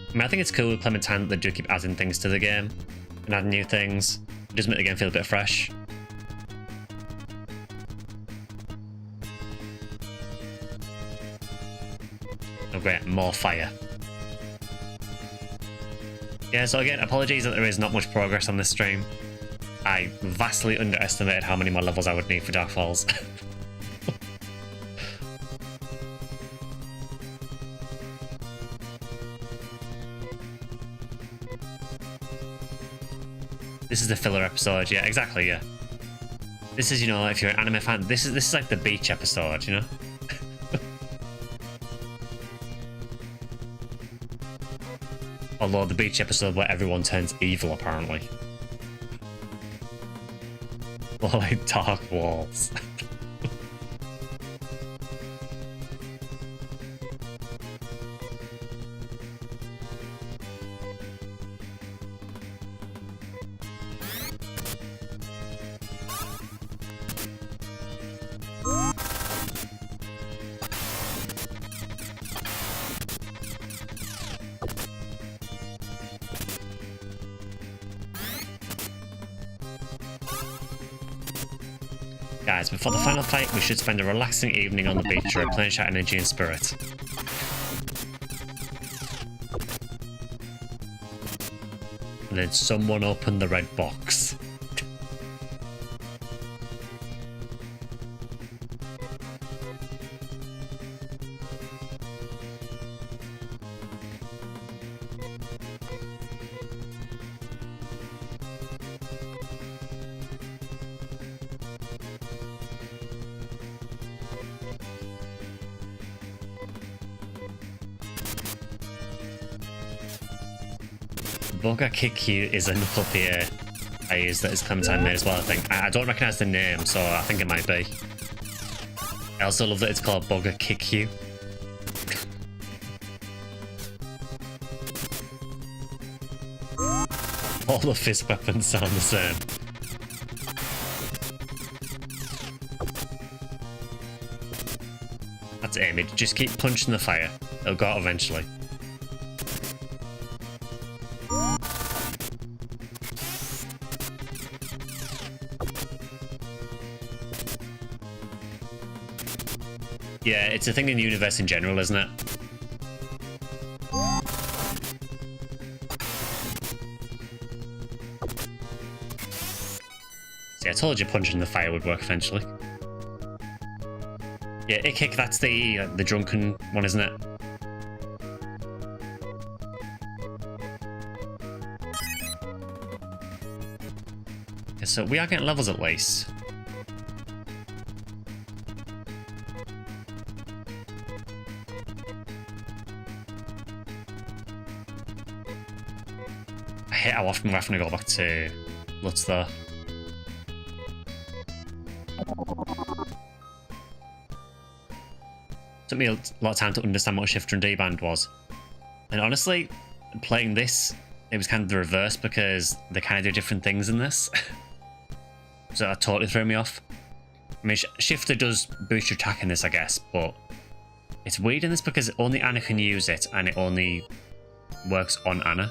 Speaker 1: I mean, I think it's cool with Clementine that they do keep adding things to the game and adding new things. It does make the game feel a bit fresh. Oh great, more fire. Yeah, so again, apologies that there is not much progress on this stream. I vastly underestimated how many more levels I would need for Dark Falls. This is the filler episode, yeah, exactly, yeah. This is, you know, if you're an anime fan, this is like the beach episode, you know? Although the beach episode where everyone turns evil, apparently. Or like dark walls. Guys, before the final fight, we should spend a relaxing evening on the beach to replenish our energy and spirit. And then someone open the red box. Bugger Kick You is a knuckle peer I use that is Clementine made as well, I think. I don't recognise the name, so I think it might be. I also love that it's called Bugger Kick You. All the fist weapons sound the same. That's Amy. Just keep punching the fire. It'll go out eventually. Yeah, it's a thing in the universe in general, isn't it? See, I told you punching the fire would work eventually. Yeah, kick. That's the drunken one, isn't it? Okay, so we are getting levels at least. I hate how often we're having to go back to Lutz though. Took me a lot of time to understand what shifter and D-band was. And honestly, playing this, it was kind of the reverse because they kind of do different things in this. So that totally threw me off. I mean, shifter does boost your attack in this, I guess, but it's weird in this because only Anna can use it and it only works on Anna.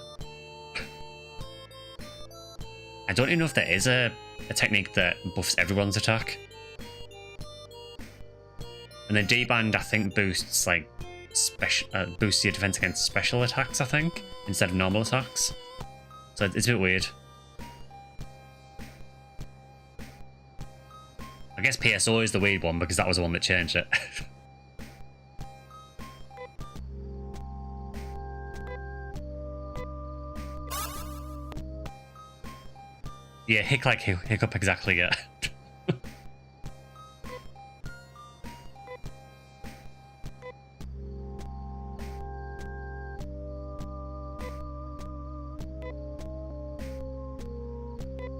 Speaker 1: I don't even know if there is a technique that buffs everyone's attack. And then D-band, I think, boosts like boosts your defense against special attacks, I think, instead of normal attacks. So it's a bit weird. I guess PSO is the weird one because that was the one that changed it. Yeah, hiccup exactly, yeah.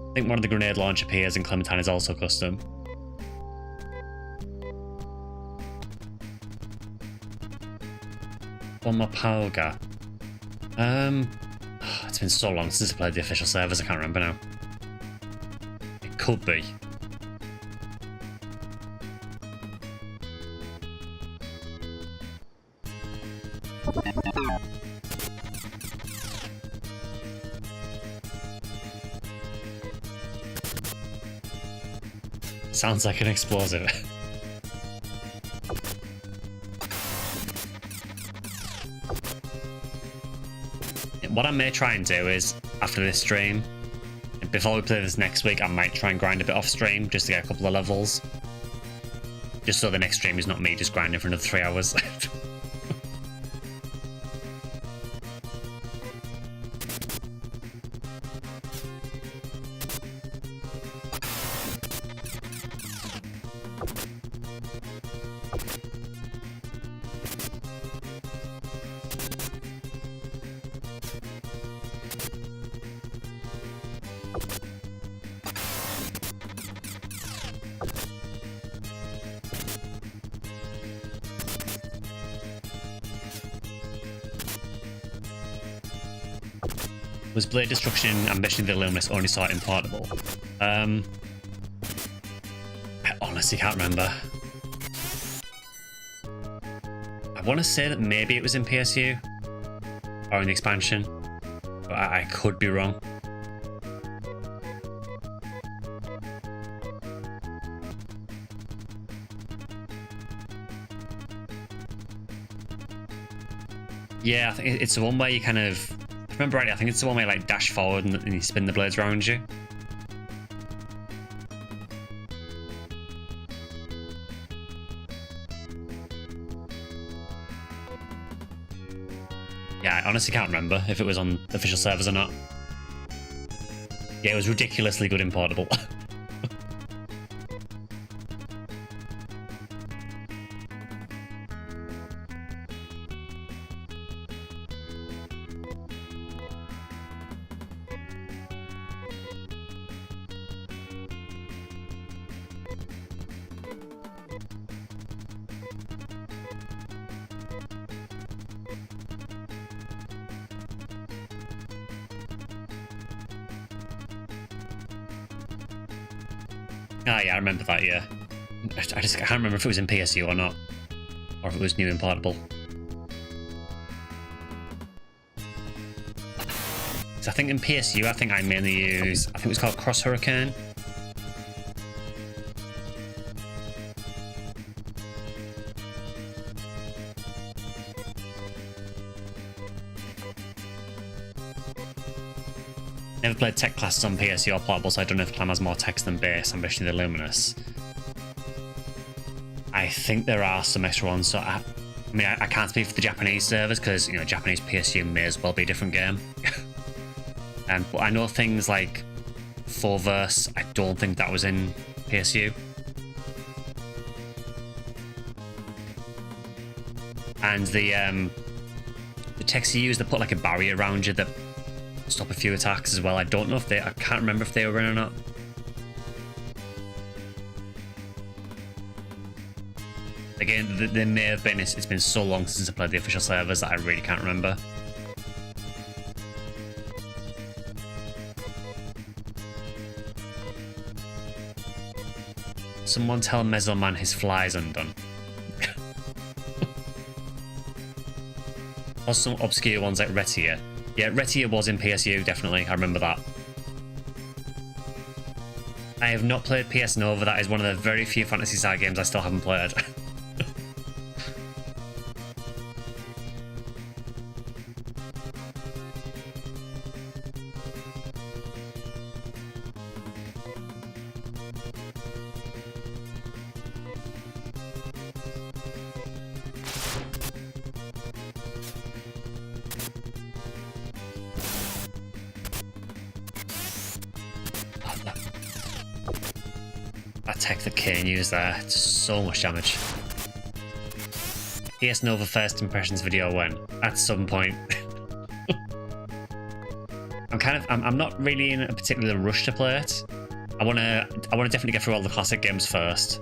Speaker 1: I think one of the grenade launcher peers in Clementine is also custom. One more Pauga. It's been so long since I played the official servers, I can't remember now. It could be. Sounds like an explosive. What I may try and do is, after this stream, before we play this next week, I might try and grind a bit off stream just to get a couple of levels. Just so the next stream is not me just grinding for another 3 hours. Was Blade Destruction Ambition of the Illuminous only saw it in Portable? I honestly can't remember. I want to say that maybe it was in PSU or in the expansion, but I could be wrong. Yeah, I think it's the one where you kind of, if I remember rightly, I think it's the one where you like dash forward and you spin the blades around you. Yeah, I honestly can't remember if it was on the official servers or not. Yeah, it was ridiculously good in Portable. Ah, yeah, I remember that, yeah. I can't remember if it was in PSU or not. Or if it was new in Portable. So I think in PSU, I mainly use, I think it was called Cross Hurricane. Never played tech classes on PSU or Portable, so I don't know if Clam has more text than base Ambition of the Luminous. I think there are some extra ones, so I can't speak for the Japanese servers because, you know, Japanese PSU may as well be a different game. But I know things like 4-verse, I don't think that was in PSU. And the text you use, they put like a barrier around you that stop a few attacks as well. I don't know if I can't remember if they were in or not. Again, they may have been. It's been so long since I played the official servers that I really can't remember. Someone tell Mesoman his fly's undone. Or some obscure ones like Retia. Yeah, Retia was in PSU, definitely. I remember that. I have not played PS Nova. That is one of the very few Phantasy Star games I still haven't played. That tech that Kane used there, it's so much damage. PS Nova first impressions video when? At some point. I'm not really in a particular rush to play it. I wanna definitely get through all the classic games first.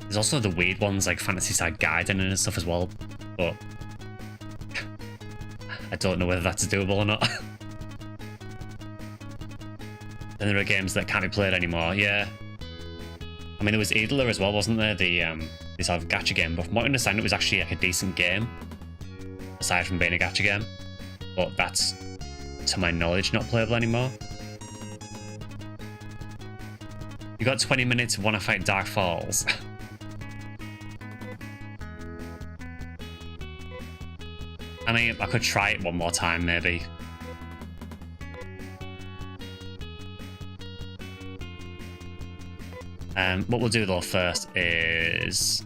Speaker 1: There's also the weird ones like Phantasy Star Gaiden and stuff as well, but I don't know whether that's doable or not. Then there are games that can't be played anymore, yeah. I mean, there was Idler as well, wasn't there? The sort of gacha game, but from what I understand, it was actually like a decent game, aside from being a gacha game. But that's, to my knowledge, not playable anymore. You got 20 minutes, wanna fight Dark Falls. I mean, I could try it one more time, maybe. What we'll do though first is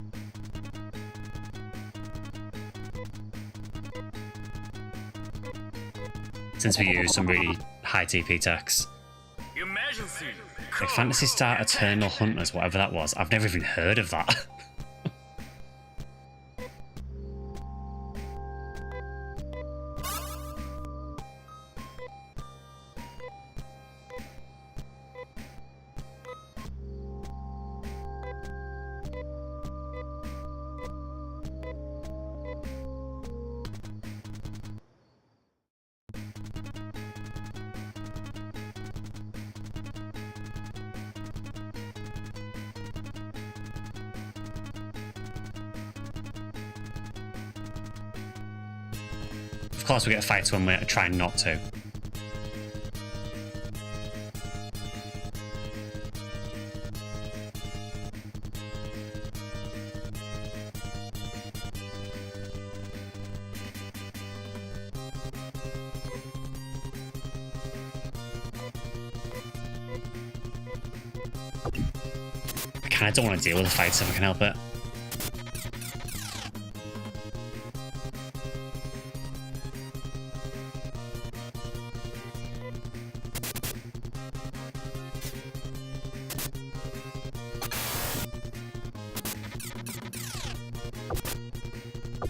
Speaker 1: since we use some really high TP techs, like Phantasy Star Eternal Hunters, whatever that was. I've never even heard of that. course we get fights when we're trying not to. I kinda don't want to deal with the fights if I can help it.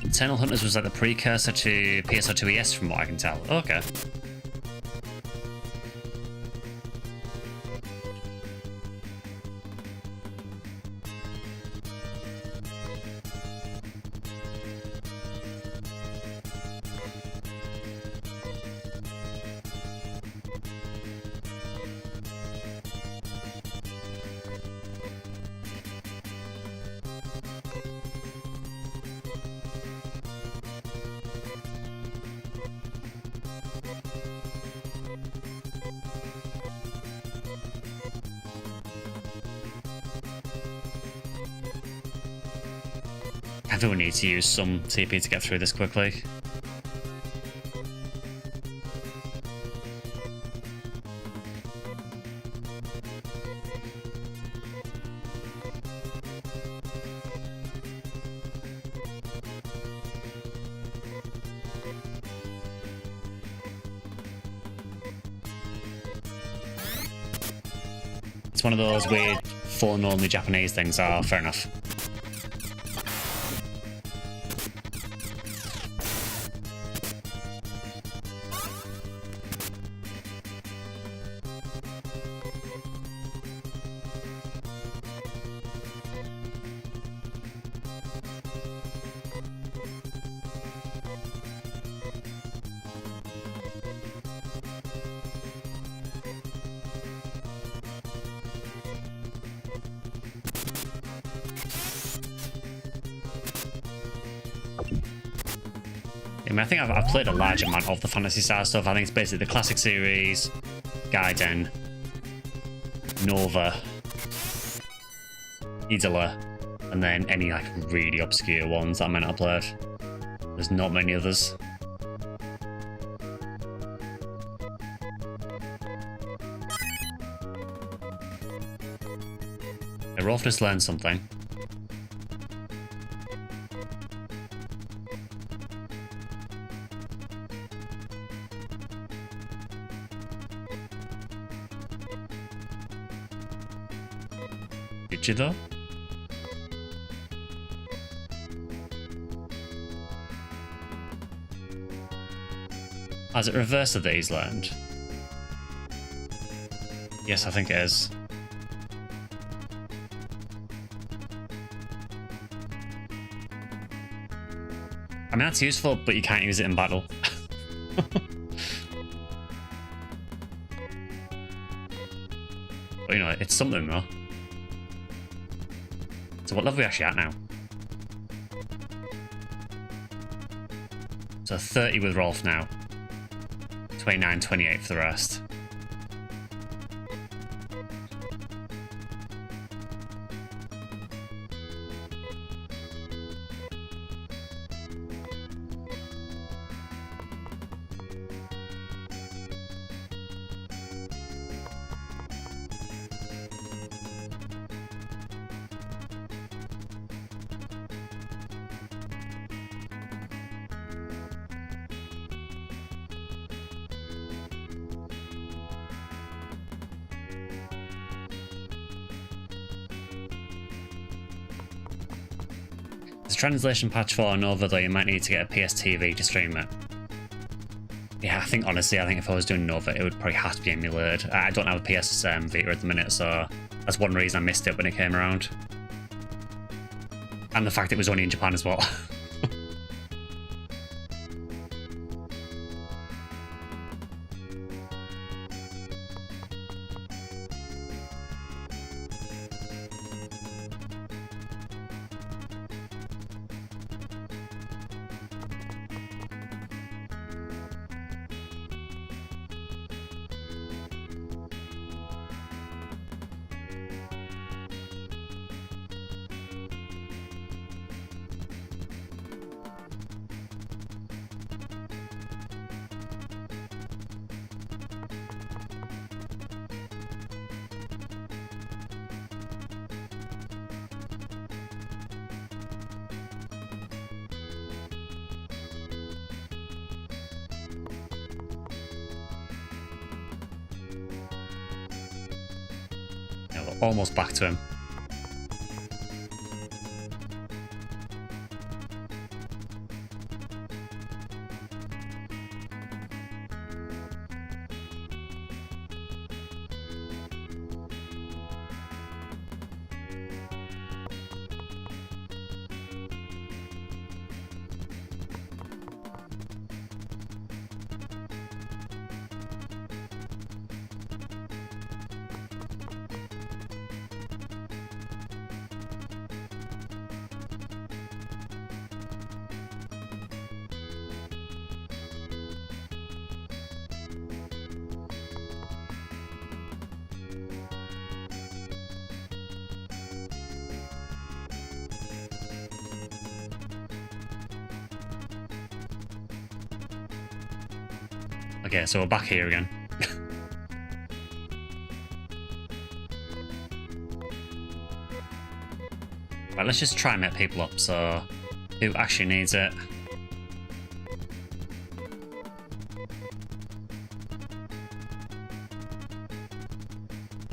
Speaker 1: Eternal Hunters was like the precursor to PSO2ES from what I can tell. Okay. I think we need to use some TP to get through this quickly. It's one of those weird phone-only Japanese things. Oh, fair enough. I mean, I think I've played a large amount of the Phantasy Star stuff. I think it's basically the classic series, Gaiden, Nova, Idola, and then any like really obscure ones that I might not have played. There's not many others. Rolf just learned something. Did you though? Has it reversed that he's learned? Yes, I think it is. I mean, that's useful, but you can't use it in battle. But, you know, it's something, though. So what level are we actually at now? So 30 with Rolf now. 29, 28 for the rest. There's a translation patch for Nova, though you might need to get a PSTV to stream it. Yeah, I think honestly, if I was doing Nova, it would probably have to be emulated. I don't have a PS Vita at the minute, so that's one reason I missed it when it came around. And the fact it was only in Japan as well. almost back to him. Okay, so we're back here again. Right, let's just try and make people up, so who actually needs it?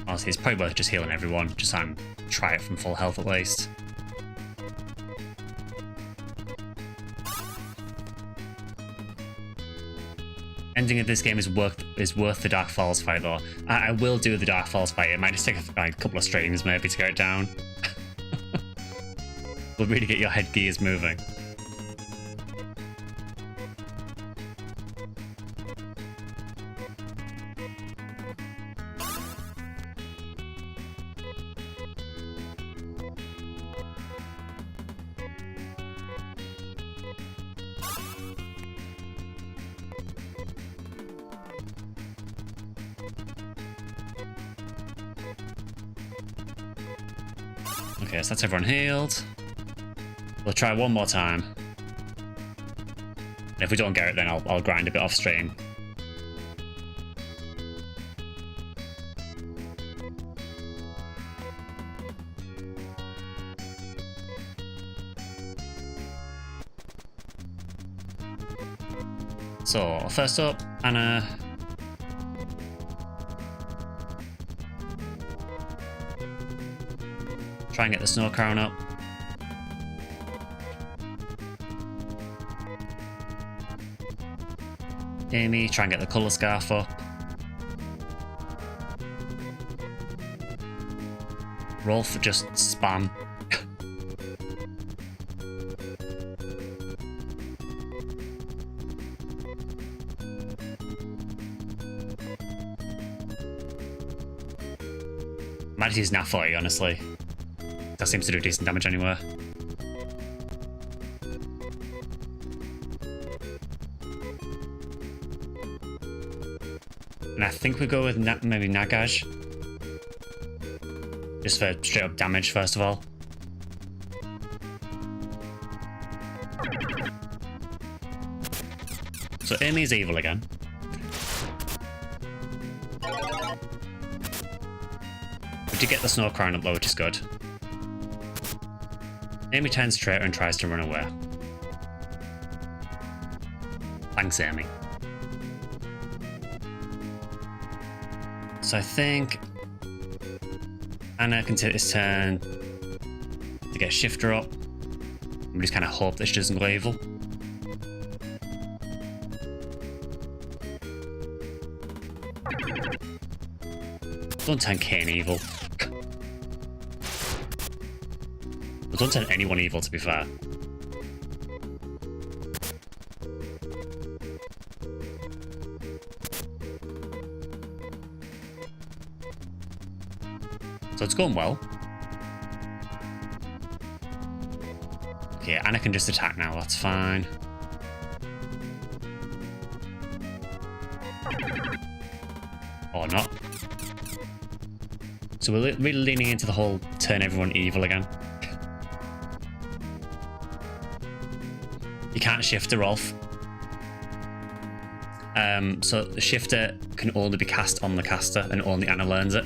Speaker 1: Honestly, it's probably worth just healing everyone, just so try it from full health at least. Ending of this game is worth the Dark Falls fight though. I will do the Dark Falls fight. It might just take a couple of streams maybe to get it down. Will really get your head gears moving. Okay, so that's everyone healed. We'll try one more time. And if we don't get it, then I'll grind a bit off stream. So, first up, Anna. Try and get the snow crown up. Amy, try and get the colour scarf up. Rolf, just spam. Might just use nat 40, honestly. That seems to do decent damage anywhere. And I think we go with maybe Nagaj. Just for straight up damage, first of all. So Amy's evil again. We did get the snow crown up though, which is good. Amy turns traitor and tries to run away. Thanks, Amy. So I think Anna can take this turn to get Shifter up. We just kind of hope that she doesn't go evil. Don't turn Kane evil. Well, don't turn anyone evil, to be fair. So it's going well. Okay, Anna can just attack now, that's fine. Or not. So we're really leaning into the whole turn everyone evil again. You can't shifter Rolf. So the shifter can only be cast on the caster and only Anna learns it.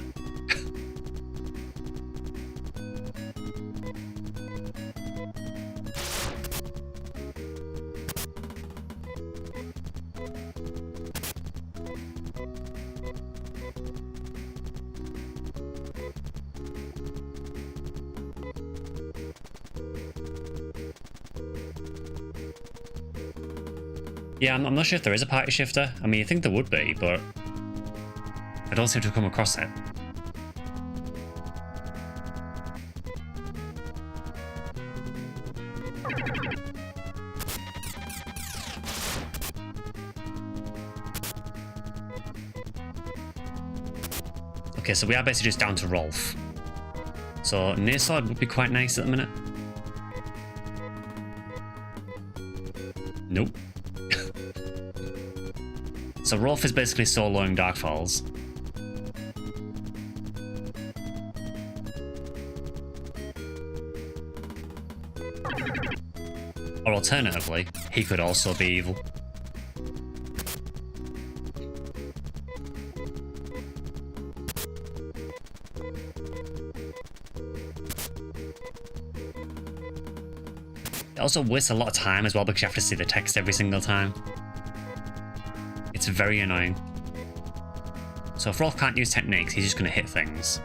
Speaker 1: Yeah, I'm not sure if there is a party shifter. I mean, you think there would be, but I don't seem to have come across it. Okay, so we are basically just down to Rolf. So near sword would be quite nice at the minute. Nope. So Rolf is basically soloing Darkfalls. Or alternatively, he could also be evil. It also wastes a lot of time as well because you have to see the text every single time. It's very annoying. So if Rolf can't use techniques, he's just going to hit things.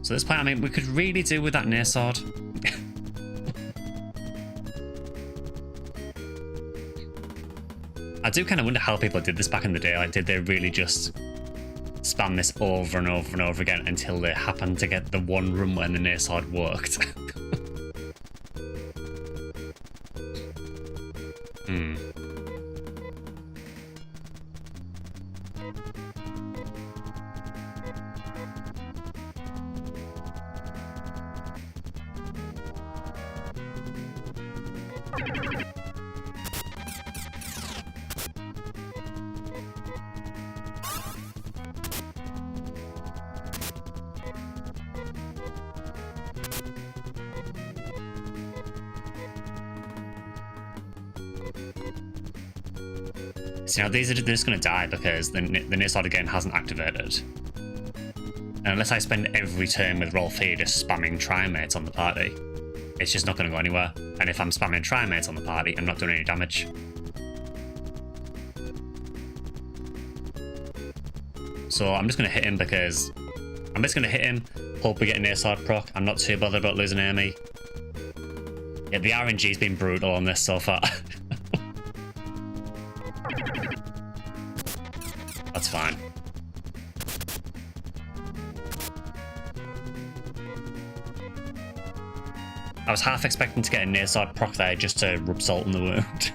Speaker 1: So at this point, I mean, we could really do with that near sword. I do kind of wonder how people did this back in the day. Like, did they really just spam this over and over and over again until they happened to get the one room when the near sword worked? So now these are just going to die because the near sword again hasn't activated. And unless I spend every turn with Rolf here just spamming trimates on the party, it's just not going to go anywhere. And if I'm spamming trimates on the party, I'm not doing any damage. So I'm just going to hit him because I'm just going to hit him, hope we get a near sword proc. I'm not too bothered about losing Amy. Yeah, the RNG's been brutal on this so far. That's fine. I was half expecting to get a near sword proc there just to rub salt in the wound.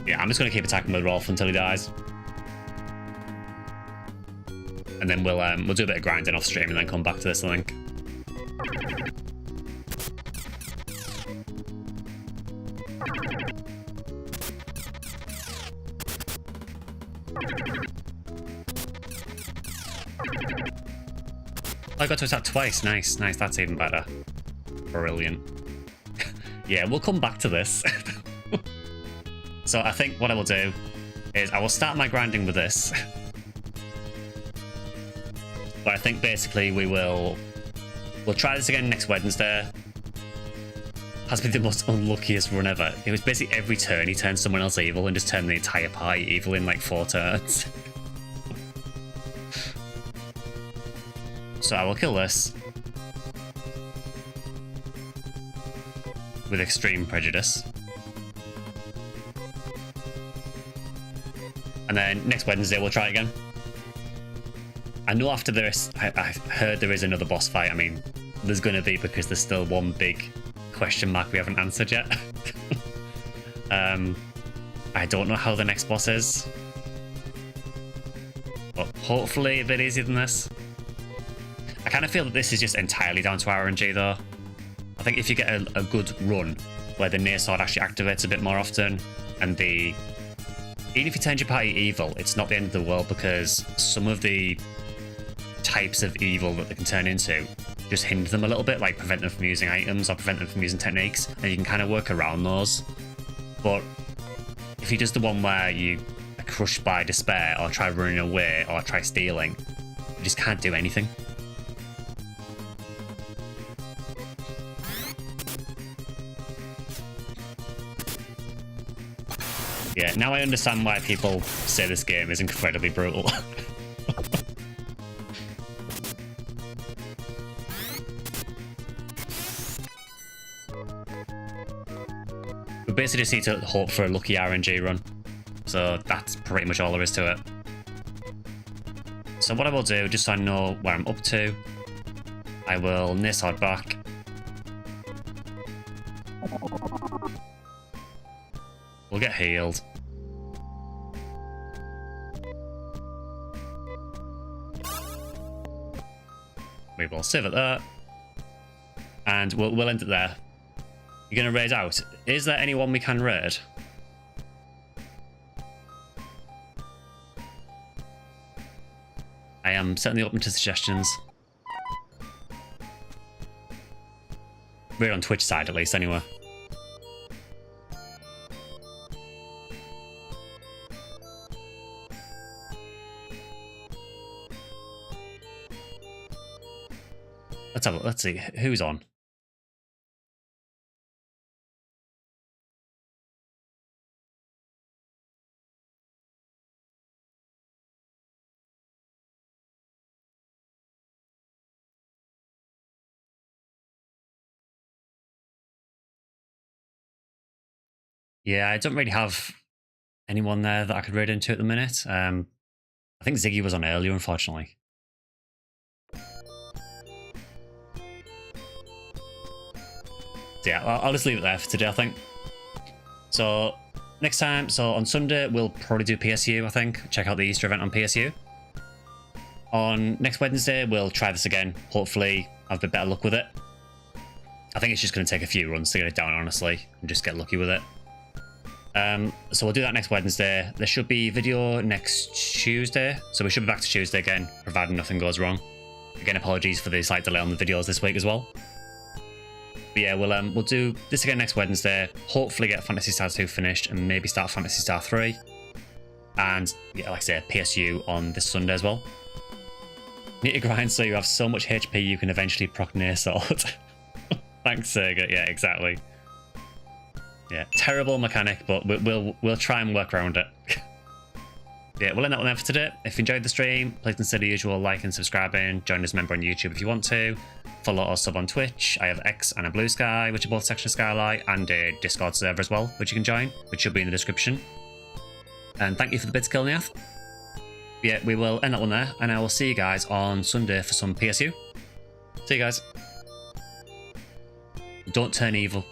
Speaker 1: Yeah, I'm just going to keep attacking with Rolf until he dies. And then we'll do a bit of grinding off stream and then come back to this, I think. I got to attack twice. Nice, nice. That's even better. Brilliant. Yeah, we'll come back to this. So I think what I will do is I will start my grinding with this. But I think basically we'll try this again next Wednesday. Has been the most unluckiest run ever. It was basically every turn he turned someone else evil and just turned the entire party evil in like 4 turns. So I will kill this with extreme prejudice. And then next Wednesday we'll try it again. I know after this, I heard there is another boss fight. I mean, there's going to be because there's still one big question mark we haven't answered yet. I don't know how the next boss is. But hopefully a bit easier than this. I kind of feel that this is just entirely down to RNG though. I think if you get a good run where the near sword actually activates a bit more often, and even if you turn your party evil, it's not the end of the world because some of the types of evil that they can turn into just hinder them a little bit, like prevent them from using items or prevent them from using techniques, and you can kind of work around those. But if he does the one where you crushed by despair or try running away or try stealing. You just can't do anything. Yeah, now I understand why people say this game is incredibly brutal. We basically just need to hope for a lucky RNG run. So that's pretty much all there is to it. So what I will do, just so I know where I'm up to, I will Nisard back. We'll get healed. We will save it there. And we'll end it there. You're going to raid out. Is there anyone we can raid? I am certainly open to suggestions. We're on Twitch side at least, anyway. Let's have a look. Let's see who's on. Yeah, I don't really have anyone there that I could raid into at the minute. I think Ziggy was on earlier, unfortunately. So yeah, I'll just leave it there for today, I think. So next time, so on Sunday, we'll probably do PSU, I think. Check out the Easter event on PSU. On next Wednesday, we'll try this again. Hopefully, have a bit better luck with it. I think it's just going to take a few runs to get it down, honestly, and just get lucky with it. So we'll do that next Wednesday. There should be video next Tuesday, so we should be back to Tuesday again, providing nothing goes wrong. Again, apologies for the slight delay on the videos this week as well. But yeah, we'll do this again next Wednesday. Hopefully get Phantasy Star II finished and maybe start Phantasy Star III. And yeah, like I say, PSU on this Sunday as well. Need to grind so you have so much HP you can eventually proc Near Sword. Thanks, Sega. Yeah, exactly. Yeah, terrible mechanic, but we'll try and work around it. Yeah, we'll end that one there for today. If you enjoyed the stream, please consider the usual like and subscribing. Join as a member on YouTube if you want to. Follow or sub on Twitch. I have X and a Bluesky, which are both SectionSkyly, and a Discord server as well, which you can join, which should be in the description. And thank you for the bits, Kilniath. Yeah, we will end that one there, and I will see you guys on Sunday for some PSU. See you guys. Don't turn evil.